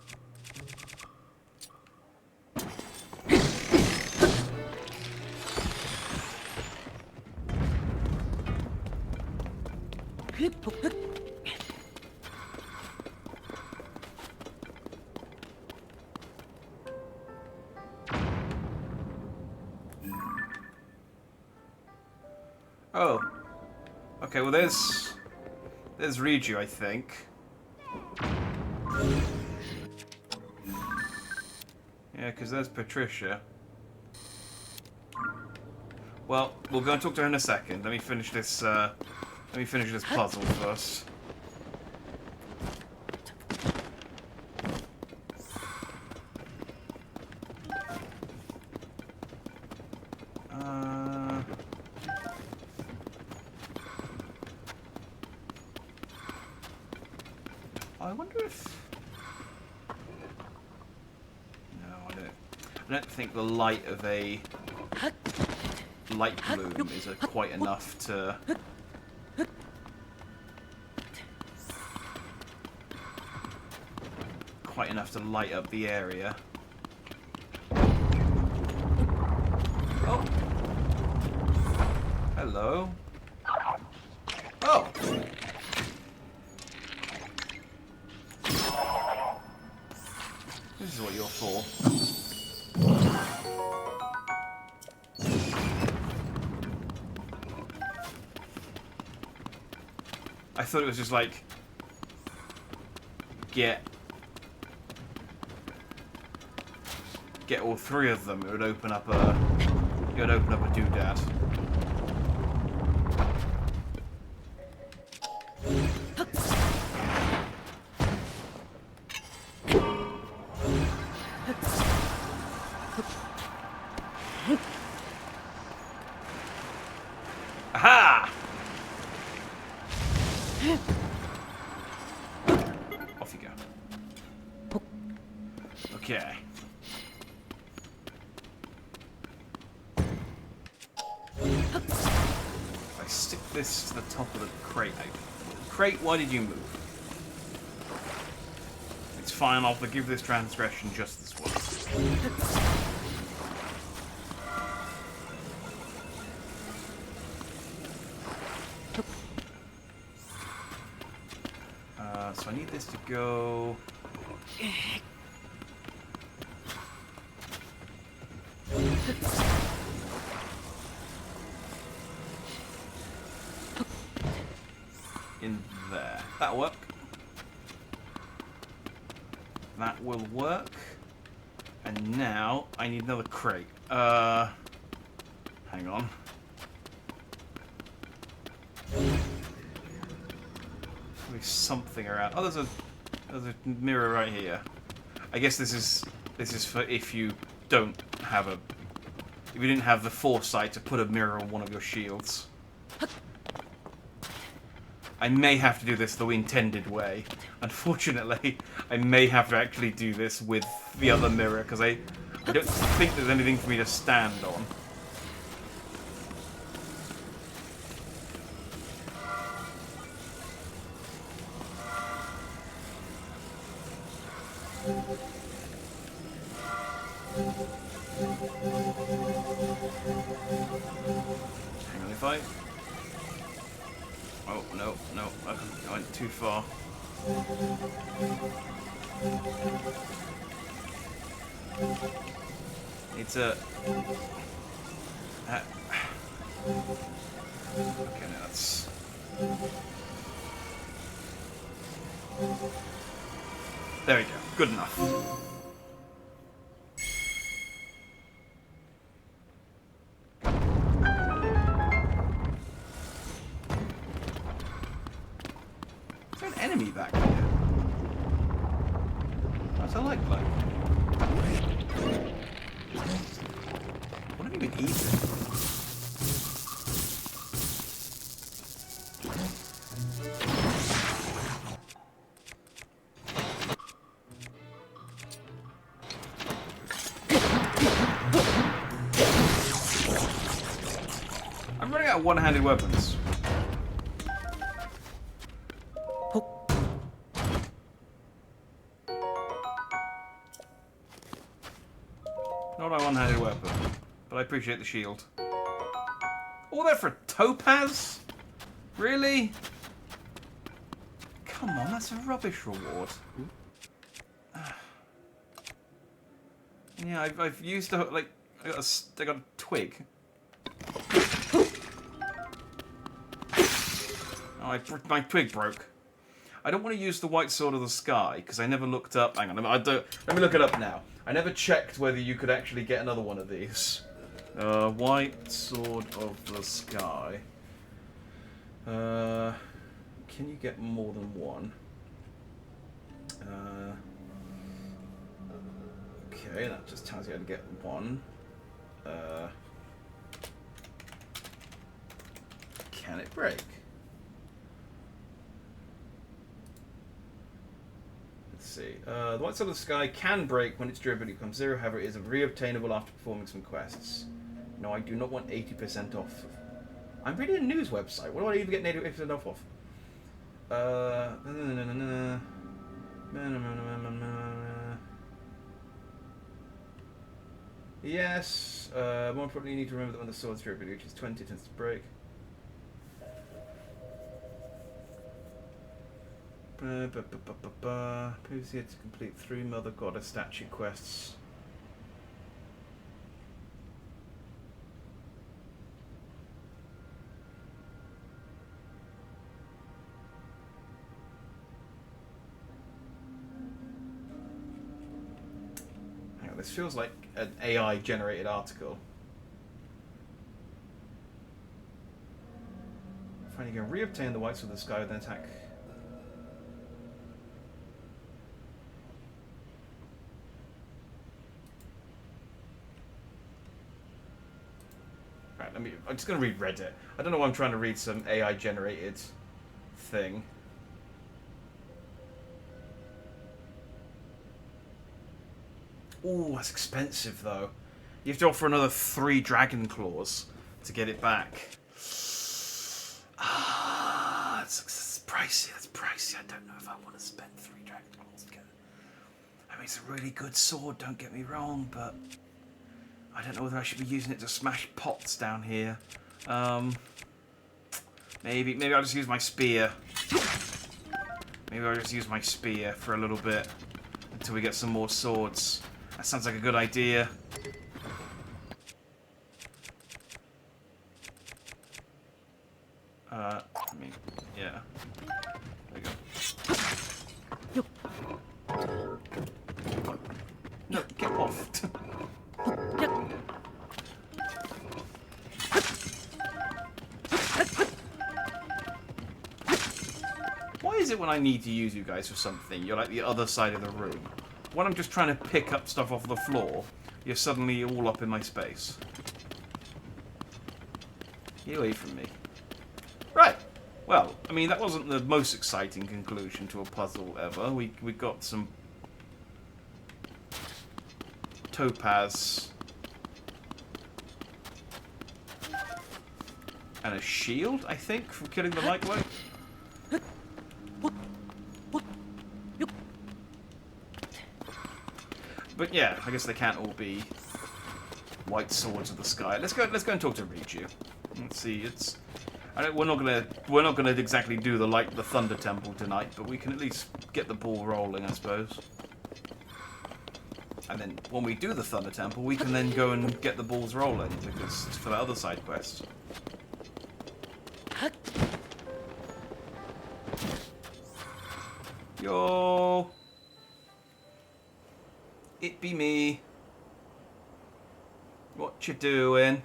Oh. Okay, well there's Riju, I think. Yeah, because there's Patricia. Well, we'll go and talk to her in a second. Let me finish this puzzle first. I wonder if... No, I don't think the light of a light bloom is quite enough to... quite enough to light up the area. Oh! Hello. Oh! This is what you're for. I thought it was just like get all three of them. It would open up a doodad. Aha! Off you go. Okay. If I stick this to the top of the crate, crate, why did you move? It's fine, I'll forgive this transgression just this once. So I need this to go... in there. That'll work. That will work. And now I need another crate. Hang on. There's something around. Oh, there's a mirror right here. I guess this is for if you don't have if you didn't have the foresight to put a mirror on one of your shields. I may have to do this the intended way. Unfortunately, I may have to actually do this with the other mirror, because I don't think there's anything for me to stand on. Hang on, if I... Oh, no, I went too far. It's a... okay, now that's... There we go. Good enough. Is there an enemy back here? What's a light blow? What have you been eating? I'm running out of one-handed weapons. Not a one-handed weapon, but I appreciate the shield. All that for a topaz? Really? Come on, that's a rubbish reward. Yeah, I've used a, like, I got a twig. Oh, my twig broke. I don't want to use the white sword of the sky because I never looked up. Hang on, I don't. Let me look it up now. I never checked whether you could actually get another one of these. White sword of the sky. Can you get more than one? Okay, that just tells you how to get one. Can it break? Let's see. The white sword of the sky can break when its durability becomes 0. However, it is reobtainable after performing some quests. No, I do not want 80% off. I'm reading a news website. What do I even get 80% off of? Yes. More importantly, you need to remember that when the sword's durability reaches 20, it tends to break. Please here to complete 3 Mother Goddess statue quests. Hang on, this feels like an AI generated article. Finally, you can reobtain the whites of the sky with an attack. I'm just going to read Reddit. I don't know why I'm trying to read some AI-generated thing. Ooh, that's expensive, though. You have to offer another 3 dragon claws to get it back. Ah, that's pricey. That's pricey. I don't know if I want to spend 3 dragon claws to get it. I mean, it's a really good sword, don't get me wrong, but I don't know whether I should be using it to smash pots down here. Maybe I'll just use my spear. Maybe I'll just use my spear for a little bit until we get some more swords. That sounds like a good idea. I mean, yeah. There we go. No, get off. Why is it when I need to use you guys for something, you're like the other side of the room? When I'm just trying to pick up stuff off the floor, you're suddenly all up in my space. Get away from me. Right. Well, I mean, that wasn't the most exciting conclusion to a puzzle ever. We got some topaz and a shield, I think, from killing the lightweight. But yeah, I guess they can't all be white swords of the sky. Let's go and talk to Riju. Let's see. We're not gonna exactly do the Thunder Temple tonight, but we can at least get the ball rolling, I suppose. And then when we do the Thunder Temple, we can then go and get the balls rolling because it's for that other side quest. Yo, it be me. What you doing?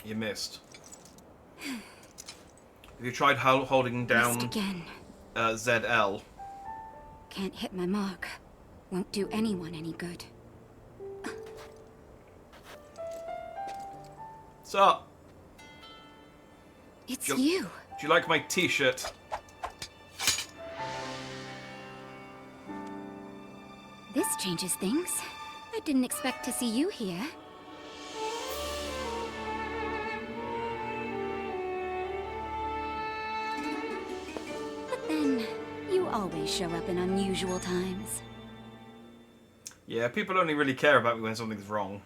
You missed. Have you tried holding down
Missed again.
ZL?
Can't hit my mark. Won't do anyone any good.
What's up?
It's
Do
you.
Do you like my t-shirt?
This changes things. I didn't expect to see you here. But then, you always show up in unusual times.
Yeah, people only really care about me when something's wrong.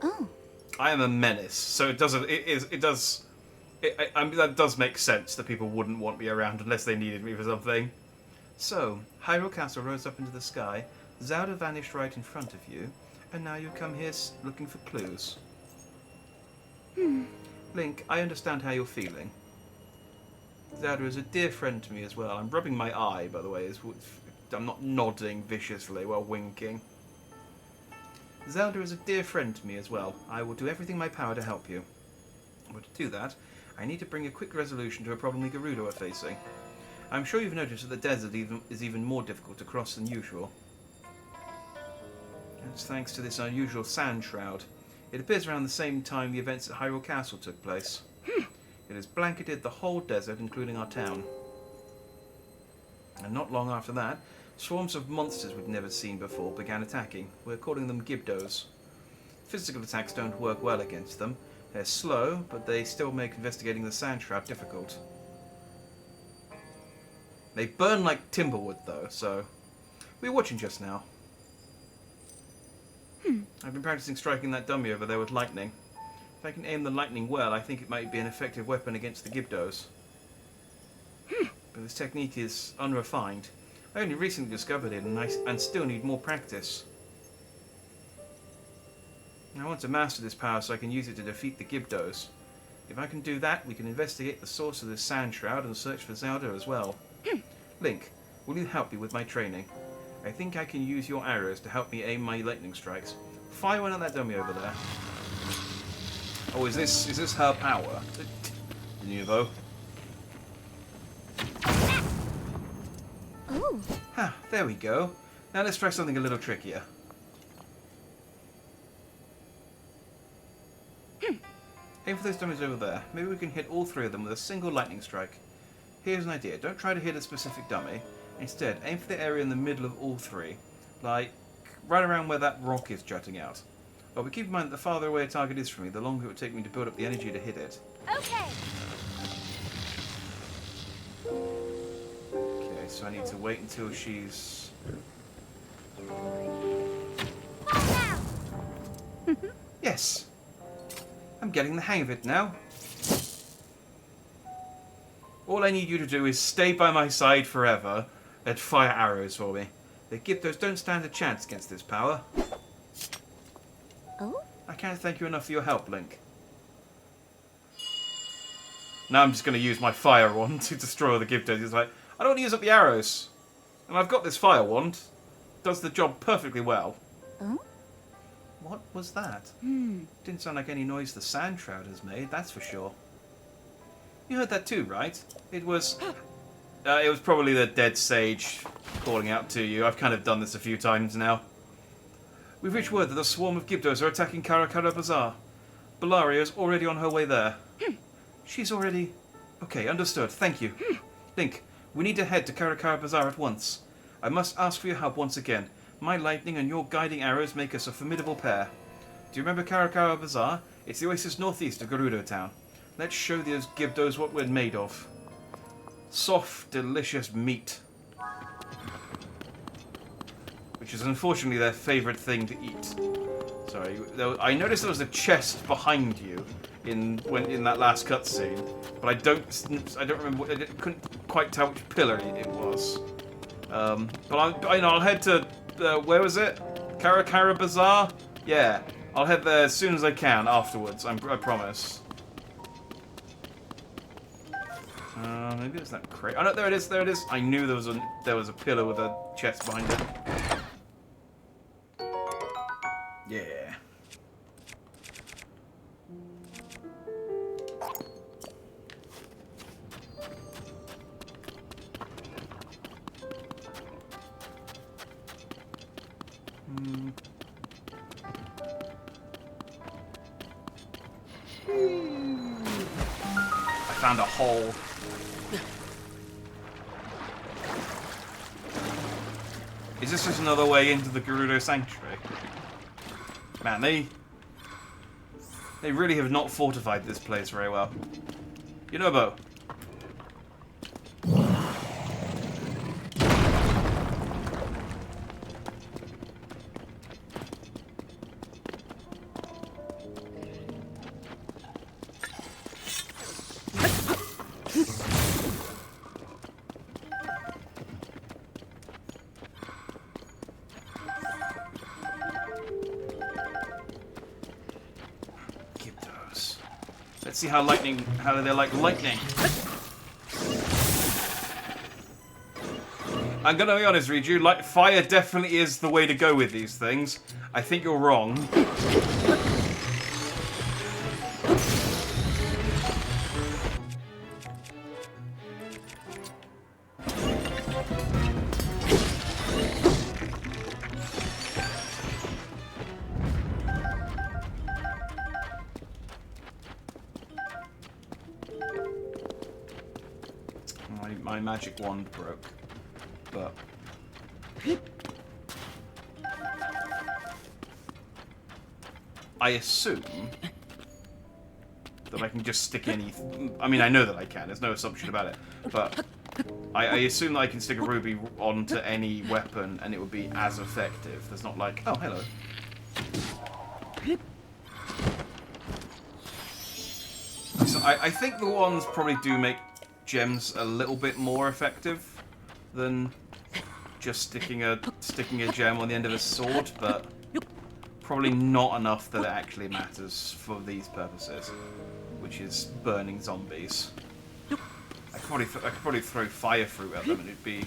Oh.
I am a menace, so it doesn't. It does. I mean, that does make sense that people wouldn't want me around unless they needed me for something. So, Hyrule Castle rose up into the sky, Zelda vanished right in front of you, and now you come here looking for clues. Link, I understand how you're feeling. Zelda is a dear friend to me as well. I'm rubbing my eye, by the way. I'm not nodding viciously while winking. Zelda is a dear friend to me as well. I will do everything in my power to help you. But to do that, I need to bring a quick resolution to a problem the Gerudo are facing. I'm sure you've noticed that the desert is even more difficult to cross than usual. It's thanks to this unusual sand shroud. It appears around the same time the events at Hyrule Castle took place. It has blanketed the whole desert, including our town. And not long after that, swarms of monsters we'd never seen before began attacking. We're calling them Gibdos. Physical attacks don't work well against them. They're slow, but they still make investigating the sand shroud difficult. They burn like timberwood, though, so... We were watching just now. I've been practicing striking that dummy over there with lightning. If I can aim the lightning well, I think it might be an effective weapon against the Gibdos. But this technique is unrefined. I only recently discovered it, and still need more practice. I want to master this power so I can use it to defeat the Gibdos. If I can do that, we can investigate the source of this sand shroud and search for Zelda as well. Link, will you help me with my training? I think I can use your arrows to help me aim my lightning strikes. Fire one at that dummy over there. Oh, is this her power? Nuvo.
Oh.
Ah, there we go. Now let's try something a little trickier. Aim for those dummies over there. Maybe we can hit all three of them with a single lightning strike. Here's an idea. Don't try to hit a specific dummy. Instead, aim for the area in the middle of all three. Like, right around where that rock is jutting out. But keep in mind that the farther away a target is from me, the longer it would take me to build up the energy to hit it.
Okay.
Okay, so I need to wait until she's... Yes! I'm getting the hang of it now. All I need you to do is stay by my side forever and fire arrows for me. The Gibdos don't stand a chance against this power.
Oh?
I can't thank you enough for your help, Link. Now I'm just going to use my fire wand to destroy all the Gibdos. It's like, I don't want to use up the arrows. And I've got this fire wand. Does the job perfectly well.
Oh?
What was that? Didn't sound like any noise the sand shroud has made, that's for sure. You heard that too, right? It was probably the dead sage calling out to you. I've kind of done this a few times now. We've reached word that a swarm of Gibdos are attacking Karakara Bazaar. Bellaria is already on her way there. She's already... Okay, understood. Thank you. Link, we need to head to Karakara Bazaar at once. I must ask for your help once again. My lightning and your guiding arrows make us a formidable pair. Do you remember Karakara Bazaar? It's the oasis northeast of Gerudo Town. Let's show those Gibdos what we're made of. Soft, delicious meat. Which is unfortunately their favourite thing to eat. Sorry, I noticed there was a chest behind you in that last cutscene, but I don't remember. I couldn't quite tell which pillar it was. But I'll head to where was it? Karakara Bazaar? Yeah, I'll head there as soon as I can afterwards. I promise. Maybe it's that crate. Oh no, there it is. There it is. I knew there was a pillar with a chest behind it. Yeah. I found a hole. Is this just another way into the Gerudo Sanctuary? Man, they really have not fortified this place very well. Yunobo. Let's see how they're like lightning. I'm gonna be honest, Riju, fire definitely is the way to go with these things. I think you're wrong. My magic wand broke, but I assume that I can just stick any... I mean, I know that I can, there's no assumption about it, but I assume that I can stick a ruby onto any weapon and it would be as effective. There's not like, oh, hello. So I think the wands probably do make gems a little bit more effective than just sticking a gem on the end of a sword, but probably not enough that it actually matters for these purposes, which is burning zombies. I could probably throw fire fruit at them and it'd be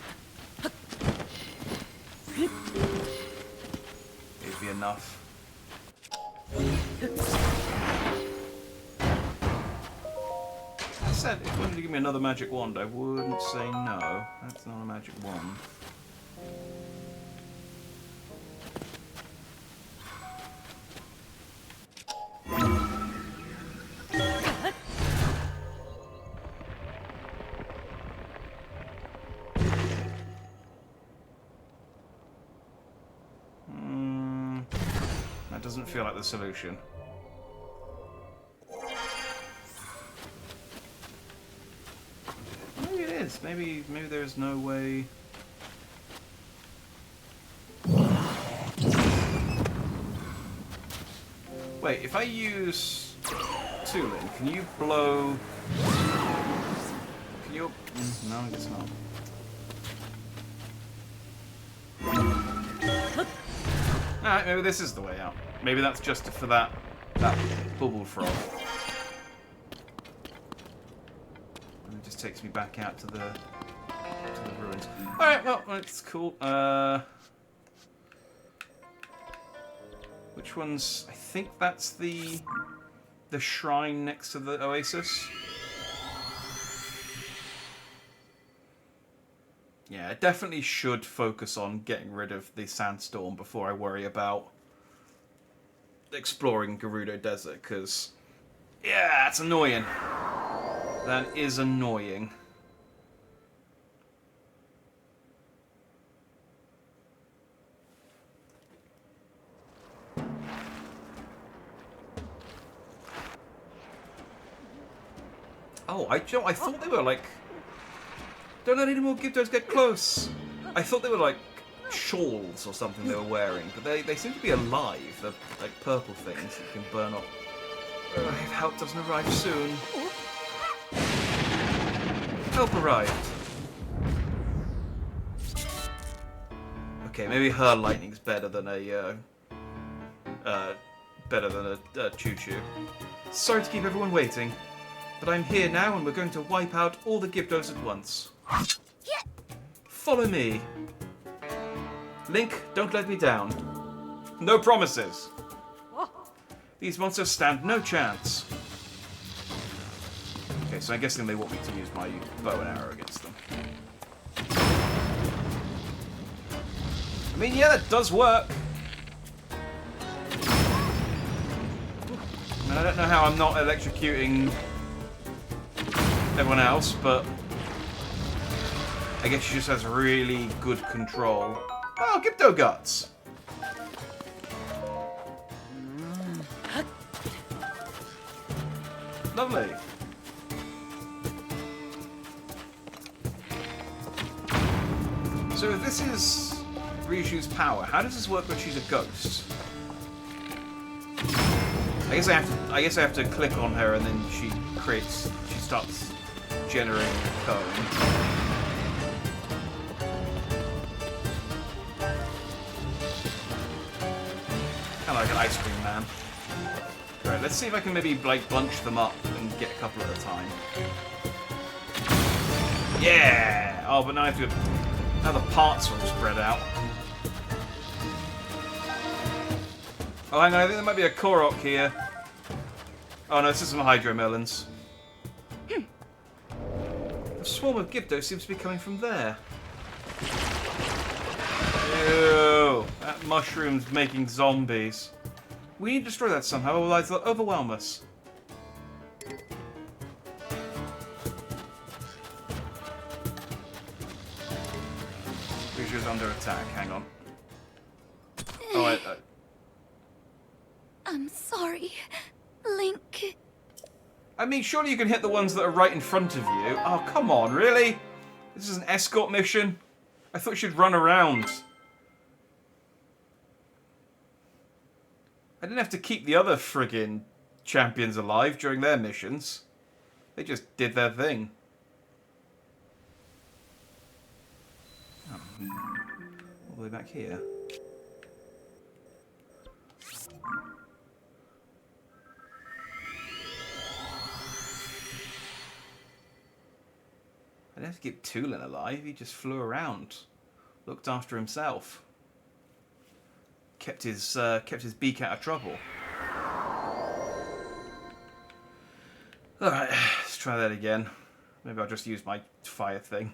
enough. I said if you wanted to give me another magic wand, I wouldn't say no. That's not a magic wand. That doesn't feel like the solution. Maybe it is. Maybe there's no way. Wait, if I use Tulin, can you blow? Can you? No, I guess not. Alright, maybe this is the way out. Maybe that's just for that bubble frog. And it just takes me back out to the ruins. Alright, well, it's cool. Which one's... I think that's the shrine next to the oasis. Yeah, I definitely should focus on getting rid of the sandstorm before I worry about exploring Gerudo Desert, because, yeah, it's annoying. That is annoying. Oh, I thought they were like... Don't let any more Gyptos get close! I thought they were like shawls or something they were wearing, but they seem to be alive. They're like purple things that you can burn off. If help doesn't arrive soon. Help arrived. Okay, maybe her lightning's better than a choo-choo. Sorry to keep everyone waiting, but I'm here now and we're going to wipe out all the Gyptos at once. Follow me. Link, don't let me down. No promises. These monsters stand no chance. Okay, so I'm guessing they want me to use my bow and arrow against them. I mean, yeah, that does work. I mean, I don't know how I'm not electrocuting everyone else, but I guess she just has really good control. Oh, Gypto Guts! Lovely. So if this is Ryuju's power, how does this work when she's a ghost? I guess I have to click on her and then she starts generating a cone. Like an ice cream man. Right, let's see if I can maybe like bunch them up and get a couple at a time. Yeah! Oh, but now I have to. Now the parts are all spread out. Oh, hang on, I think there might be a Korok here. Oh no, this is some Hydro Melons. A swarm of Gibdo seems to be coming from there. Ew, that mushroom's making zombies. We need to destroy that somehow, otherwise they'll overwhelm us. Creature's under attack, hang on. Oh,
I'm sorry, Link.
I mean, surely you can hit the ones that are right in front of you. Oh, come on, really? This is an escort mission? I thought she'd run around. I didn't have to keep the other friggin' champions alive during their missions. They just did their thing. Oh. All the way back here. I didn't have to keep Tulin alive, he just flew around. Looked after himself. Kept his beak out of trouble. Alright, let's try that again. Maybe I'll just use my fire thing.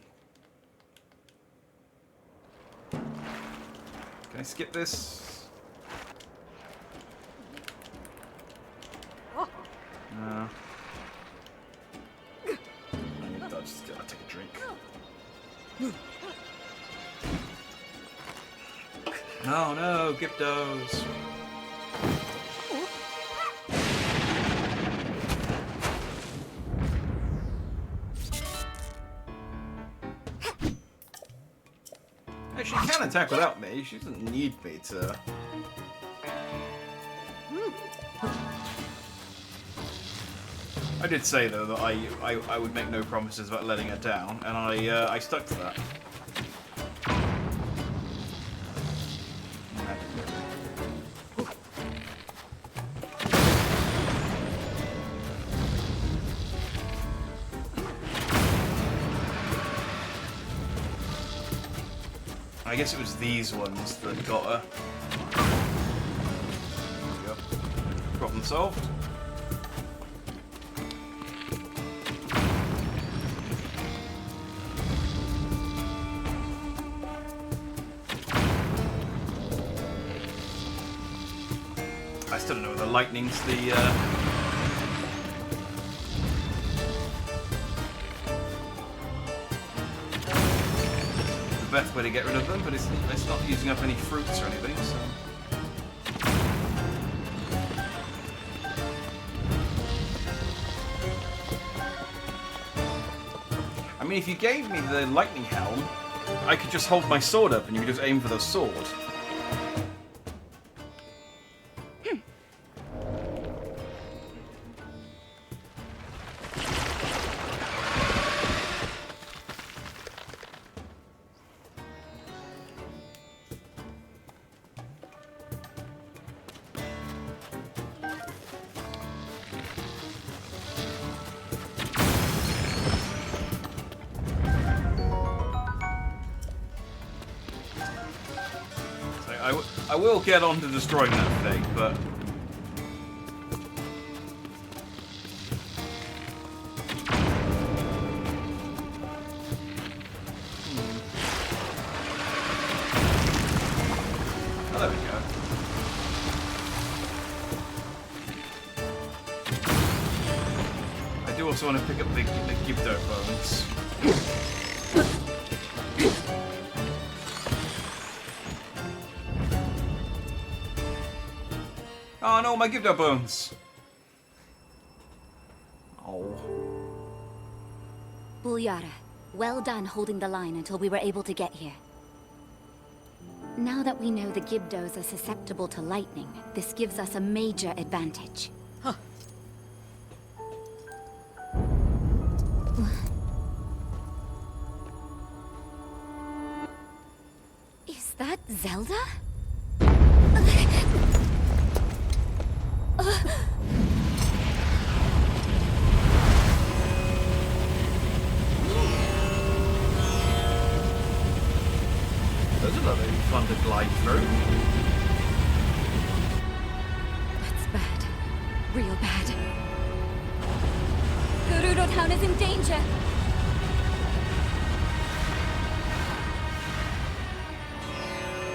Can I skip this? No. I'll take a drink. No, Gibdos. Hey, she can attack without me. She doesn't need me to. I did say though that I would make no promises about letting her down, and I stuck to that. I guess it was these ones that got her. There we go. Problem solved. I still don't know whether lightning's the best way to get rid of them, but it's not using up any fruits or anything, so. I mean, if you gave me the lightning helm, I could just hold my sword up and you could just aim for the sword. I will get on to destroying that thing, but... Oh, there we go. I do also want to pick up the Gibdo bones. Oh no, my Gibdo bones! Oh.
Bulyara, well done holding the line until we were able to get here. Now that we know the Gibdos are susceptible to lightning, this gives us a major advantage.
Huh.
Is that Zelda?
slide through.
That's bad. Real bad. Gerudo Town is in danger.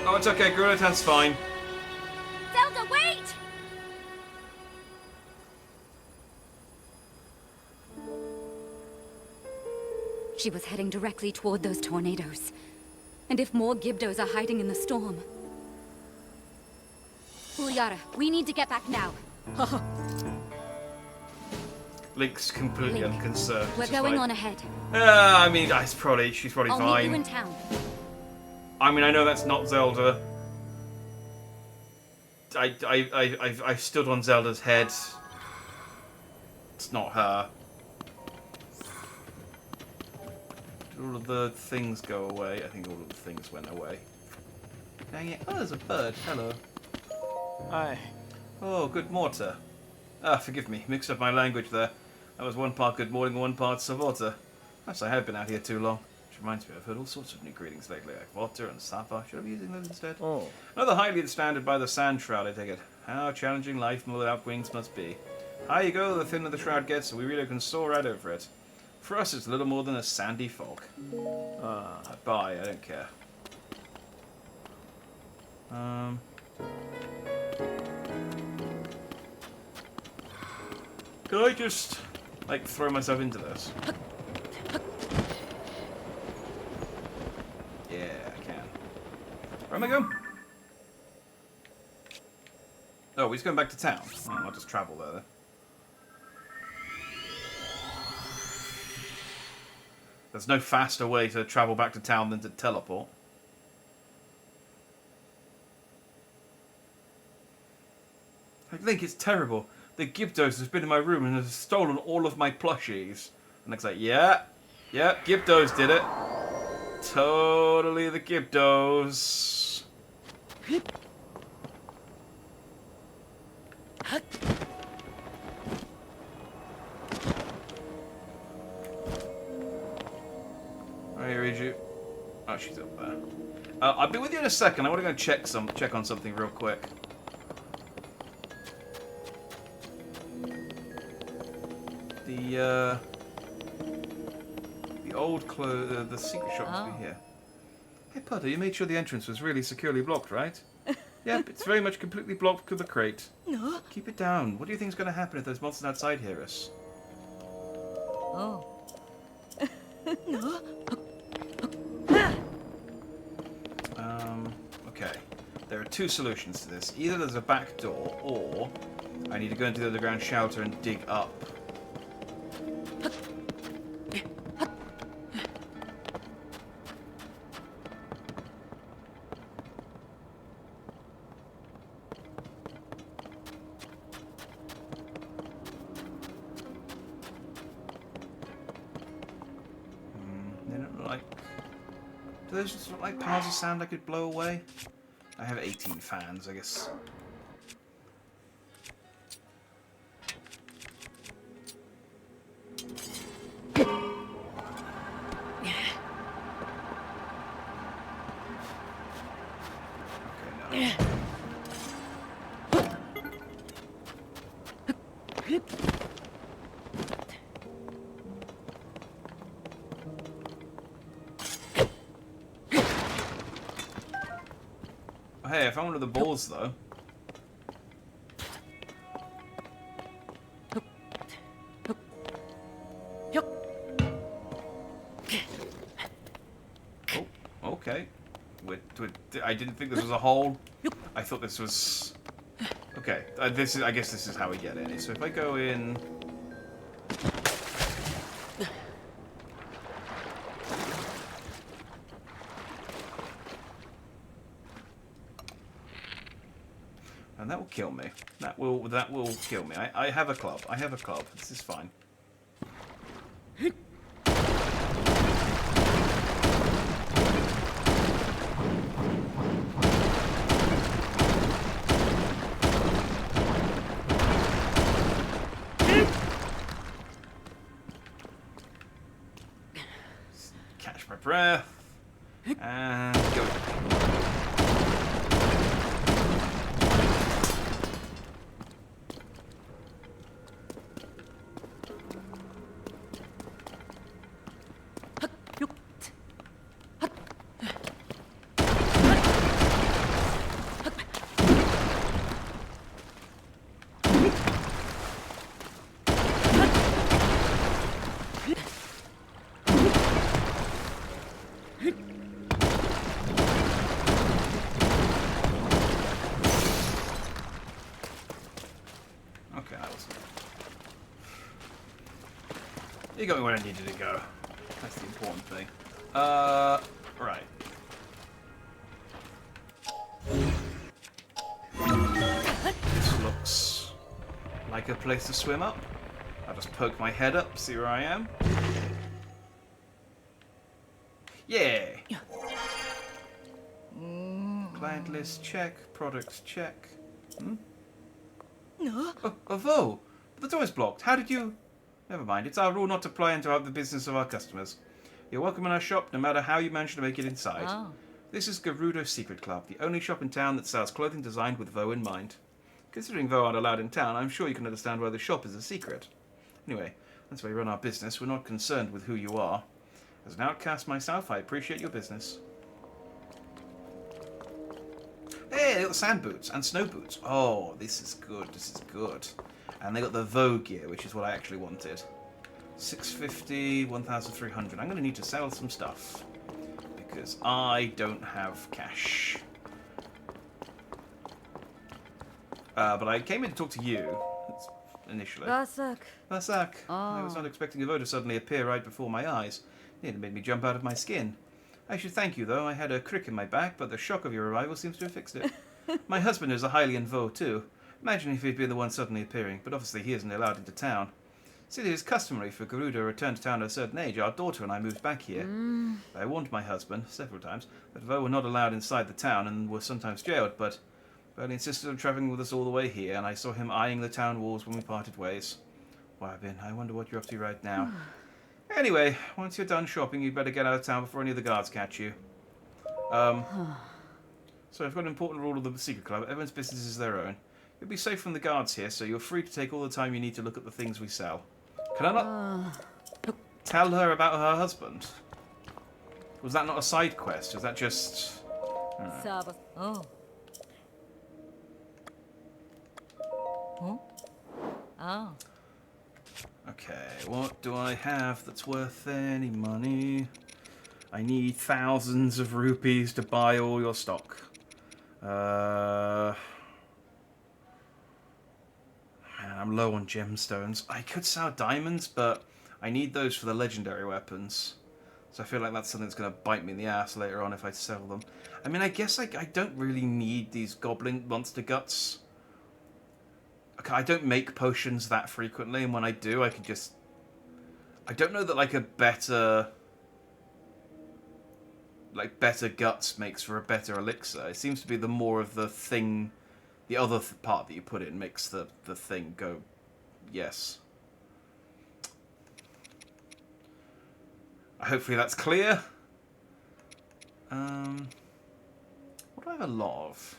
Oh, it's okay. Gerudo-tan's fine.
Zelda, wait! She was heading directly toward those tornadoes. And if more Gibdos are hiding in the storm... Uliara, we need to get back now.
Link's completely
Link,
unconcerned.
we're
Just
going
like,
on ahead.
I mean, she's probably
I'll
fine.
meet you in town.
I mean, I know that's not Zelda. I've stood on Zelda's head. It's not her. Did all of the things go away? I think all of the things went away. Dang it. Oh, there's a bird. Hello.
Hi.
Oh, good mortar. Ah, forgive me. Mixed up my language there. That was one part good morning, one part savota. Perhaps I have been out here too long. Which reminds me, I've heard all sorts of new greetings lately, like water and sapa. Should I be using those instead?
Oh.
Another highly standard by the sand shroud, I take it. How challenging life without wings must be. Higher you go, the thinner the shroud gets, so we really can soar right over it. For us, it's little more than a sandy fog. Bye, I don't care. Could I just, like, throw myself into this? Yeah, I can. Where am I going? Oh, he's going back to town. Oh, I'll just travel there then. There's no faster way to travel back to town than to teleport. I think it's terrible. The Gibdos has been in my room and has stolen all of my plushies. And it's like, yeah, Gibdos did it. Totally the Gibdos. Where is you? Oh, she's up there. I'll be with you in a second. I want to go check on something real quick. The old the secret shop must be here. Hey, Putter, you made sure the entrance was really securely blocked, right? Yep, it's very much completely blocked with the crate.
No.
Keep it down. What do you think is going to happen if those monsters outside hear us?
Oh. No.
Okay. There are two solutions to this. Either there's a back door, or I need to go into the underground shelter and dig up. They don't look like... Do those just look like piles of sand I could blow away? I have 18 fans, I guess. Okay, no. Oh, hey, I found one of the balls, though. Oh, okay. I didn't think this was a hole. I thought this was... Okay, I guess this is how we get in. So if I go in... And that will kill me. That will kill me. I have a club. I have a club. This is fine. Catch my breath. And go. Okay, that was. You got me where I needed to go. That's the important thing. Right. This looks like a place to swim up. I'll just poke my head up, see where I am. Yeah! Client list check, products check. Oh, Vo! The door is blocked. How did you... Never mind. It's our rule not to pry into the business of our customers. You're welcome in our shop, no matter how you manage to make it inside.
Oh.
This is Gerudo Secret Club, the only shop in town that sells clothing designed with Vo in mind. Considering Vo aren't allowed in town, I'm sure you can understand why the shop is a secret. Anyway, that's why we run our business. We're not concerned with who you are. As an outcast myself, I appreciate your business. Hey, they got sand boots and snow boots. Oh, this is good. This is good. And they got the Vo gear, which is what I actually wanted. 650, 1,300. I'm going to need to sell some stuff because I don't have cash. But I came in to talk to you initially.
Vasak.
Vasak. I was not expecting a Vo to suddenly appear right before my eyes. It made me jump out of my skin. I should thank you, though. I had a crick in my back, but the shock of your arrival seems to have fixed it. My husband is a Hylian Vo, too. Imagine if he'd been the one suddenly appearing, but obviously he isn't allowed into town. Since it is customary for Gerudo to return to town at a certain age, our daughter and I moved back here. I warned my husband, several times, that Vo were not allowed inside the town and were sometimes jailed, but he insisted on travelling with us all the way here, and I saw him eyeing the town walls when we parted ways. Why, Ben, I wonder what you're up to right now. Anyway, once you're done shopping, you'd better get out of town before any of the guards catch you. So I've got an important rule of the Secret Club. Everyone's business is their own. You'll be safe from the guards here, so you're free to take all the time you need to look at the things we sell. Can I not tell her about her husband? Was that not a side quest? Was that just...
Sabbath. Oh. Huh? Oh.
Okay, what do I have that's worth any money? I need thousands of rupees to buy all your stock. Man, I'm low on gemstones. I could sell diamonds, but I need those for the legendary weapons. So I feel like that's something that's going to bite me in the ass later on if I sell them. I mean, I guess I don't really need these goblin monster guts. Okay, I don't make potions that frequently, and when I do, I can just... I don't know that, like, a better... Like, better guts makes for a better elixir. It seems to be the more of the thing... The other part that you put in makes the thing go... Yes. Hopefully that's clear. What do I have a lot of?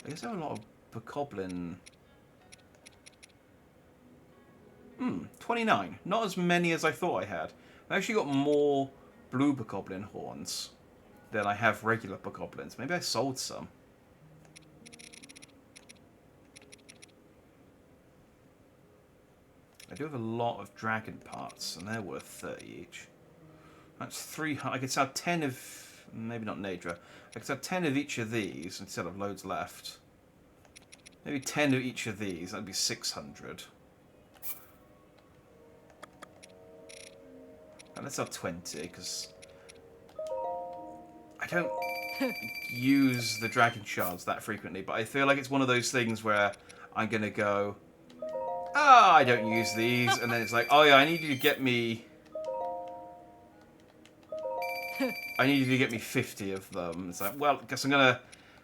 I guess I have a lot of bokoblin. 29. Not as many as I thought I had. I've actually got more blue bokoblin horns than I have regular bokoblins. Maybe I sold some. I do have a lot of dragon parts, and they're worth 30 each. That's 300. I could sell 10 of... Maybe not Nadra. I could sell 10 of each of these instead of loads left. Maybe 10 of each of these. That'd be 600. And let's sell 20, because... I don't use the dragon shards that frequently, but I feel like it's one of those things where I'm going to go... Ah, I don't use these, and then it's like, oh yeah, I need you to get me... I need you to get me 50 of them. It's like, well, I guess I'm gonna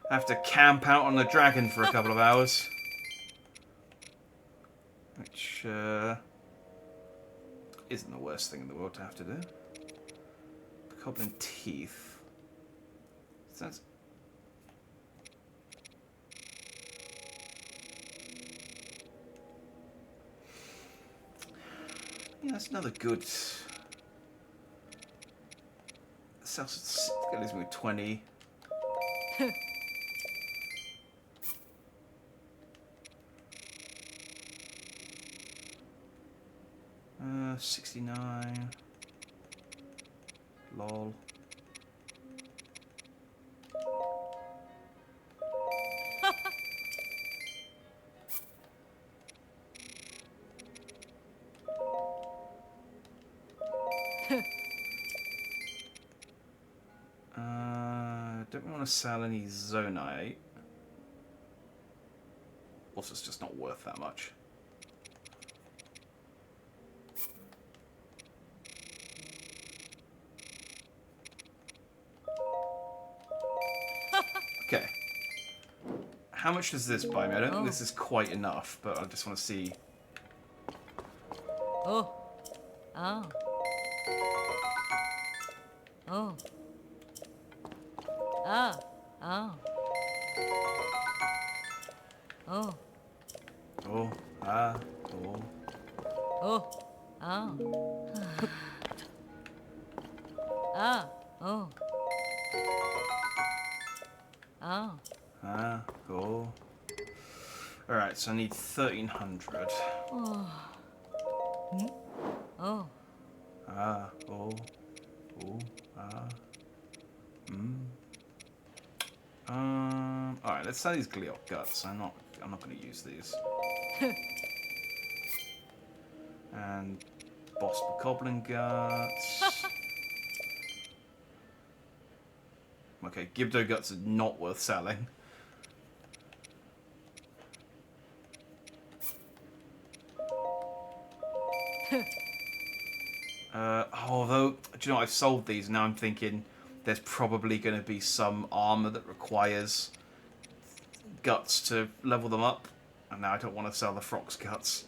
have to camp out on the dragon for a couple of hours. Which, isn't the worst thing in the world to have to do. Goblin teeth. So that's... Yeah, that's another good... That leaves me with 20. 69. Lol. want to sell any Zonite. Also, it's just not worth that much. Okay. How much does this buy me? I don't think this is quite enough, but I just want to see.
Oh. Oh. Oh. Ah. Oh. Oh.
Oh, ah, oh.
Oh. Oh. Ah. Oh. Oh.
Ah, oh. Alright, so I need 1,300.
Oh. Oh.
Ah, oh, oh, ah. Alright, let's sell these Gliok guts. I'm not gonna use these. And Boss Goblin guts. Okay, Gibdo guts are not worth selling. Although, do you know, I've sold these, and now I'm thinking there's probably going to be some armor that requires guts to level them up, and now I don't want to sell the Frog's guts.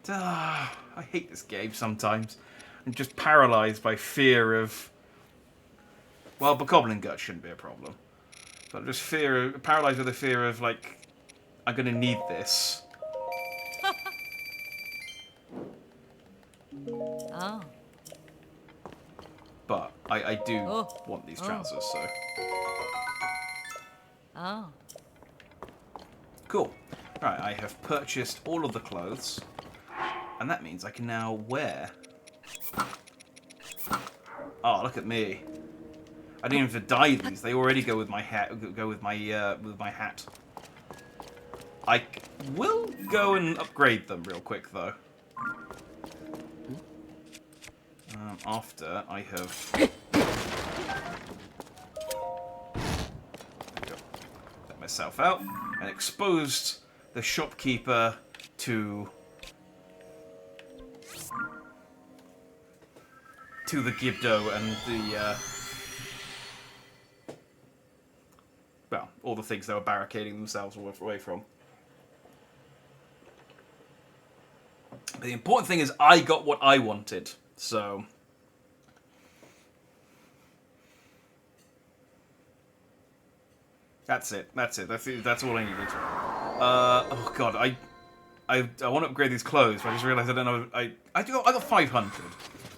I hate this game sometimes. I'm just paralyzed by fear of... Well, Bokoblin guts shouldn't be a problem. But I'm just paralyzed with the fear of, like, I'm going to need this.
Oh.
But I do want these trousers, so...
Oh.
Cool. Right, I have purchased all of the clothes, and that means I can now wear... Oh, look at me. I didn't even have to dye these. They already go with my hat. Go with my hat. I will go and upgrade them real quick, though. After I have... Let myself out and exposed the shopkeeper to the Gibdo and the well, all the things they were barricading themselves away from. But the important thing is I got what I wanted, so... That's it. That's all I needed. Oh god, I want to upgrade these clothes, but I just realised I don't know. I got 500.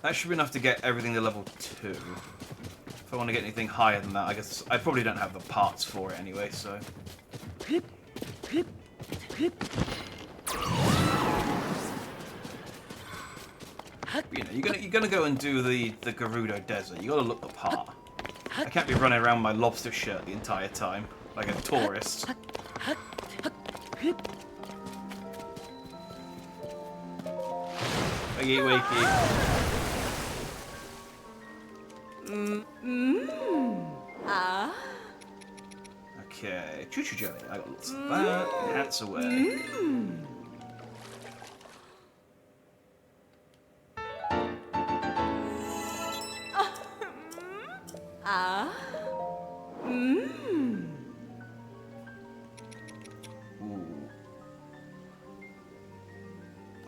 That should be enough to get everything to level 2. If I want to get anything higher than that, I guess I probably don't have the parts for it anyway. So. You know, you're gonna go and do the Gerudo Desert. You gotta look the part. I can't be running around my lobster shirt the entire time like a tourist. Wakey wakey. Okay, choo-choo jelly. I got lots of that. Hats away. Ooh.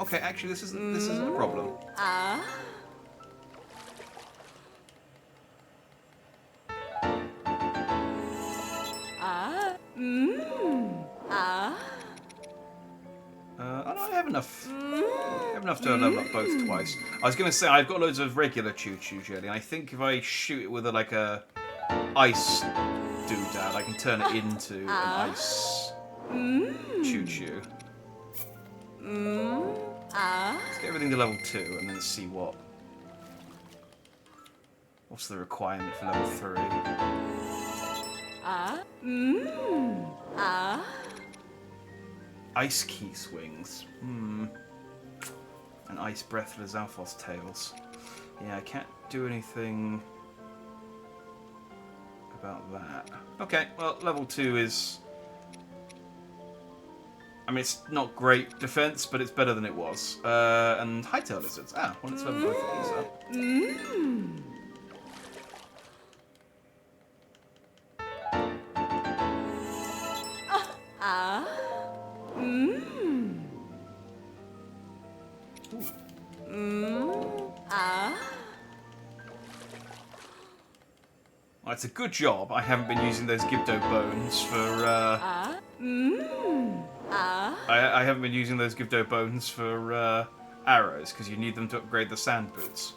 Okay, actually, this isn't a problem. Oh no, I have enough. I have enough to level up both twice. I was gonna say I've got loads of regular choo-choo jelly, and I think if I shoot it with like a ice doodad, I can turn it into an ice choo-choo. Let's get everything to level 2 and then see what's the requirement for level 3. Ice key swings. And ice breath for the Zalphos tails. Yeah, I can't do anything about that. Okay, well, level 2 is... I mean, it's not great defense, but it's better than it was. And hightail lizards. Ah, well, let's level both of these up. Well, it's a good job I haven't been using those Gibdo bones for, I haven't been using those Gibdo bones for, arrows, because you need them to upgrade the sand boots.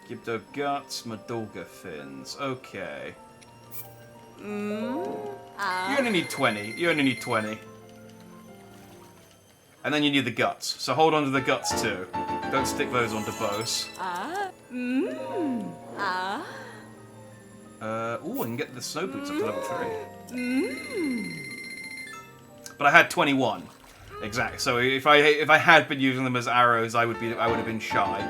Gibdo guts, Madolga fins. Okay. You only need 20. You only need 20. And then you need the guts. So hold on to the guts too. Don't stick those onto bows. Ooh, I can get the snow boots up to level 3. But I had 21. Exactly. So if I had been using them as arrows, I would have been shy.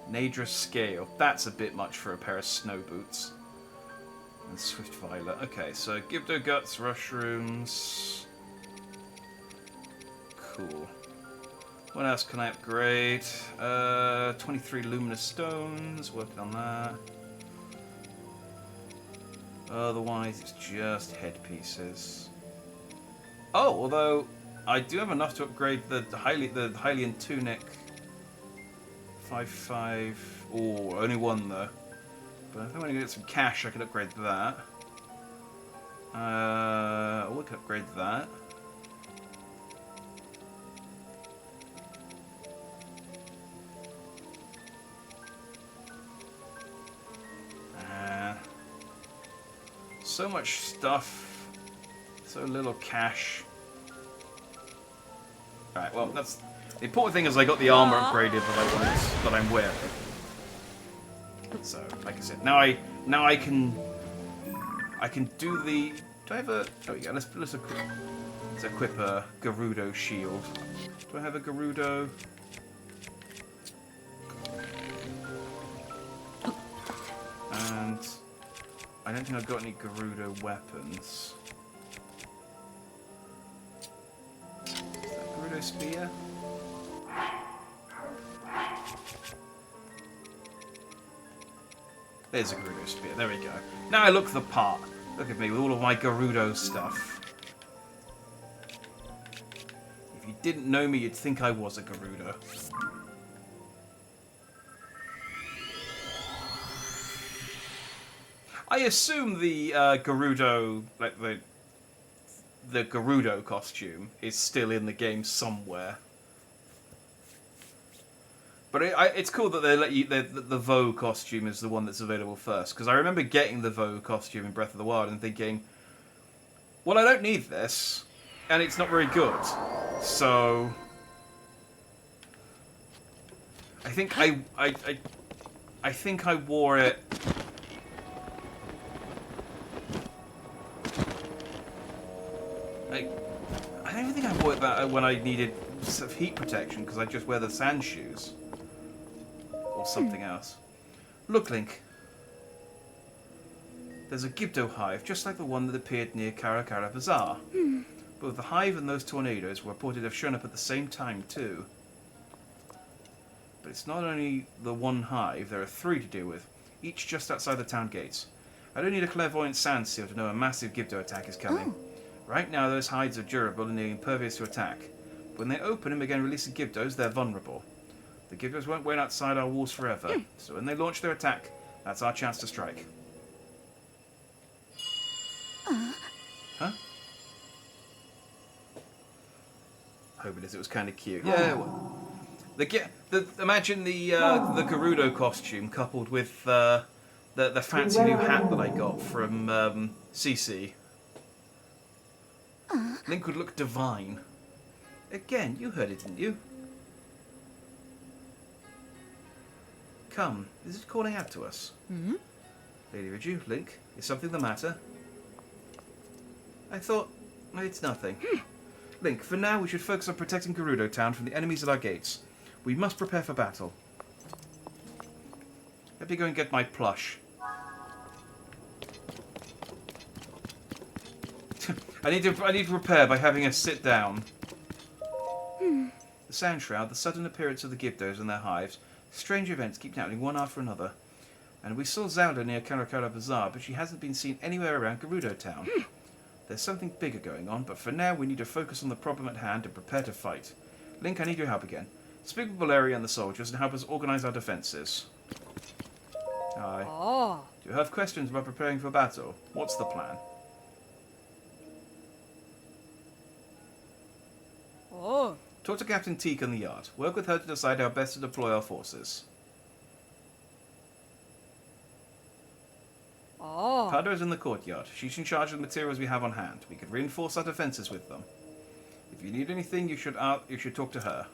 Nadra scale. That's a bit much for a pair of snow boots. And Swift Violet. Okay, so Gibdo guts, mushrooms. Cool. What else can I upgrade? 23 luminous stones. Working on that. Otherwise, it's just headpieces. Oh, although I do have enough to upgrade the Hylian tunic. 5/5. Oh, only one though. But if I want to get some cash, I could upgrade that. We could upgrade that. So much stuff, so little cash. Alright, well, that's... The important thing is I got the armor upgraded that I'm wearing. So, like I said, now I can do the... Do I have a... Oh yeah, let's equip a Gerudo shield. Do I have a Gerudo? And I don't think I've got any Gerudo weapons. Is that Gerudo spear? There's a Gerudo spear. There we go. Now I look the part. Look at me with all of my Gerudo stuff. If you didn't know me, you'd think I was a Gerudo. I assume the Gerudo, like the Gerudo costume, is still in the game somewhere. But it's cool that they let you. The Vo costume is the one that's available first, because I remember getting the Vo costume in Breath of the Wild and thinking, well, I don't need this, and it's not very good. So I think I think I wore it. I don't even think I wore it that when I needed sort of heat protection, because I just wear the sand shoes. Or something else. Look, Link. There's a Gibdo hive, just like the one that appeared near Karakara Bazaar. Both the hive and those tornadoes were reported to have shown up at the same time, too. But it's not only the one hive, there are 3 to deal with, each just outside the town gates. I don't need a clairvoyant sand seal to know a massive Gibdo attack is coming. Right now, those hides are durable and nearly impervious to attack. But when they open and begin releasing Gibdos, they're vulnerable. The Gibdos won't wait outside our walls forever, so when they launch their attack, that's our chance to strike. Huh? Hoping it was kind of cute. Yeah, well, imagine the Gerudo costume coupled with the fancy new hat that I got from CC. Link would look divine. Again, you heard it, didn't you? Come, is it calling out to us?
Hmm?
Lady Ridgew, Link, is something the matter? I thought... It's nothing. Link, for now we should focus on protecting Gerudo Town from the enemies at our gates. We must prepare for battle. Let me go and get my plush. I need to prepare by having her sit down. The Sand Shroud, the sudden appearance of the Gibdos and their hives. Strange events keep happening one after another. And we saw Zelda near Karakara Bazaar, but she hasn't been seen anywhere around Gerudo Town. There's something bigger going on, but for now we need to focus on the problem at hand and prepare to fight. Link, I need your help again. Speak with Valeria and the soldiers and help us organize our defenses. Aye.
Oh.
Do you have questions about preparing for battle? What's the plan?
Oh.
Talk to Captain Teak in the yard. Work with her to decide how best to deploy our forces.
Oh.
Pada is in the courtyard. She's in charge of the materials we have on hand. We could reinforce our defenses with them. If you need anything, you should talk to her.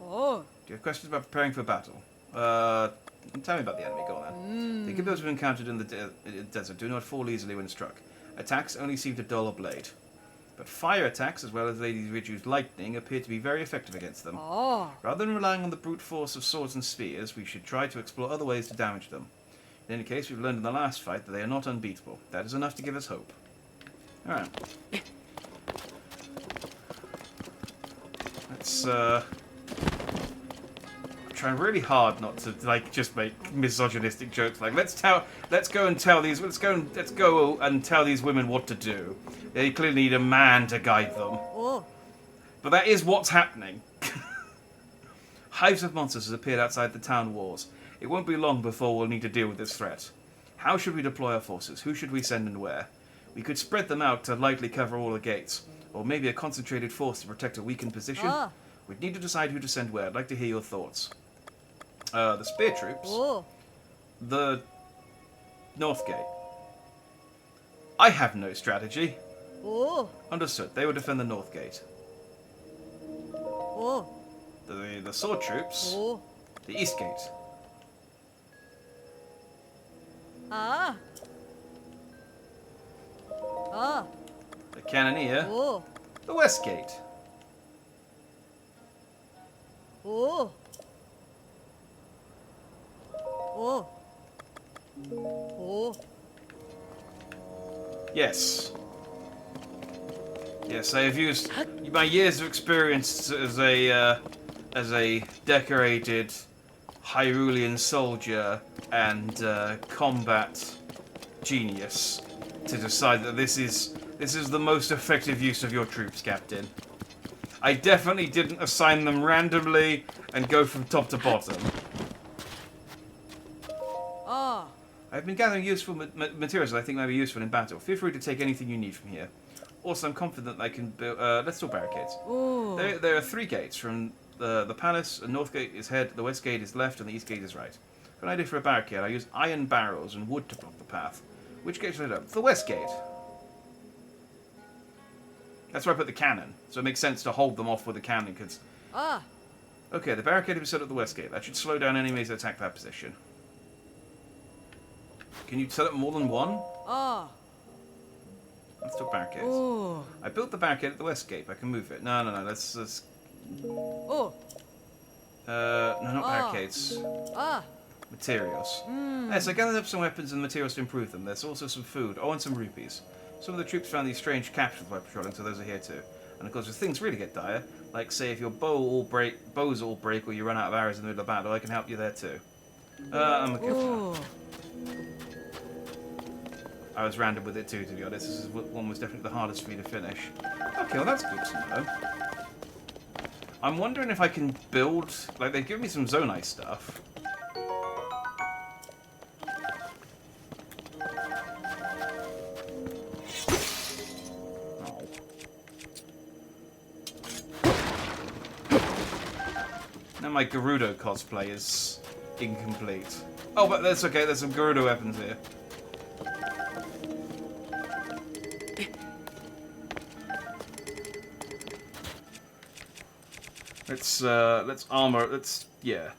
Oh.
Do you have questions about preparing for battle? Tell me about the enemy. Go on then. The Gibdos we've encountered in the desert do not fall easily when struck. Attacks only seem to dull a blade. But fire attacks, as well as Lady Ridgew's lightning, appear to be very effective against them.
Oh.
Rather than relying on the brute force of swords and spears, we should try to explore other ways to damage them. In any case, we've learned in the last fight that they are not unbeatable. That is enough to give us hope. Alright. Let's, I'm trying really hard not to, like, just make misogynistic jokes like, let's go and tell these women what to do. They clearly need a man to guide them.
Oh.
But that is what's happening. Hives of monsters has appeared outside the town walls. It won't be long before we'll need to deal with this threat. How should we deploy our forces? Who should we send and where? We could spread them out to lightly cover all the gates, or maybe a concentrated force to protect a weakened position. We'd need to decide who to send where. I'd like to hear your thoughts. The spear troops.
Oh.
The North Gate. I have no strategy.
Oh.
Understood. They will defend the North Gate.
Oh.
The sword troops.
Oh.
The East Gate.
Ah. Ah.
The Cannoneer.
Oh.
The West Gate.
Oh. Oh. Oh.
Yes. Yes, I have used my years of experience as a decorated Hyrulean soldier and combat genius to decide that this is the most effective use of your troops, Captain. I definitely didn't assign them randomly and go from top to bottom.
Ah.
I've been gathering useful materials that I think may be useful in battle. Feel free to take anything you need from here. Also, I'm confident I can build... let's talk barricades.
Oh.
There are 3 gates from the palace. The North Gate is head, the West Gate is left, and the East Gate is right. For an idea for a barricade, I use iron barrels and wood to block the path. Which gate should I open? The West Gate. That's where I put the cannon. So it makes sense to hold them off with the cannon, because...
Ah.
Okay, the barricade is set at the West Gate. That should slow down enemies that attack that position. Can you set up more than one?
Ah.
Let's talk barricades.
Oh.
I built the barricade at the West Gate. I can move it. No, let's...
Oh.
No, not barricades.
Ah.
Materials. Yes, I gathered up some weapons and materials to improve them. There's also some food. Oh, and some rupees. Some of the troops found these strange capsules while patrolling, so those are here too. And of course, if things really get dire, like say if your bows all break or you run out of arrows in the middle of battle, I can help you there too. I'm okay.
Oh.
I was random with it too, to be honest. This one was definitely the hardest for me to finish. Okay, well that's good to know. I'm wondering if I can build... Like, they've given me some Zonai stuff. Oh. Now my Gerudo cosplay is incomplete. Oh, but that's okay. There's some Gerudo weapons here. Let's armor. Yeah.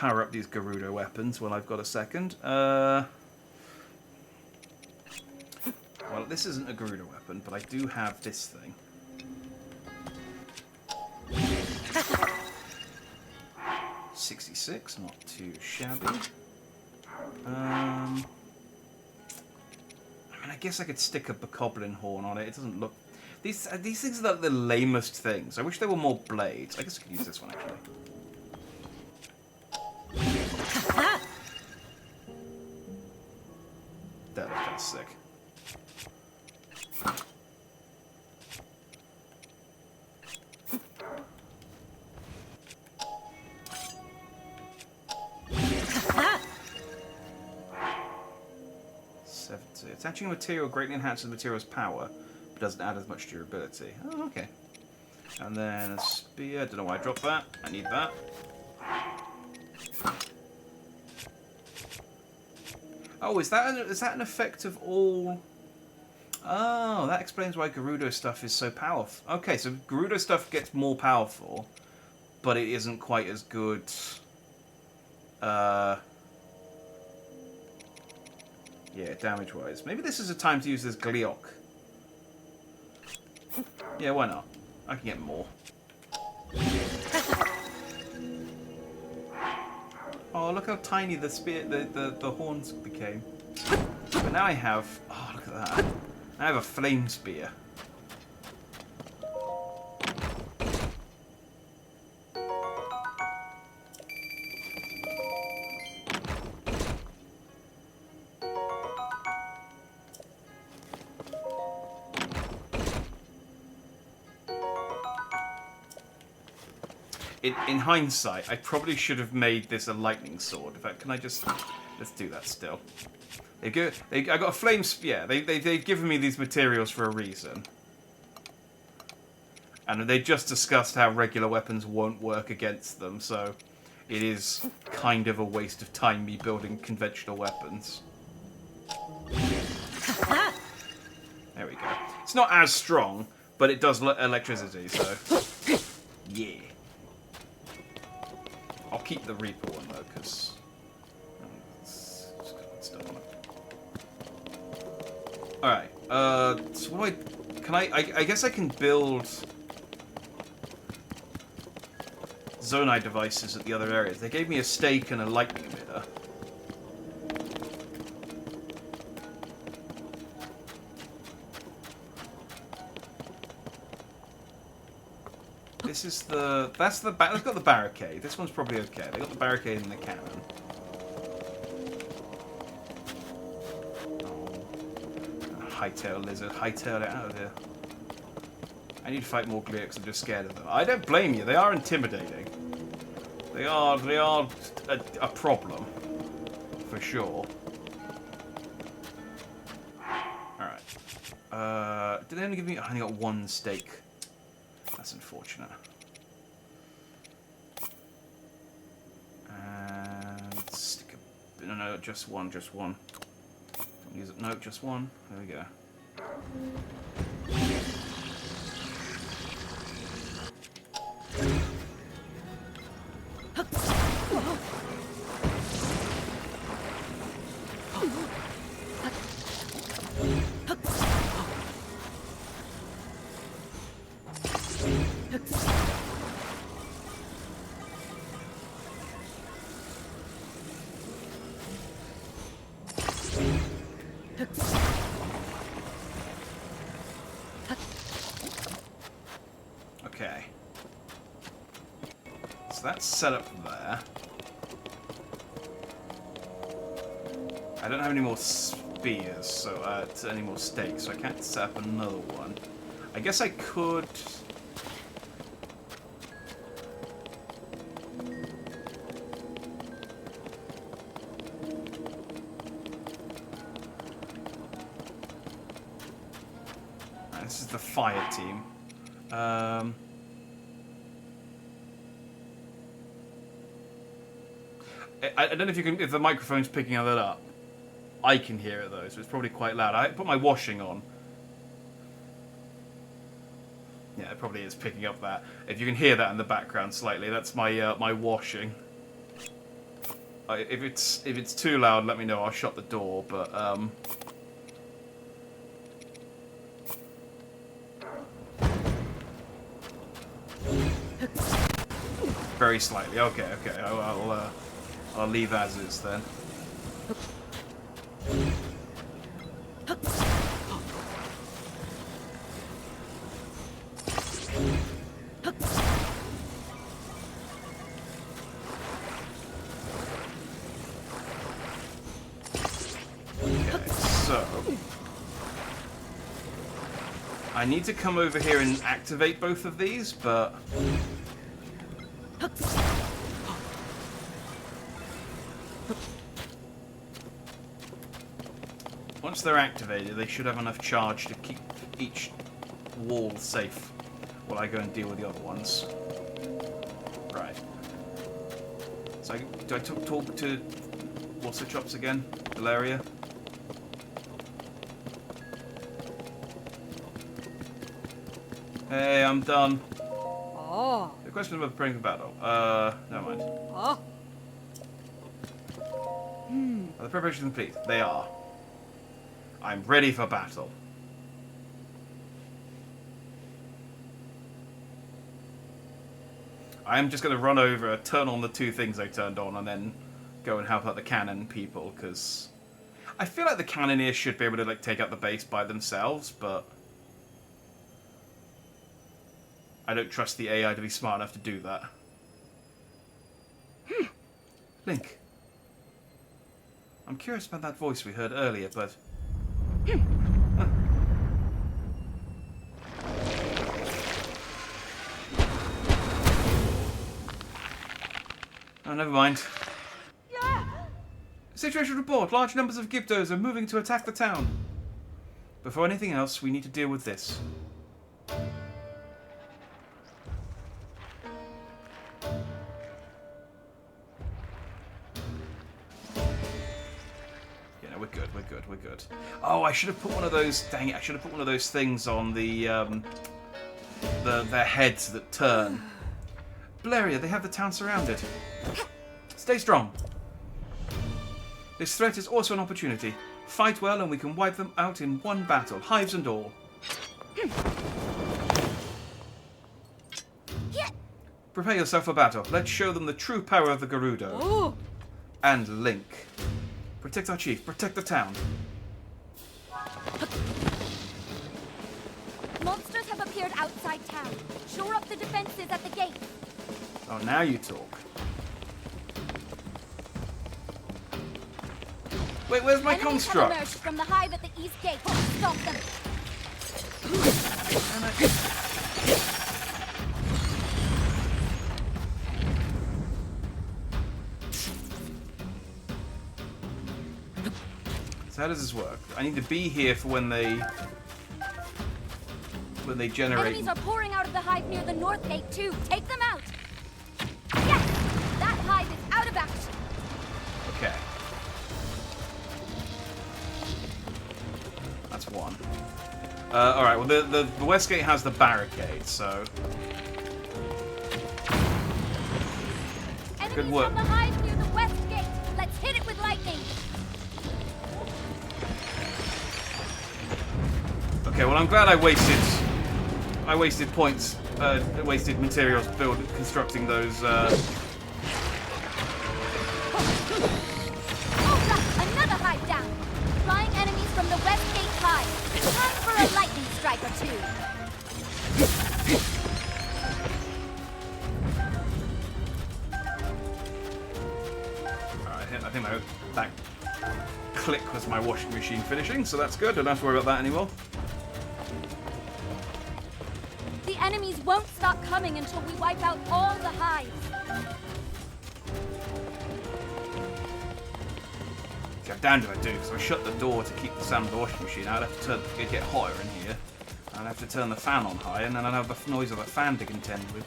power up these Gerudo weapons when I've got a second. Well, this isn't a Gerudo weapon, but I do have this thing. $66, not too shabby. I mean, I guess I could stick a bokoblin horn on it. It doesn't look... These things are like the lamest things. I wish there were more blades. I guess I could use this one, actually. That looks kind of sick. Attaching a material greatly enhances the material's power, but doesn't add as much durability. Oh, okay. And then a spear. Don't know why I dropped that. I need that. Oh, is that an effect of all? Oh, that explains why Gerudo stuff is so powerful. Okay, so Gerudo stuff gets more powerful, but it isn't quite as good. Yeah, damage-wise. Maybe this is a time to use this Gleok. Yeah, why not? I can get more. Oh, look how tiny the spear, the horns became. But now I have... Oh, look at that. I have a flame spear. In hindsight, I probably should have made this a lightning sword. In fact, can I just... Let's do that still. I got a flame spear. They've given me these materials for a reason. And they just discussed how regular weapons won't work against them, so it is kind of a waste of time me building conventional weapons. There we go. It's not as strong, but it does electricity, so... Yeah. I'll keep the Reaper one though, because Alright, so what do I guess I can build Zonai devices at the other areas. They gave me a stake and a lightning emitter. This is that's got the barricade. This one's probably okay. They got the barricade and the cannon. Oh, hightail lizard, hightail it out of here. I need to fight more Gleoks. I'm just scared of them. I don't blame you. They are intimidating. They are a problem for sure. All right. Did they only give me? I only got one stake. That's unfortunate. And stick a... No, just one. Don't use it. No, just one. There we go. Okay. So that's set up there. I don't have any more spears, so any more stakes, so I can't set up another one. I guess I could... This is the fire team. I don't know if you can, if the microphone's picking that up. I can hear it though, so it's probably quite loud. I put my washing on. Yeah, it probably is picking up that. If you can hear that in the background slightly, that's my my washing. If it's too loud, let me know. I'll shut the door. But very slightly. Okay. I'll leave as is then. I need to come over here and activate both of these, but... once they're activated, they should have enough charge to keep each wall safe while I go and deal with the other ones. Right. So, do I talk to... what's the chops again? Valeria? Hey, I'm done.
Oh.
The question about preparing for battle. Never mind.
Oh.
Are the preparations complete? They are. I'm ready for battle. I am just going to run over, turn on the two things I turned on, and then go and help out the cannon people, because I feel like the cannoneers should be able to like take out the base by themselves, but I don't trust the AI to be smart enough to do that. Link. I'm curious about that voice we heard earlier, but... Oh, never mind.
Yeah.
Situation report. Large numbers of Gyptos are moving to attack the town. Before anything else, we need to deal with this. We're good. Oh, I should have put one of those. Dang it! I should have put one of those things on their heads that turn. Valeria, they have the town surrounded. Stay strong. This threat is also an opportunity. Fight well, and we can wipe them out in one battle, hives and all. Prepare yourself for battle. Let's show them the true power of the Gerudo.
Oh.
And Link. Protect our chief. Protect the town.
Monsters have appeared outside town. Shore up the defenses at the gate.
Oh, now you talk. Wait, where's my
Enemies
construct?
have emerged from the hive at the east gate. Stop them. So how does this work? I need to be here for when they generate. Enemies are pouring out of the hive near the north gate too. Take them out. Yes! That hive is out of action.
Okay. That's one. Alright, well the west gate has the barricade, so...
Enemies
Good work.
from the hive near the west gate. Let's hit it with lightning.
Okay, well I'm glad I wasted points, wasted materials constructing those,
Oh, look, another hive down. Flying enemies from the west gate hive. Time for a lightning strike or two.
Alright, I think that click was my washing machine finishing, so that's good. Don't have to worry about that anymore.
The enemies won't stop coming until we wipe out all the hives.
Okay, damned if I do, because I shut the door to keep the sound of the washing machine out. I'd have to it'd get hotter in here. I'd have to turn the fan on high, and then I'd have the noise of a fan to contend with.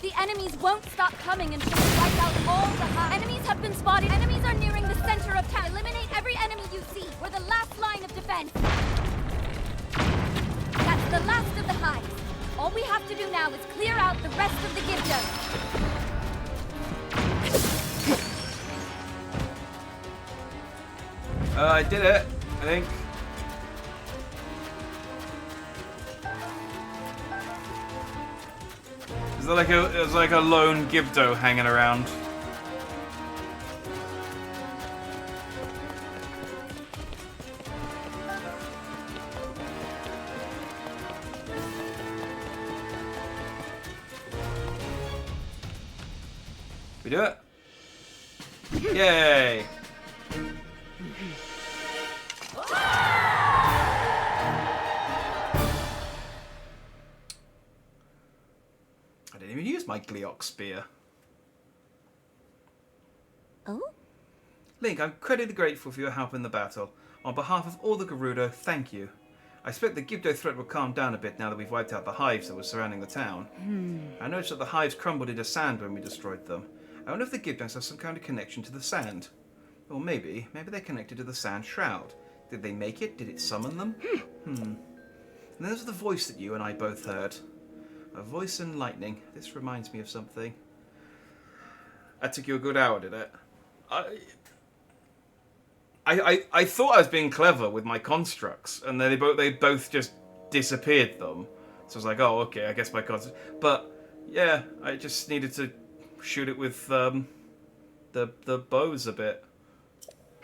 The enemies won't stop coming until we wipe out all the hives. Enemies have been spotted. Enemies are nearing the center of town. Eliminate every enemy you see. We're the last line of defense. That's the last of the hives. All we have to do now is clear out the rest of the Gyptos.
I did it, I think. It was like a lone Gibdo hanging around. We do it? Yay! I didn't even use my Gleok spear.
Oh?
Link, I'm incredibly grateful for your help in the battle. On behalf of all the Gerudo, thank you. I expect the Gibdo threat will calm down a bit now that we've wiped out the hives that were surrounding the town. I noticed that the hives crumbled into sand when we destroyed them. I wonder if the Gibdos have some kind of connection to the sand. Or maybe they're connected to the sand shroud. Did they make it? Did it summon them? And there's the voice that you and I both heard. A voice and lightning. This reminds me of something. That took you a good hour, did it? I thought I was being clever with my constructs, and then they both just disappeared them. So I was like, oh, okay, I guess my constructs. But yeah, I just needed to shoot it with the bows a bit.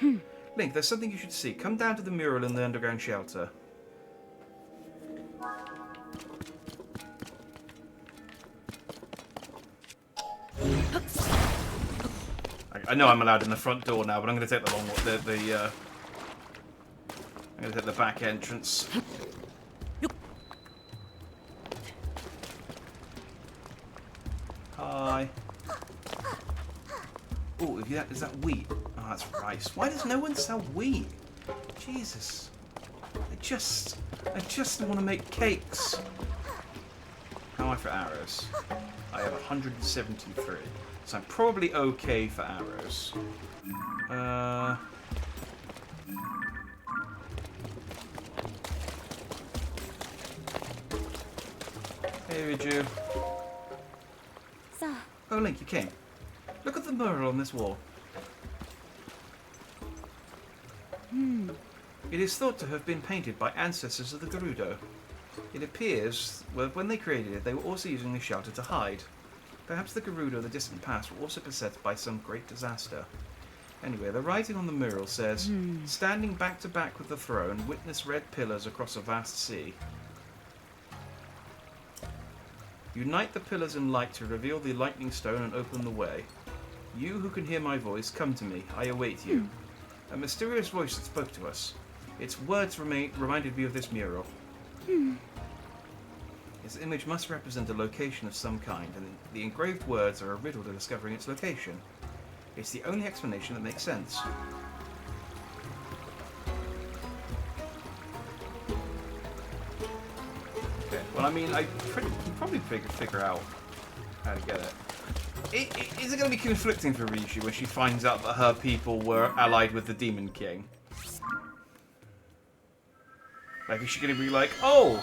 Link, there's something you should see. Come down to the mural in the underground shelter. I know I'm allowed in the front door now, but I'm going to take the long one. I'm going to take the back entrance. Hi. Oh, is that wheat? Oh, that's rice. Why does no one sell wheat? Jesus. I just want to make cakes. How am I for arrows? I have 173. So I'm probably okay for arrows. Hey, Riju.
So,
Oh, Link, you came. Look at the mural on this wall. It is thought to have been painted by ancestors of the Gerudo. It appears, well, when they created it, they were also using the shelter to hide. Perhaps the Gerudo of the distant past were also beset by some great disaster. Anyway, the writing on the mural says, standing back to back with the throne, witness red pillars across a vast sea. Unite the pillars in light to reveal the lightning stone and open the way. You who can hear my voice, come to me. I await you. A mysterious voice that spoke to us. Its words reminded me of this mural. Its image must represent a location of some kind, and the engraved words are a riddle to discovering its location. It's the only explanation that makes sense. Okay, well, I mean, I can probably figure out how to get it. Is it going to be conflicting for Riju when she finds out that her people were allied with the Demon King? Like, is she going to be like, oh,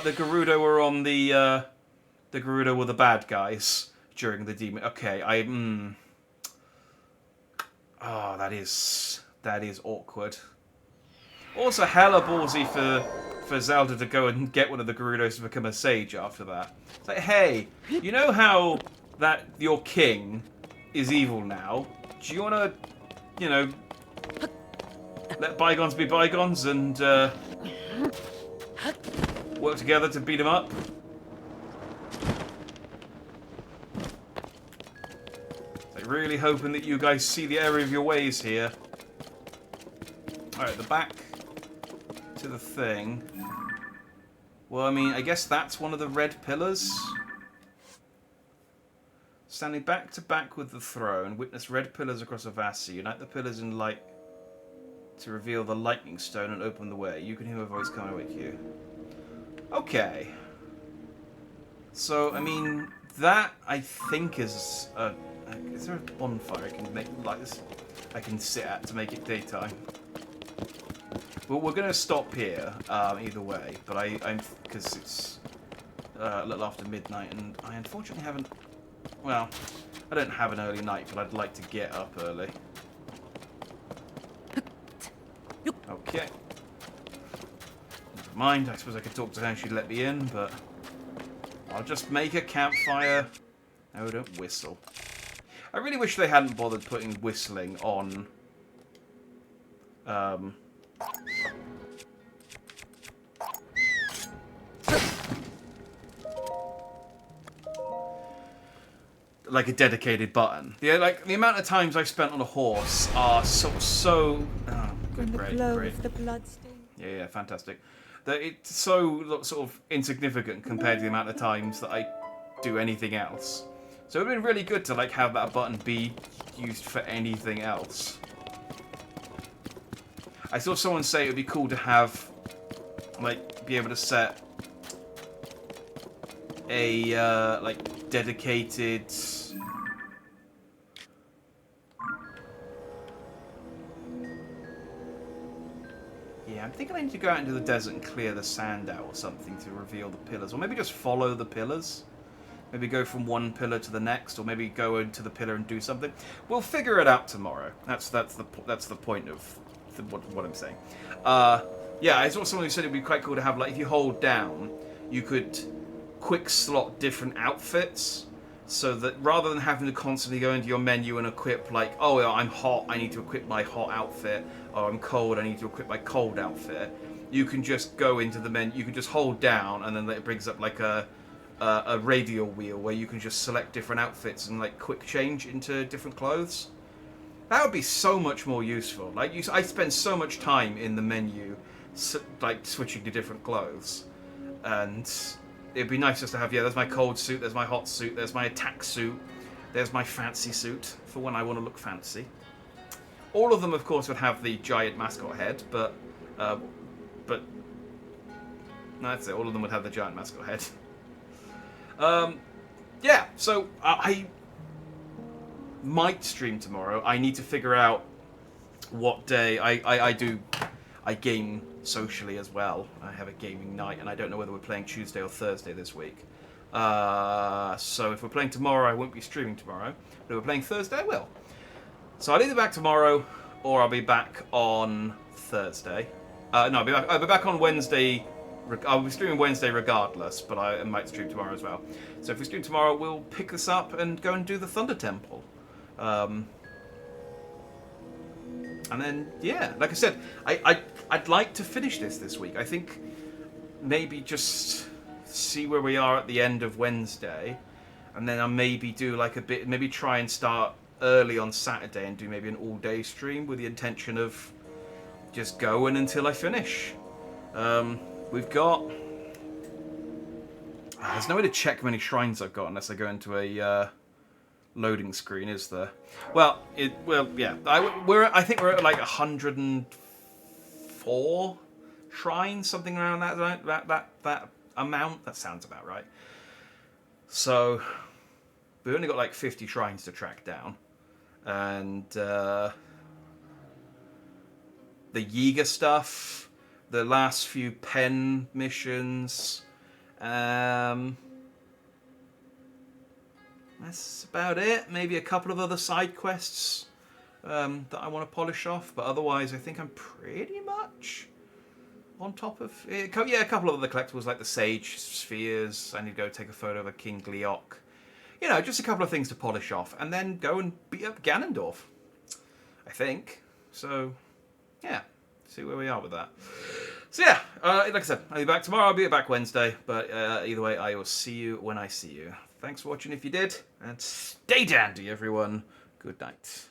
the Gerudo were on the Gerudo were the bad guys during the Demon. Okay, oh, that is awkward. Also, hella ballsy for Zelda to go and get one of the Gerudos to become a sage after that. It's like, hey, you know how that your king is evil now? Do you want to, you know, let bygones be bygones and work together to beat him up? Like, really hoping that you guys see the error of your ways here. Alright, the back to the thing. Well, I mean, I guess that's one of the red pillars. Standing back to back with the throne, witness red pillars across a vast sea. Unite the pillars in light to reveal the lightning stone and open the way. You can hear my voice coming with you. Okay. So, I mean, that I think is a... Is there a bonfire I can make like this? I can sit at to make it daytime. Well, we're going to stop here either way, but I'm because it's a little after midnight, and I unfortunately haven't. Well, I don't have an early night, but I'd like to get up early. Okay. Never mind, I suppose I could talk to her and she'd let me in, but I'll just make a campfire. Oh, don't whistle. I really wish they hadn't bothered putting whistling on like a dedicated button. Yeah, like the amount of times I've spent on a horse are so. Oh, good,
And the
great,
glow
great.
of the bloodstain.
Yeah, fantastic. That it's so sort of insignificant compared to the amount of times that I do anything else. So it'd been really good to like have that button be used for anything else. I saw someone say it would be cool to have, like, be able to set a like dedicated. Yeah, I'm thinking I need to go out into the desert and clear the sand out or something to reveal the pillars, or maybe just follow the pillars. Maybe go from one pillar to the next, or maybe go into the pillar and do something. We'll figure it out tomorrow. That's the point of what I'm saying. Yeah, I saw someone who said it'd be quite cool to have, like, if you hold down, you could quick slot different outfits, so that rather than having to constantly go into your menu and equip, like, oh, yeah, I'm hot, I need to equip my hot outfit, or I'm cold, I need to equip my cold outfit, you can just go into the menu, you can just hold down, and then it brings up like a radial wheel where you can just select different outfits and like quick change into different clothes. That would be so much more useful. Like, I spend so much time in the menu, like switching to different clothes, and it'd be nice just to have, yeah, there's my cold suit, there's my hot suit, there's my attack suit, there's my fancy suit for when I want to look fancy. All of them, of course, would have the giant mascot head, but that's it. All of them would have the giant mascot head. Yeah, so I might stream tomorrow. I need to figure out what day I game socially as well. I have a gaming night, and I don't know whether we're playing Tuesday or Thursday this week. So if we're playing tomorrow, I won't be streaming tomorrow. But if we're playing Thursday, I will. So I'll either be back tomorrow, or I'll be back on Thursday. No, I'll be back on Wednesday. I'll be streaming Wednesday regardless, but I might stream tomorrow as well. So if we stream tomorrow, we'll pick this up and go and do the Thunder Temple. And then, yeah, like I said, I'd like to finish this week. I think maybe just see where we are at the end of Wednesday, and then I'll maybe do like a bit, maybe try and start early on Saturday and do maybe an all-day stream with the intention of just going until I finish. We've got... there's no way to check how many shrines I've got unless I go into a loading screen, is there? Well, yeah. I think we're at like 104 shrines, something around that amount. That sounds about right. So we've only got like 50 shrines to track down, and the Yiga stuff. The last few pen missions. That's about it. Maybe a couple of other side quests that I want to polish off. But otherwise, I think I'm pretty much on top of it. Yeah, a couple of other collectibles like the Sage Spheres. I need to go take a photo of a King Gliok. You know, just a couple of things to polish off. And then go and beat up Ganondorf. I think. So, yeah. See where we are with that. So yeah, like I said, I'll be back tomorrow, I'll be back Wednesday, but either way, I will see you when I see you. Thanks for watching if you did, and stay dandy, everyone. Good night.